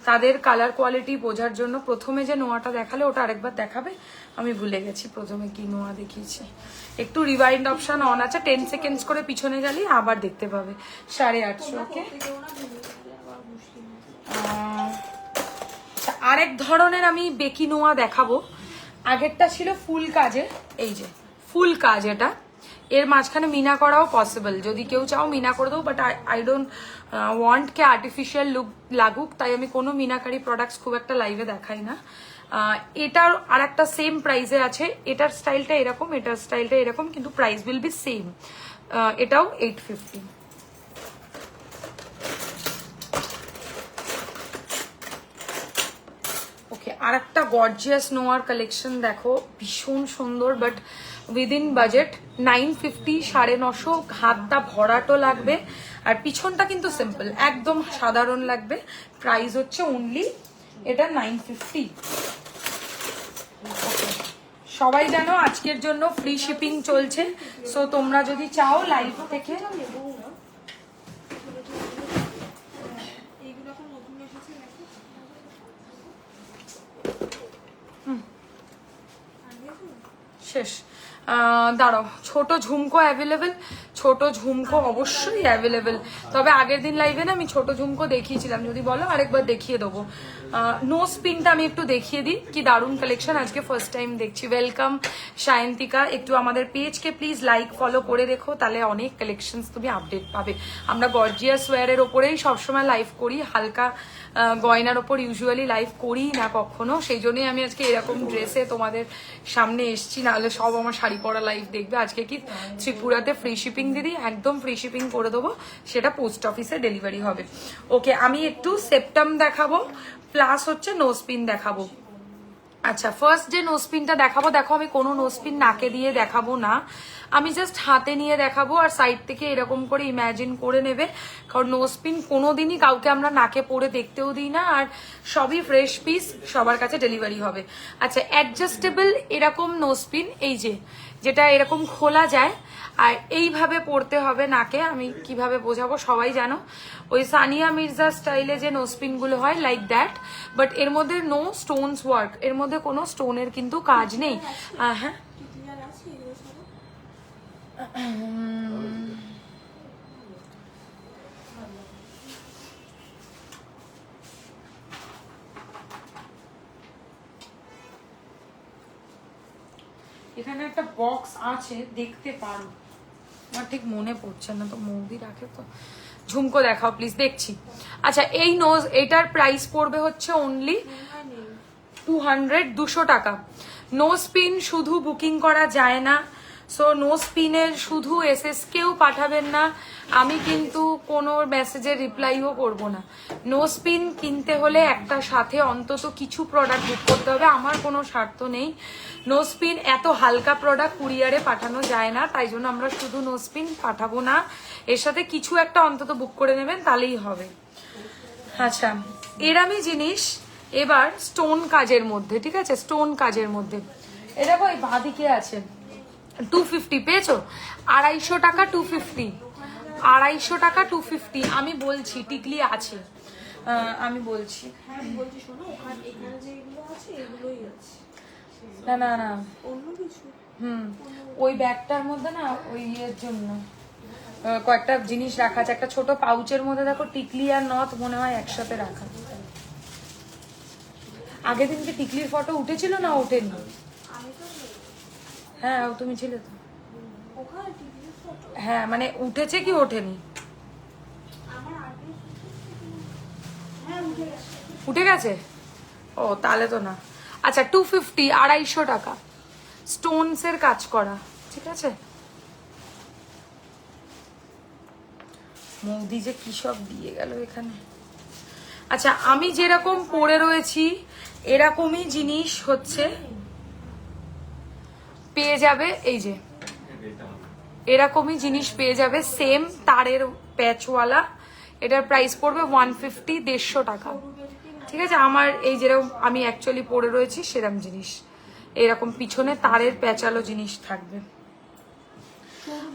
তাদের কালার কোয়ালিটি বোঝার জন্য প্রথমে যে নোয়াটা দেখালে ওটা আরেকবার দেখাবে। আমি ভুলে গেছি প্রথমে কি নোয়া দেখিয়েছি। একটু রিভাইন্ড অপশন অন আছে, 10 সেকেন্ডস করে পিছনে গেলে আবার দেখতে পাবে। 850, ওকে। আরেক ধরনের আমি বেকি নোয়া দেখাবো। আগেরটা ছিল ফুল কাজে, এই যে ফুল কাজ, এটা এর মাঝখানে মিনা করাও পসিবল, যদি কেউ চাও মিনা করে দেবো, but I don't want K artificial look লাগুক, তাই আমি কোনো মিনাকারি প্রোডাক্টস খুব একটা লাইভে দেখাই না। এটার আর একটা সেম প্রাইসে আছে, এটার স্টাইলটা এরকম, এটার স্টাইলটা এরকম, কিন্তু প্রাইস উইল বি সেম। এটাও 850। ওকে আর একটা গর্জিয়াস নোয়ার কালেকশন দেখো, ভীষণ সুন্দর বাট উইদিন বাজেট। 950, 950। হাতটা ভরাটো লাগবে আর পিছনটা কিন্তু সিম্পল, একদম সাধারণ লাগবে। প্রাইস হচ্ছে অনলি এটা 950। সবাই জানো আজকের জন্য ফ্রি শিপিং চলছে, সো তোমরা যদি চাও লাইভ থেকে শেষ। দাঁড়াও, ছোট ঝুমকো অ্যাভেলেবেল, ছোট ঝুমকো অবশ্যই অ্যাভেলেবেল। তবে আগের দিন লাইভে না আমি ছোট ঝুমকো দেখিয়েছিলাম, যদি বলো আরেকবার দেখিয়ে দেবো। নোজ পিনটা আমি একটু দেখিয়ে দিই, কি দারুণ কালেকশন, আজকে ফার্স্ট টাইম দেখছি। ওয়েলকাম সায়ন্তিকা, একটু আমাদের পেজকে প্লিজ লাইক ফলো করে রেখো, তাহলে অনেক কালেকশনস তুমি আপডেট পাবে। আমরা গর্জিয়াস ওয়্যারের ওপরেই সবসময় লাইভ করি, হালকা গয়নার ওপর ইউজুয়ালি লাইভ করি না কখনো, সেই জন্যই আমি আজকে এরকম ড্রেসে তোমাদের সামনে এসছি, নাহলে সব আমার শাড়ি শাড়ি পরা লাইভ দেখবে। আজকে কি ত্রিপুরাতে ফ্রি শিপিং দিদি, একদম ফ্রি শিপিং করে দেবো, সেটা পোস্ট অফিসে ডেলিভারি হবে। ওকে, আমি একটু সেপ্টাম দেখাবো প্লাস হচ্ছে নোজপিন দেখাবো। আচ্ছা, ফার্স্ট যে নোজপিনটা দেখাবো, দেখো আমি কোনো নোজপিন নাকে দিয়ে দেখাবো না, আমি জাস্ট হাতে নিয়ে দেখাবো আর সাইড থেকে এরকম করে ইমাজিন করে নেবে, কারণ নোজপিন কোনোদিনই কাউকে আমরা নাকে পরে দেখতেও দিই না, আর সবই ফ্রেশ পিস, সবার কাছে ডেলিভারি হবে। আচ্ছা, অ্যাডজাস্টেবল এরকম নোজপিন, এই যে যেটা এরকম খোলা যায় আর এইভাবে পরতে হবে নাকে। আমি কিভাবে বোঝাবো, সবাই জানো ওই সানিয়া মির্জা স্টাইলে যে নোজপিন গুলো হয়, লাইক দ্যাট, বাট এর মধ্যে নো স্টোনস ওয়ার্ক, এর মধ্যে কোনো স্টোনের কিন্তু কাজ নেই। হ্যাঁ, ক্লিয়ার আছে এগুলো সব? এখানে একটা বক্স আছে, দেখতে পারো, আমার ঠিক মনে পড়ছে না তো, মৌদি রাখে তো। ঝুমকো দেখাও প্লিজ, দেখছি। আচ্ছা, এই নোজ, এটার প্রাইস পড়বে হচ্ছে অনলি 200 টাকা। নোজ পিন শুধু বুকিং করা যায় না, সো নোজ পিনের শুধু কেও পাঠাবেন না, আমি কিন্তু কোনো মেসেজের রিপ্লাইও করব না। নোজ পিন কিনতে হলে একটা সাথে অন্তত কিছু প্রোডাক্ট বুক করতে হবে, আমার কোনো স্বার্থ নেই। নোজ পিন এত হালকা প্রোডাক্ট কুরিয়ারে পাঠানো যায় না, তাই জন্য আমরা শুধু নোজ পিন পাঠাবো না, এর সাথে কিছু একটা অন্তত বুক করে নেবেন, তাহলেই হবে। আচ্ছা, এরামি জিনিস এবার স্টোন কাজের মধ্যে, ঠিক আছে, স্টোন কাজের মধ্যে এ দেখো, এই বাঁদিকে আছে 250, পেয়েছো? 250 টাকা 250, 250 টাকা 250। আমি বলছি টিকলি আছে, আমি বলছি। হ্যাঁ আমি বলছি শোনো, এখানে যেগুলো আছে এগুলোই আছে, না না না, অন্য কিছু? ওই ব্যাগটার মধ্যে না, ওই ইয়ের জন্য কয়েকটা জিনিস রাখা আছে, একটা ছোট পাউচের মধ্যে দেখো টিকলি আর নথ মনে হয় একসাথে রাখা। আগের দিনকে টিকলির ফটো উঠেছিল না ওঠেনি? আমি তো হ্যাঁ, তুমি ছিলে তো। ওখানে টিভির ফটো হ্যাঁ, মানে উঠেছে কি ওঠেনি? আমার আগে, হ্যাঁ উঠে গেছে। উঠে গেছে? ও, তাহলে তো না। আচ্ছা, 250, 250 টাকা, স্টোনস এর কাজ করা, ঠিক আছে। মৌদি যে কি সব দিয়ে গেল এখানে। আচ্ছা, আমি যেরকম পরে রয়েছি এরকমই জিনিস হচ্ছে পেয়ে যাবে, এই যে এরকমই জিনিস পেয়ে যাবে, সেম তারের প্যাচওয়ালা। এটার প্রাইস পড়বে 150, 150 টাকা, ঠিক আছে। আমার এই যেরকম আমি অ্যাকচুয়ালি পরে রয়েছি সেরকম জিনিস, এরকম পিছনে তারের প্যাচালো জিনিস থাকবে।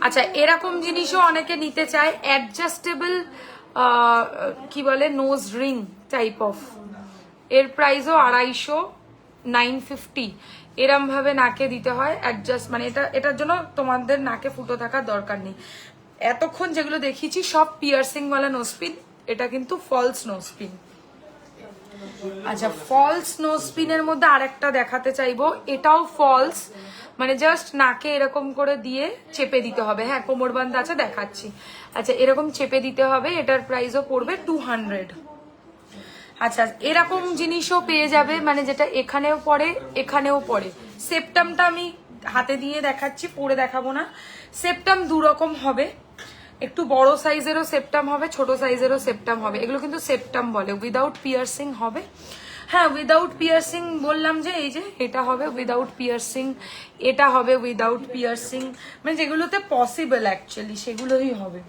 আচ্ছা, এরকম জিনিসও অনেকে নিতে চায়, অ্যাডজাস্টেবল কি বলে, নোজ রিং টাইপ অফ, এর প্রাইসও 250, 950, এরম ভাবে নাকে দিতে হয় অ্যাডজাস্ট, মানে এটার জন্য তোমাদের নাকে ফুটো থাকার দরকার নেই। এতক্ষণ যেগুলো দেখিয়েছি সব পিয়ার্সিং ওয়ালা নোজপিন, এটা কিন্তু ফলস নোজপিন। আচ্ছা, ফলস নোজপিনের মধ্যে আরেকটা দেখাতে চাইবো, এটাও ফলস, মানে জাস্ট নাকে এরকম করে দিয়ে চেপে দিতে হবে। হ্যাঁ, কোমর বান্ধা আছে, দেখাচ্ছি। আচ্ছা, এরকম চেপে দিতে হবে, এটার প্রাইসও পড়বে 200। আচ্ছা, এরকম জিনিসও পেয়ে যাবে, মানে যেটা এখানেও পড়ে এখানেও পড়ে। সেপ্টামটা আমি হাতে দিয়ে দেখাচ্ছি, পরে দেখাবো না। সেপ্টাম দু রকম হবে, একটু বড় সাইজেরও সেপ্টাম হবে, ছোট সাইজেরও সেপ্টাম হবে, এগুলো কিন্তু সেপ্টাম বলে। উইদাউট পিয়ার্সিং হবে, হ্যাঁ উইদাউট পিয়ার্সিং বললাম যে, এই যে এটা হবে উইদাউট পিয়ার্সিং, এটা হবে উইদাউট পিয়ার্সিং, মানে যেগুলোতে পসিবল অ্যাকচুয়ালি সেগুলোই হবে।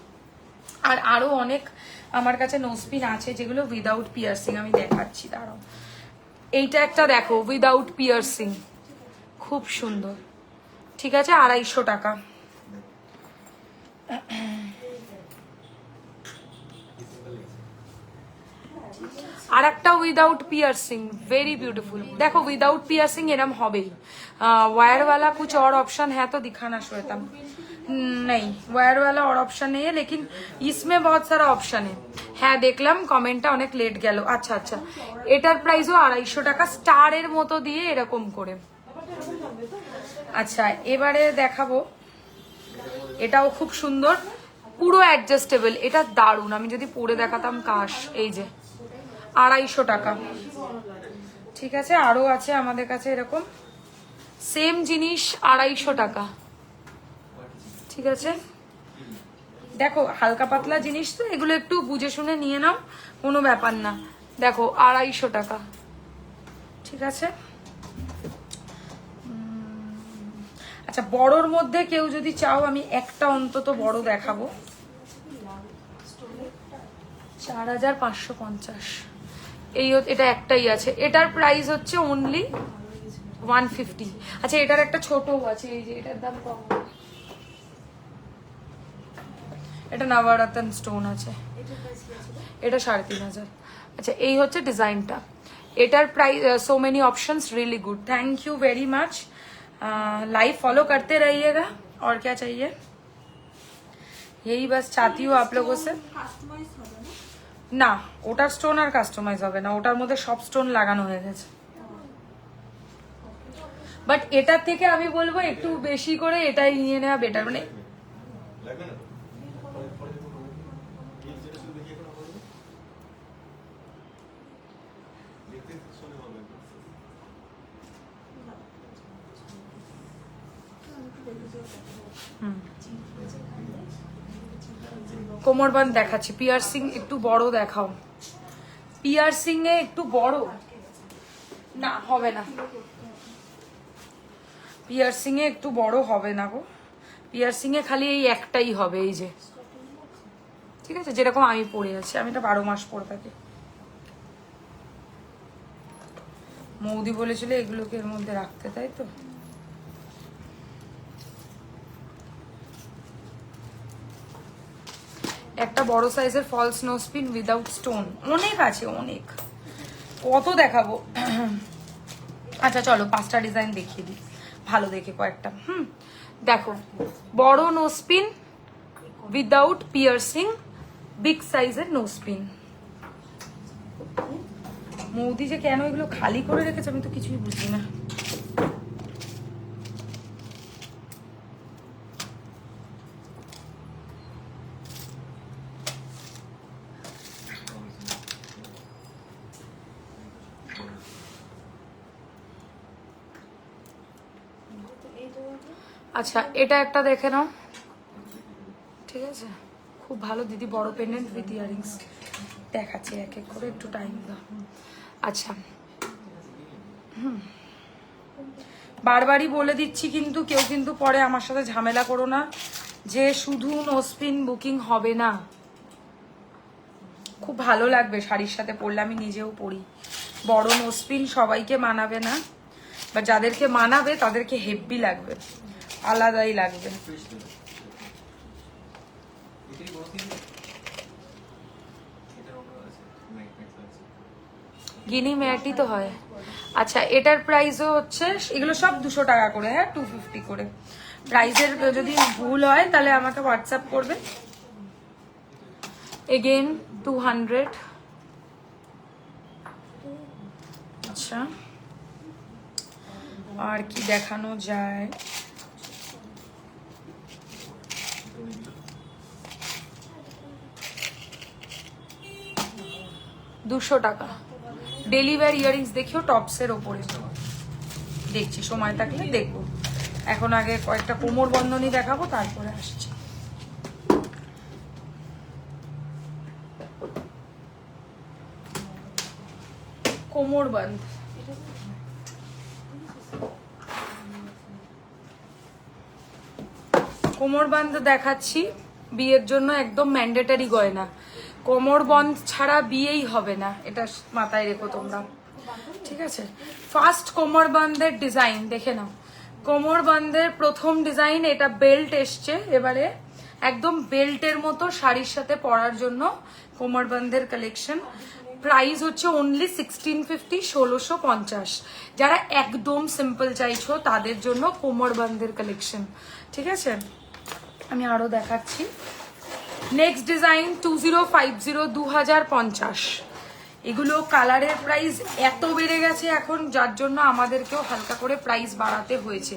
আর আরো অনেক আমার কাছে নোজপিন আছে যেগুলো উইদাউট পিয়ার্সিং, আমি দেখাচ্ছি, দাঁড়াও। এইটা একটা দেখো উইদাউট পিয়ার্সিং, খুব সুন্দর, ঠিক আছে, 250 টাকা। আর একটা উইদাউট পিয়ার্সিং, वेरी ब्यूटीफुल, देखो विदाउट पियर्सिंग एरम हबेई। वायर वाला कुछ और ऑप्शन है तो दिखाना श्वेता। नहीं, वायर वाला और ऑप्शन नहीं है, लेकिन इसमें बहुत सारा ऑप्शन है। হ্যাঁ, দেখলাম কমেন্টটা অনেক লেট গেল। আচ্ছা আচ্ছা, এটার প্রাইসও 250 টাকা, স্টারের মতো দিয়ে এরকম করে। আচ্ছা, এবারে দেখাবো, এটাও খুব সুন্দর, পুরো অ্যাডজাস্টেবল, এটা দারুণ। আমি যদি পরে দেখাতাম কাশ, এই যে 250 টাকা, ঠিক আছে। আরো আছে আমাদের কাছে এরকম সেম জিনিস 250 টাকা। ঠিক আছে, দেখো হালকা পাতলা জিনিস তো, এগুলো একটু বুঝে শুনে নিয়ে নাও, কোনো ব্যাপার না। দেখো 250 টাকা, ঠিক আছে। আচ্ছা, বড়র মধ্যে কেউ যদি চাও আমি একটা অন্তত বড় দেখাবো, 4550, এটা একটাই আছে, এটার প্রাইস হচ্ছে অনলি 150। আচ্ছা, এটার একটা ছোট আছে, এই যে এটার দাম কম, এটা নবরত্ন স্টোন আছে, এটা 3500। আচ্ছা, এই হচ্ছে ডিজাইনটা, এটার price, so many options, really good, thank you very much. Live follow करते रहिएगा, और क्या चाहिए, यही बस चाहती हूँ आप लोगों से। কাস্টমাইজ হবে না? না, ওটার স্টোন আর কাস্টমাইজ হবে না, ওটার মধ্যে সব স্টোন লাগানো হয়ে গেছে। বাট এটার থেকে আমি বলবো একটু বেশি করে এটাই নিয়ে নেওয়া বেটার, মানে কোমরবন্ধ দেখাচ্ছি, পিয়ার্সিং একটু বড় দেখাও, পিয়ার্সিং এ একটু বড়, না হবে না, পিয়ার্সিং এ একটু বড় হবে না গো, পিয়ার্সিং এ খালি এই একটাই হবে, এই যে, ঠিক আছে, যেরকম আমি পরে আছি, আমি এটা 12 মাস পরে থাকি। মৌদি বলেছিল এগুলোকে এর মধ্যে রাখতে, তাই তো। একটা বড় সাইজের ফলস নোজপিন উইদাউট স্টোন, অনেক আছে, অনেক, কত দেখাবো। আচ্ছা চলো 5টা ডিজাইন দেখিয়ে দিই ভালো দেখে কয়েকটা। দেখো, বড় নোজপিন উইদাউট পিয়ার্সিং, বিগ সাইজের নোজপিন। মৌদি যে কেন এগুলো খালি করে রেখেছে আমি তো কিছুই বুঝি না। আচ্ছা, এটা একটা দেখে নাও, ঠিক আছে, খুব ভালো দিদি, বড় পেন্ডেন্ট উইথ ইয়ারিংস, দেখাচ্ছি এক এক করে, একটু টাইম দাও। আচ্ছা, বারবারই বলে দিচ্ছি, কিন্তু কেউ কিন্তু পরে আমার সাথে ঝামেলা করো না যে শুধু নোজপিন বুকিং হবে না, খুব ভালো লাগবে শাড়ির সাথে পরলে, আমি নিজেও পরি। বড় নোজপিন সবাইকে মানাবে না, বা যাদেরকে মানাবে তাদেরকে হেভি লাগবে, আলাদাই লাগবে। গিনি মেয়াটি তো হয়। আচ্ছা, এটার প্রাইসও হচ্ছে, এগুলো সব 200 টাকা করে, হ্যাঁ 250 করে। প্রাইসের যদি ভুল হয় তাহলে আমাকে হোয়াটসঅ্যাপ করবে। এগেন 200। আচ্ছা, আর কি দেখানো যায়, $200 ডেলি ওয়্যার ইয়ারিংস দেখিও, টপসের ওপরে দেখছি, সময় থাকলে দেখবো। এখন আগে কয়েকটা কোমর বন্ধনী দেখাবো, তারপরে আসছি। কোমর বন্ধ, কোমর বন্ধ দেখাচ্ছি, বিয়ের জন্য একদম ম্যান্ডেটারি গয়না, কোমর বন্ধ ছাড়া বিয়েই হবে না, এটা মাথায় রেখো তোমরা, ঠিক আছে। ফার্স্ট কোমর বন্ধের ডিজাইন দেখে নাও, কোমর বন্ধের প্রথম ডিজাইন, এটা বেল্ট এসছে এবারে, একদম বেল্টের মতো শাড়ির সাথে পরার জন্য কোমর বন্ধের কালেকশন। প্রাইস হচ্ছে অনলি 1650, 1650। যারা একদম সিম্পল চাইছো তাদের জন্য কোমর বন্ধের কালেকশন, ঠিক আছে। আমি আরো দেখাচ্ছি। Next design 2050, 2050। এগুলো কালারের প্রাইস এত বেড়ে গেছে এখন, যার জন্য আমাদেরকেও হালকা করে প্রাইস বাড়াতে হয়েছে।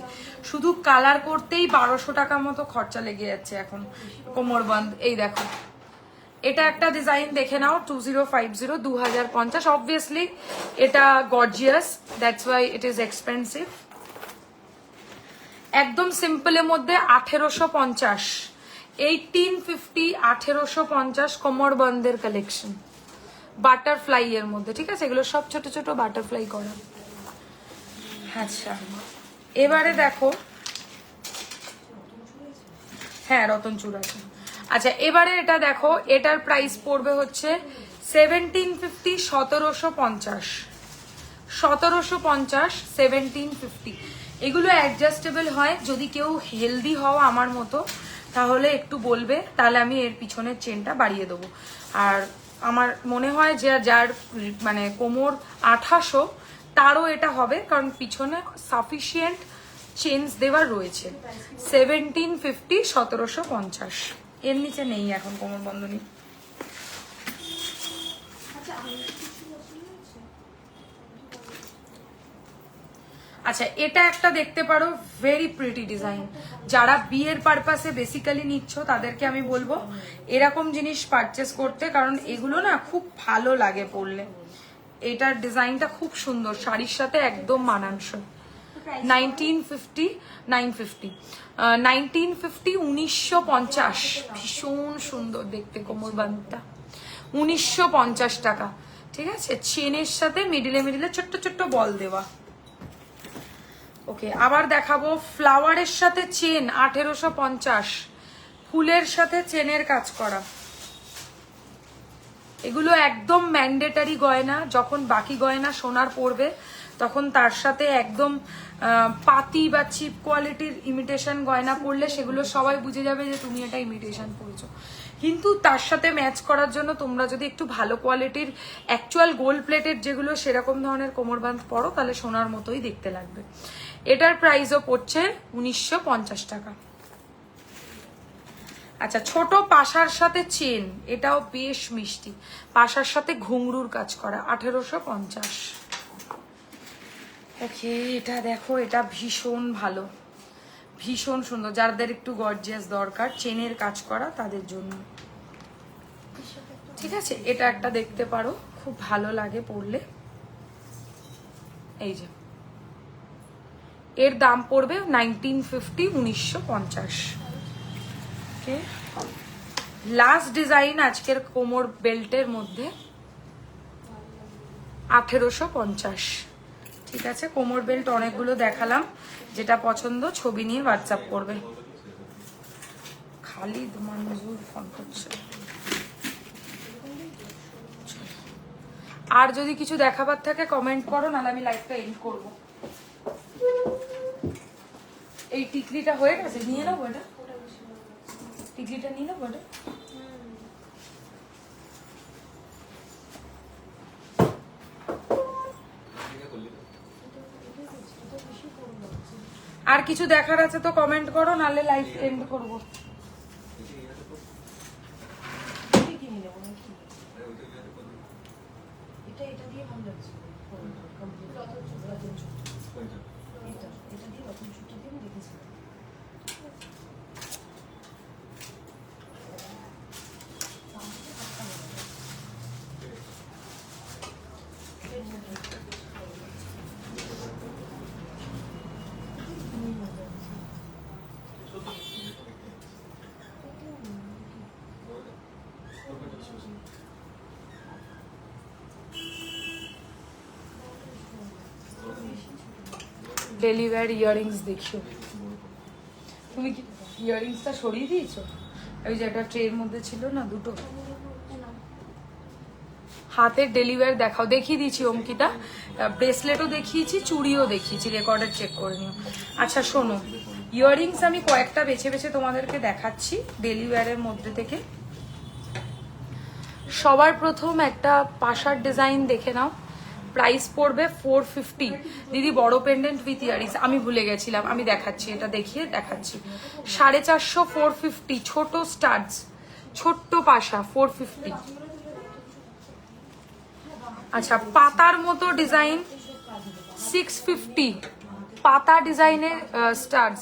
শুধু কালার করতেই 1200 টাকা মতো খরচা লেগে যাচ্ছে এখন। কোমরবন্ধ, এই দেখো, এটা একটা ডিজাইন দেখে নাও, 2050, 2050। অবভিয়াসলি এটা gorgeous, that's why it is expensive. একদম সিম্পলের মধ্যে 1850, 1850, 1850 কোমর বন্ধের কালেকশন, বাটারফ্লাই এর মধ্যে, ঠিক আছে? এগুলো সব ছোট ছোট বাটারফ্লাই করা। আচ্ছা এবারে দেখো, হ্যাঁ রতনচূড় আছে। আচ্ছা এবারে এটা দেখো, এটার প্রাইস পড়বে হচ্ছে 1750, 1750, 1750, 1750। এগুলো অ্যাডজাস্টেবল হয়, যদি কেউ হেলদি হও আমার মতো তাহলে একটু বলবে, তাহলে আমি এর পিছনের চেনটা বাড়িয়ে দেবো। আর আমার মনে হয় যে যার মানে কোমর 2800 তারও এটা হবে, কারণ পিছনে সাফিসিয়েন্ট চেঞ্জ দেওয়ার রয়েছে। 1750, 1750, এর নিচে নেই এখন কোমর বন্ধনী। আচ্ছা এটা একটা দেখতে পারো, ভেরি প্রিটি ডিজাইন। যারা বিয়ের পারপাসে বেসিক্যালি নিচ্ছ তাদেরকে আমি বলবো এরকম জিনিস পারচেস করতে, কারণ এগুলো না খুব ভালো লাগে পরলে। এটার ডিজাইনটা খুব সুন্দর, শাড়ির সাথে একদম মানানসই। 1950, 950, 1950, 1950, ভীষণ সুন্দর দেখতে কোমরবান্ধটা, 1950 টাকা, ঠিক আছে? চেনের সাথে মিডিলে মিডিলে ছোট্ট ছোট্ট বল দেওয়া। ওকে আবার দেখাবো ফ্লাওয়ারের সাথে চেন, 1850, ফুলের সাথে চেনের কাজ করা। এগুলো একদম ম্যান্ডেটারি গয়না, যখন বাকি গয়না সোনার পরবে তখন তার সাথে একদম পাতি বা চিপ কোয়ালিটির ইমিটেশন গয়না পরলে সেগুলো সবাই বুঝে যাবে যে তুমি এটা ইমিটেশন পরছো। কিন্তু তার সাথে ম্যাচ করার জন্য তোমরা যদি একটু ভালো কোয়ালিটির অ্যাকচুয়াল গোল্ড প্লেটেড যেগুলো সেরকম ধরনের কোমরবান্ধ পরো তাহলে সোনার মতোই দেখতে লাগবে। এটার প্রাইসও পড়ছে 1950 টাকা। আচ্ছা ছোট পাশার সাথে চেন, এটাও বেশ মিষ্টি, পাশার সাথে ঘুংরুর কাজ করা, 1850। ওকে এটা দেখো, এটা ভীষণ ভালো, ভীষণ সুন্দর, যাদের একটু গর্জিয়াস দরকার চেনের কাজ করা তাদের জন্য, ঠিক আছে? এটা একটা দেখতে পারো, খুব ভালো লাগে পরলে। এই যে এর দাম পড়বে 1950, 1950। ওকে লাস্ট ডিজাইন আজকের কোমর বেল্টের মধ্যে 1850, ঠিক আছে? কোমর বেল্ট অনেকগুলো দেখালাম, যেটা পছন্দ ছবি নিয়ে হোয়াটসঅ্যাপ করবে। খালিদ মঞ্জুর ফোন করছে। আর যদি কিছু দেখাবার থাকে কমেন্ট করো, নাহলে আমি লাইভটা এন্ড করবো। এই টিকলিটা হয়ে গেছে, নিয়ে নেবো এটা, টিকলিটা নিয়ে নেবো এটা। আর কিছু দেখার আছে তো কমেন্ট করো, নাহলে লাইভ এন্ড করবো। ডেলি ওয়্যার ইয়াররিংস দেখিও। তুমি কি ইয়াররিংসটা সরিয়ে দিয়েছো? ওই যে একটা ট্রের মধ্যে ছিল না দুটো, হাতের ডেলি ওয়্যার দেখাও। দেখিয়ে দিয়েছি অঙ্কিতা, ব্রেসলেটও দেখিয়েছি, চুড়িও দেখিয়েছি, রেকর্ডের চেক করে নিও। আচ্ছা শোনো, ইয়াররিংস আমি কয়েকটা বেছে বেছে তোমাদেরকে দেখাচ্ছি ডেলি ওয়্যারের মধ্যে থেকে। সবার প্রথম একটা পাশার ডিজাইন দেখে নাও, প্রাইস পড়বে 450। দিদি বড় পেন্ডেন্ট উইথ ইয়ারিংস, আমি ভুলে গেছিলাম, আমি দেখাচ্ছি, এটা দেখিয়ে দেখাচ্ছি। 450, 450, ছোট স্টাডস, ছোট্ট পাশা, 450। আচ্ছা পাতার মতো ডিজাইন 650, পাতা ডিজাইনের স্টাডস,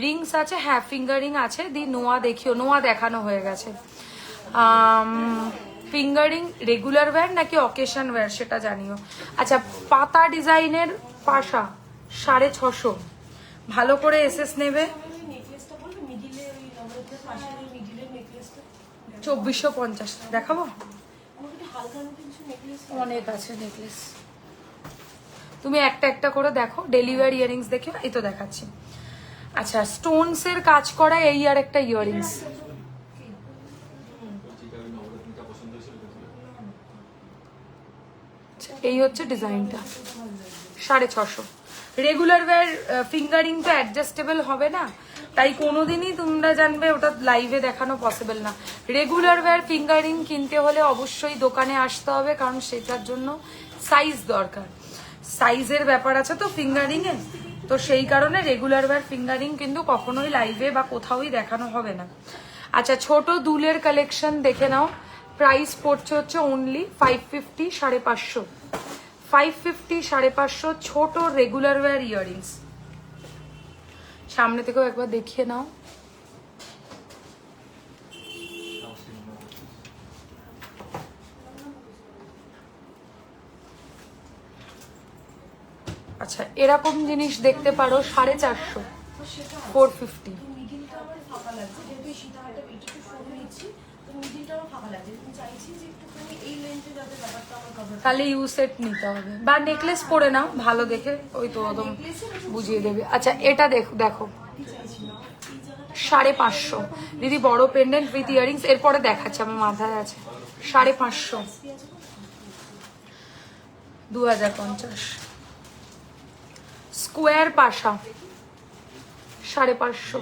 রিংস আছে, হ্যাঁ ফিঙ্গারিং আছে। দি নোয়া দেখিও, নোয়া দেখানো হয়ে গেছে। ফিঙ্গারিং রেগুলার ওয়্যার নাকি অকেশন ওয়্যার সেটা জানিও। আচ্ছা পাতা ডিজাইনের পাশা 650, ভালো করে এসএস নেবে। ওই নেকলেসটা বলবে মিডিলে, ওই আমাদের পাশের ওই মিডিলের নেকলেসটা 2450 দেখাবো। আমাকে একটু হালকা মতো কিছু নেকলেস অনেক আছে নেকলেস, তুমি একটা একটা করে দেখো। ডেলিভার ইয়ারিংস দেখে এই তো দেখাচ্ছি। আচ্ছা, স্টোনস এর কাজ করা এই আর একটা ইয়ারিংস, এই হচ্ছে ডিজাইনটা 650। রেগুলার ওয়্যার ফিঙ্গারিংটা অ্যাডজাস্টেবল হবে না, তাই কোনোদিনই তোমরা জানবে ওটা লাইভে দেখানো পসিবল না। রেগুলার ওয়্যার ফিঙ্গারিং কিনতে হলে অবশ্যই দোকানে আসতে হবে, কারণ সেটার জন্য সাইজ দরকার, সাইজের ব্যাপার আছে তো ফিঙ্গারিং এ। তো সেই কারণে রেগুলার ওয়্যার ফিঙ্গারিং কিন্তু কখনোই লাইভে বা কোথাওই দেখানো হবে না। আচ্ছা, ছোট দুলের কালেকশন দেখে নাও। প্রাইস পড়ছে হচ্ছে অনলি 550, 550, 550, 550 ছোট রেগুলার ওয়্যার ইয়াররিংস। সামনে থেকেও একবার দেখিয়ে নাও। আচ্ছা, এরকম জিনিস দেখতে পারো 450, 450। মিডিলটা আমার ফাঁকা লাগছে, যেহেতু এই সীতাহারটা একটু সরে নিচ্ছি, তো মিডিলটা আমার ফাঁকা লাগছে। আমি চাইছি যে একটুখানি এই লেন্থে যাতে ব্যাপারটা আমার কভার। তাহলে ইউ সেট নিতে হবে বা নেকলেস পরে নাও ভালো দেখে, ওই তো একদম বুঝিয়ে দেবে। আচ্ছা, এটা দেখো, দেখো 550 দিদি, বড় পেন্ডেন্ট উইথ ইয়ারিংস। এরপরে দেখাচ্ছি, আমার মাথায় আছে 550, 2050। স্কোয়ার পাশা 550।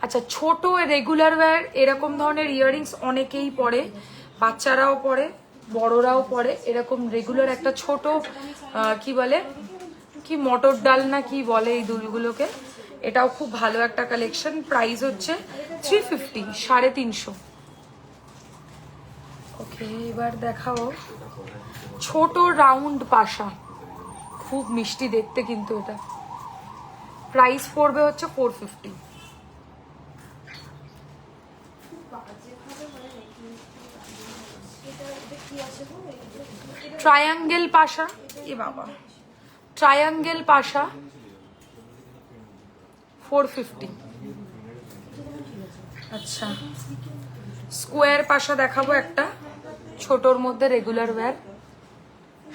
আচ্ছা, ছোট রেগুলার ওয়্যার এরকম ধরনের ইয়াররিংস অনেকেই পরে, বাচ্চারাও পরে, বড়রাও পরে। এরকম রেগুলার একটা ছোট কি বলে, কি মটর ডাল না কি বলে এই দুলগুলোকে, এটাও খুব ভালো একটা কালেকশন। প্রাইস হচ্ছে 350, 350। ওকে, এবার দেখাও ছোট রাউন্ড পাশা, খুব মিষ্টি দেখতে কিন্তু এটা। প্রাইস পড়বে হচ্ছে 450। ট্রায়াঙ্গেল পাশা, এ বাবা, ট্রায়াঙ্গেল পাশা 450। আচ্ছা, স্কোয়ার পাশা দেখাবো একটা ছোটর মধ্যে রেগুলার ওয়্যার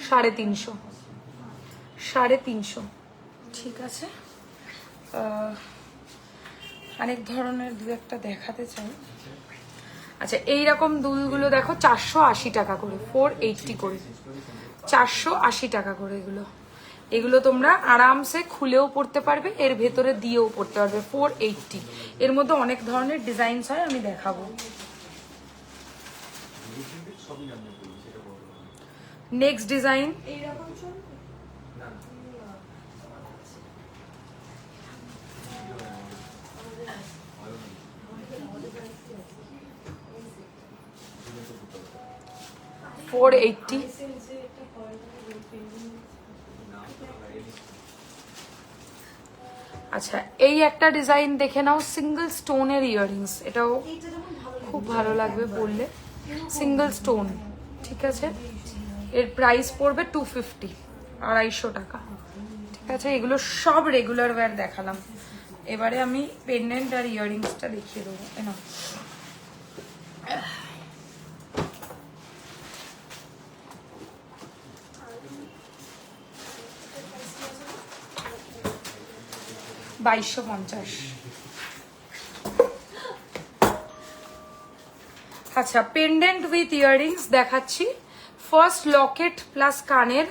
350, 350। ঠিক আছে, অনেক ধরনের দু একটা দেখাতে চাই। আচ্ছা, এইরকম দুলগুলো দেখো 480 টাকা করে, 480 করে, 480 টাকা করে। এগুলো এগুলো তোমরা আরামসে খুলেও পড়তে পারবে, এর ভেতরে দিয়েও পড়তে পারবে। 480। এর মধ্যে অনেক ধরনের ডিজাইনস হয়, আমি দেখাবো। নেক্সট ডিজাইন, এইরকম চলবে? 480। আচ্ছা, এই একটা ডিজাইন দেখে নাও, সিঙ্গেল স্টোনের ইয়াররিংস। এটাও খুব ভালো লাগবে পরলে, সিঙ্গেল স্টোন। ঠিক আছে, এর প্রাইস পড়বে 250, 250 টাকা। ঠিক আছে, এগুলো সব রেগুলার ওয়্যার দেখালাম। এবারে আমি পেন্ডেন্ট আর ইয়াররিংসটা দেখিয়ে দেবো। না, $2250। আচ্ছা, পেন্ডেন্ট উইথ ইয়াররিংস দেখাচ্ছি। ফার্স্ট লকেট প্লাস কানের,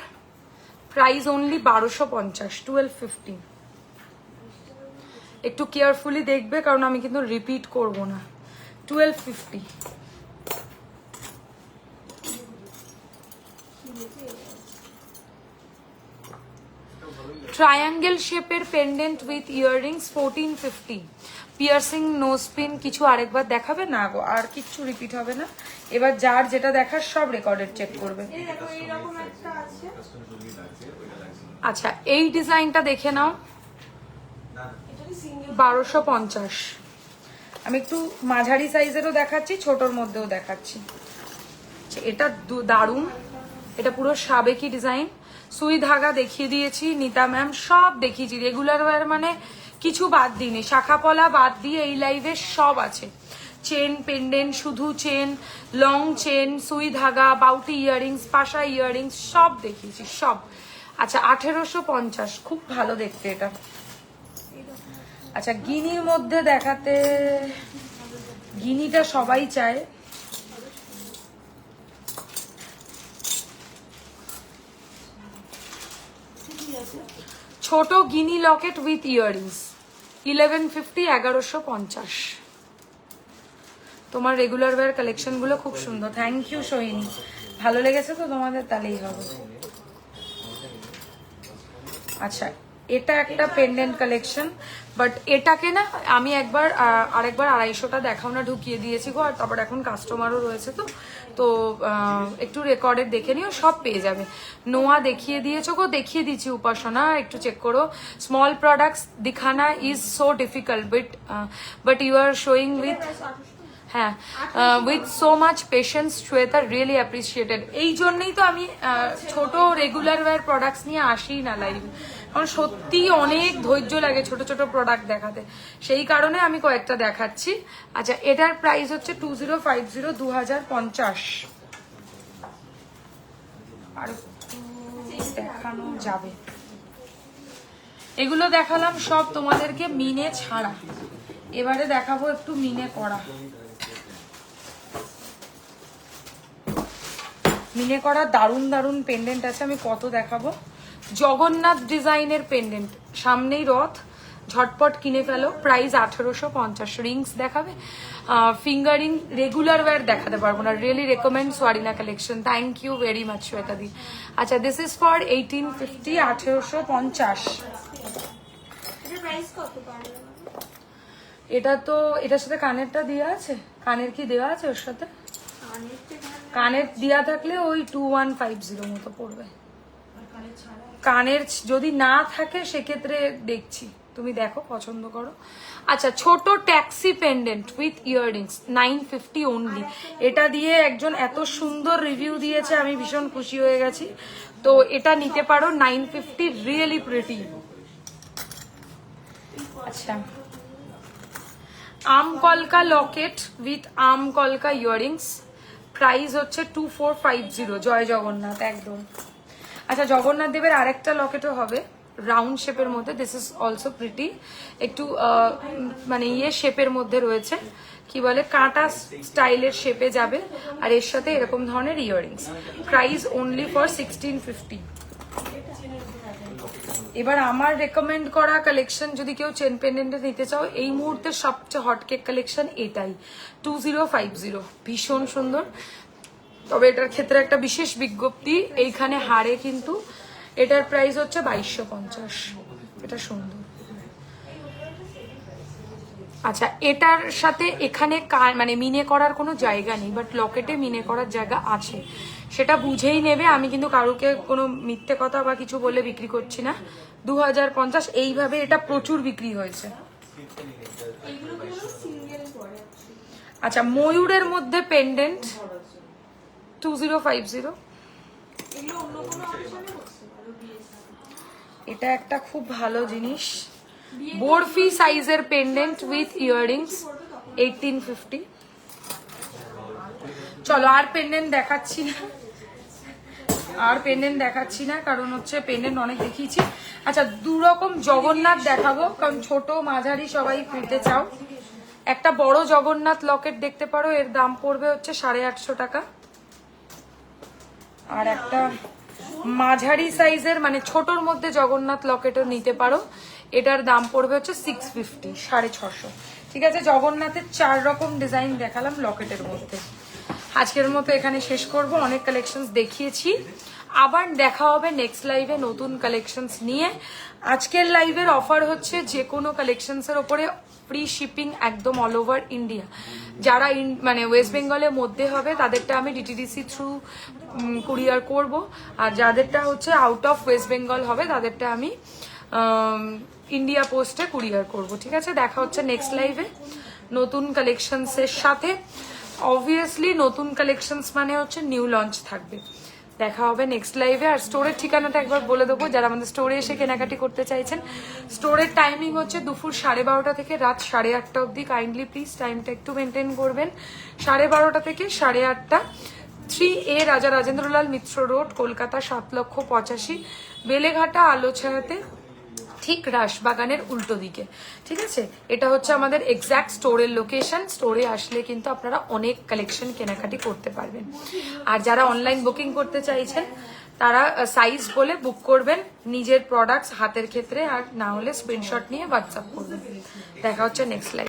প্রাইস অনলি 1250, 1250। একটু কেয়ারফুলি দেখবে, কারণ আমি কিন্তু রিপিট করব না। 1250। ট্রায়াঙ্গেল শেপের pendant with earrings 1450। Piercing, nose pin কিছু আরেকবার দেখাবে না গো, আর কিচ্ছু রিপিট হবে না। এবার যার যেটা দেখার সব রেকর্ডেড চেক করবে। এই দেখো, এইরকম একটা আছে। আচ্ছা, এই ডিজাইনটা দেখে নাও, 1250। আমি একটু মাঝারি সাইজেরও দেখাচ্ছি, ছোটর মধ্যেও দেখাচ্ছি। এটা দারুণ, এটা পুরো সাবেকি ডিজাইন, সুই ধাগা দেখিয়ে দিয়েছি, নিতা ম্যাম সব দেখিয়েছি, রেগুলার ওয়্যার মানে কিছু বাদ দিইনি, শাখা পলা বাদ দিয়ে এই লাইভে সব আছে। চেন পেন্ডেন্ট, শুধু চেন, লং চেন, সুই ধাগা, বাউটি ইয়াররিংস, পাশা ইয়াররিংস সব দেখিয়েছি সব। আচ্ছা 1850, খুব ভালো দেখতে এটা। আচ্ছা গিনির মধ্যে দেখাতে, গিনিটা সবাই চায়, ছোট গিনি লকেট উইথ ইয়াররিংস 1150, 1150। তোমার রেগুলার ওয়্যার কালেকশন গুলো খুব সুন্দর, থ্যাংক ইউ সোহিনী, ভালো লেগেছে তো তোমাদের, তাহলেই হবে। আচ্ছা এটা একটা পেন্ডেন্ট কালেকশন, বাট এটাকে না আমি আরেকবার 250টা দেখাও না ঢুকিয়ে দিয়েছি গো, আর তারপর এখন কাস্টমারও রয়েছে তো একটু রেকর্ডেড দেখে নিও, সব পেয়ে যাবে। নোয়া দেখিয়ে দিয়েছো গো, দেখিয়ে দিচ্ছি উপাসনা, একটু চেক করো। স্মল প্রোডাক্টস দিখানা is so difficult, but you are showing with, হ্যাঁ with so much patience, Shweta really appreciated. এই জন্যই তো আমি ছোট রেগুলার ওয়্যার প্রোডাক্টস নিয়ে আসি না লাইভ, কারণ সত্যি অনেক ধৈর্য লাগে ছোট ছোট প্রোডাক্ট দেখাতে, সেই কারণে আমি কয়েকটা দেখাচ্ছি। আচ্ছা এটার প্রাইস হচ্ছে 2050, 2050। আর দেখানো যাবে, এগুলো দেখালাম সব তোমাদেরকে মিনে ছাড়া, এবারে দেখাবো একটু মিনে করা। মিনে করা দারুণ দারুণ পেন্ডেন্ট আছে, আমি কত দেখাবো। জগন্নাথ ডিজাইনের পেন্ডেন্ট, সামনেই রথ, ঝটপট কিনে ফেলো, প্রাইস 1850। রিংস দেখাবে, ফিঙ্গারিং রেগুলার ওয়্যার দেখাতে পারবো না, রিয়েলি রেকমেন্ড সোয়ারিনা collection, thank you very much Shweta di. আচ্ছা দিস ইজ ফর 1850, 1850। এটা তো এটার সাথে কানেরটা দেওয়া আছে, কানের কি দেওয়া আছে ওর সাথে? কানের দেওয়া থাকলে ওই 2150 মতো পড়বে। কানের যদি না থাকে সেক্ষেত্রে দেখছি, তুমি দেখো পছন্দ করো। আচ্ছা ছোট taxi pendant with earrings 950 only. এটা দিয়ে একজন এত সুন্দর রিভিউ দিয়েছে, আমি ভীষণ খুশি হয়ে গেছি, তো এটা নিতে পারো 950, রিয়েলি প্রিটি। আচ্ছা আম কলকা লকেট উইথ আম কলকা ইয়াররিংস, প্রাইস হচ্ছে 2450। জয় জগন্নাথ, একদম। আচ্ছা জগন্নাথ দেবের আরেকটা লকেটও হবে রাউন্ড শেপের মধ্যে, দিস ইজ অলসো প্রিটি, একটু মানে শেপের মধ্যে রয়েছে, কি বলে কাঁটা স্টাইলের শেপে যাবে, আর এর সাথে এরকম ধরনের ইয়াররিংস, প্রাইস অনলি ফর 1650। এবার আমার রেকমেন্ড করা কালেকশন, যদি কেউ চেন পেন্ডেন্টে নিতে চাও, এই মুহূর্তে সবচেয়ে হট কেক কালেকশন এটাই 2050, ভীষণ সুন্দর। তবে এটার ক্ষেত্রে একটা বিশেষ বিজ্ঞপ্তি, এইখানে হারে কিন্তু এটার প্রাইস হচ্ছে 2250, এটা সুন্দর। আচ্ছা এটার সাথে এখানে মানে মিনে করার কোনো জায়গা নেই, বাট লকেটে মিনে করার জায়গা আছে, সেটা বুঝেই নেবে। আমি কিন্তু কারোকে কোনো মিথ্যে কথা বা কিছু বলে বিক্রি করছি না। 2050 এইভাবে এটা প্রচুর বিক্রি হয়েছে। আচ্ছা ময়ূরের মধ্যে পেন্ডেন্ট 2050, এটা একটা খুব ভালো জিনিস, বরফি সাইজের পেন্ডেন্ট উইথ ইয়াররিংস 1850। চলো আর পেন্ডেন্ট দেখাচ্ছি না, কারণ হচ্ছে পেন্ডেন্ট অনেক দেখিয়েছি। আচ্ছা 2 রকম জগন্নাথ দেখাবো, কারণ ছোট মাঝারি সবাই কিনতে চাও। একটা বড় জগন্নাথ লকেট দেখতে পারো, এর দাম পড়বে হচ্ছে 850 টাকা। আর একটা মাঝারি সাইজের মানে ছোটর মধ্যে জগন্নাথ লকেটও নিতে পারো, এটার দাম পড়বে হচ্ছে 650, 650। ঠিক আছে, জগন্নাথের 4 রকম ডিজাইন দেখালাম লকেটের মধ্যে। আজকের মতো এখানে শেষ করব, অনেক কালেকশনস দেখিয়েছি, আবার দেখা হবে নেক্সট লাইভে নতুন কালেকশনস নিয়ে। আজকের লাইভের অফার হচ্ছে যে কোনো কালেকশনসের ওপরে ফ্রি শিপিং একদম অল ওভার ইন্ডিয়া। যারা মানে ওয়েস্ট বেঙ্গলের মধ্যে হবে তাদেরটা আমি ডিটিডিসি থ্রু কুরিয়ার করব, আর যাদেরটা হচ্ছে আউট অফ ওয়েস্ট বেঙ্গল হবে তাদেরটা আমি ইন্ডিয়া পোস্টে কুরিয়ার করব। ঠিক আছে, দেখা হচ্ছে নেক্সট লাইভে নতুন কালেকশনসের সাথে। অবভিয়াসলি নতুন কালেকশনস মানে হচ্ছে নিউ লঞ্চ থাকবে। দেখা হবে নেক্সট লাইভে। আর স্টোরের ঠিকানাটা একবার বলে দেবো, যারা আমাদের স্টোরে এসে কেনাকাটি করতে চাইছেন। স্টোরের টাইমিং হচ্ছে দুপুর 12:30 থেকে রাত 8:30 অবধি। কাইন্ডলি প্লিজ টাইমটা একটু মেনটেন করবেন। 12:30 থেকে 8:30, 3A রাজা রাজেন্দ্রলাল মিত্র রোড, কলকাতা 7,85,000, বেলেঘাটা আলোছায়াতে, ঠিক রাসবাগানের উল্টো দিকে। ঠিক আছে, এটা হচ্ছে আমাদের এক্স্যাক্ট স্টোরের লোকেশন। স্টোরে আসলে কিন্তু আপনারা অনেক কালেকশন কেনাকাটি করতে পারবেন। আর যারা অনলাইন বুকিং করতে চাইছেন তারা সাইজ বলে বুক করবেন নিজের প্রোডাক্টস হাতের ক্ষেত্রে, আর না হলে স্ক্রিনশট নিয়ে হোয়াটসঅ্যাপ করবেন। দেখা হচ্ছে নেক্সট লাইভ।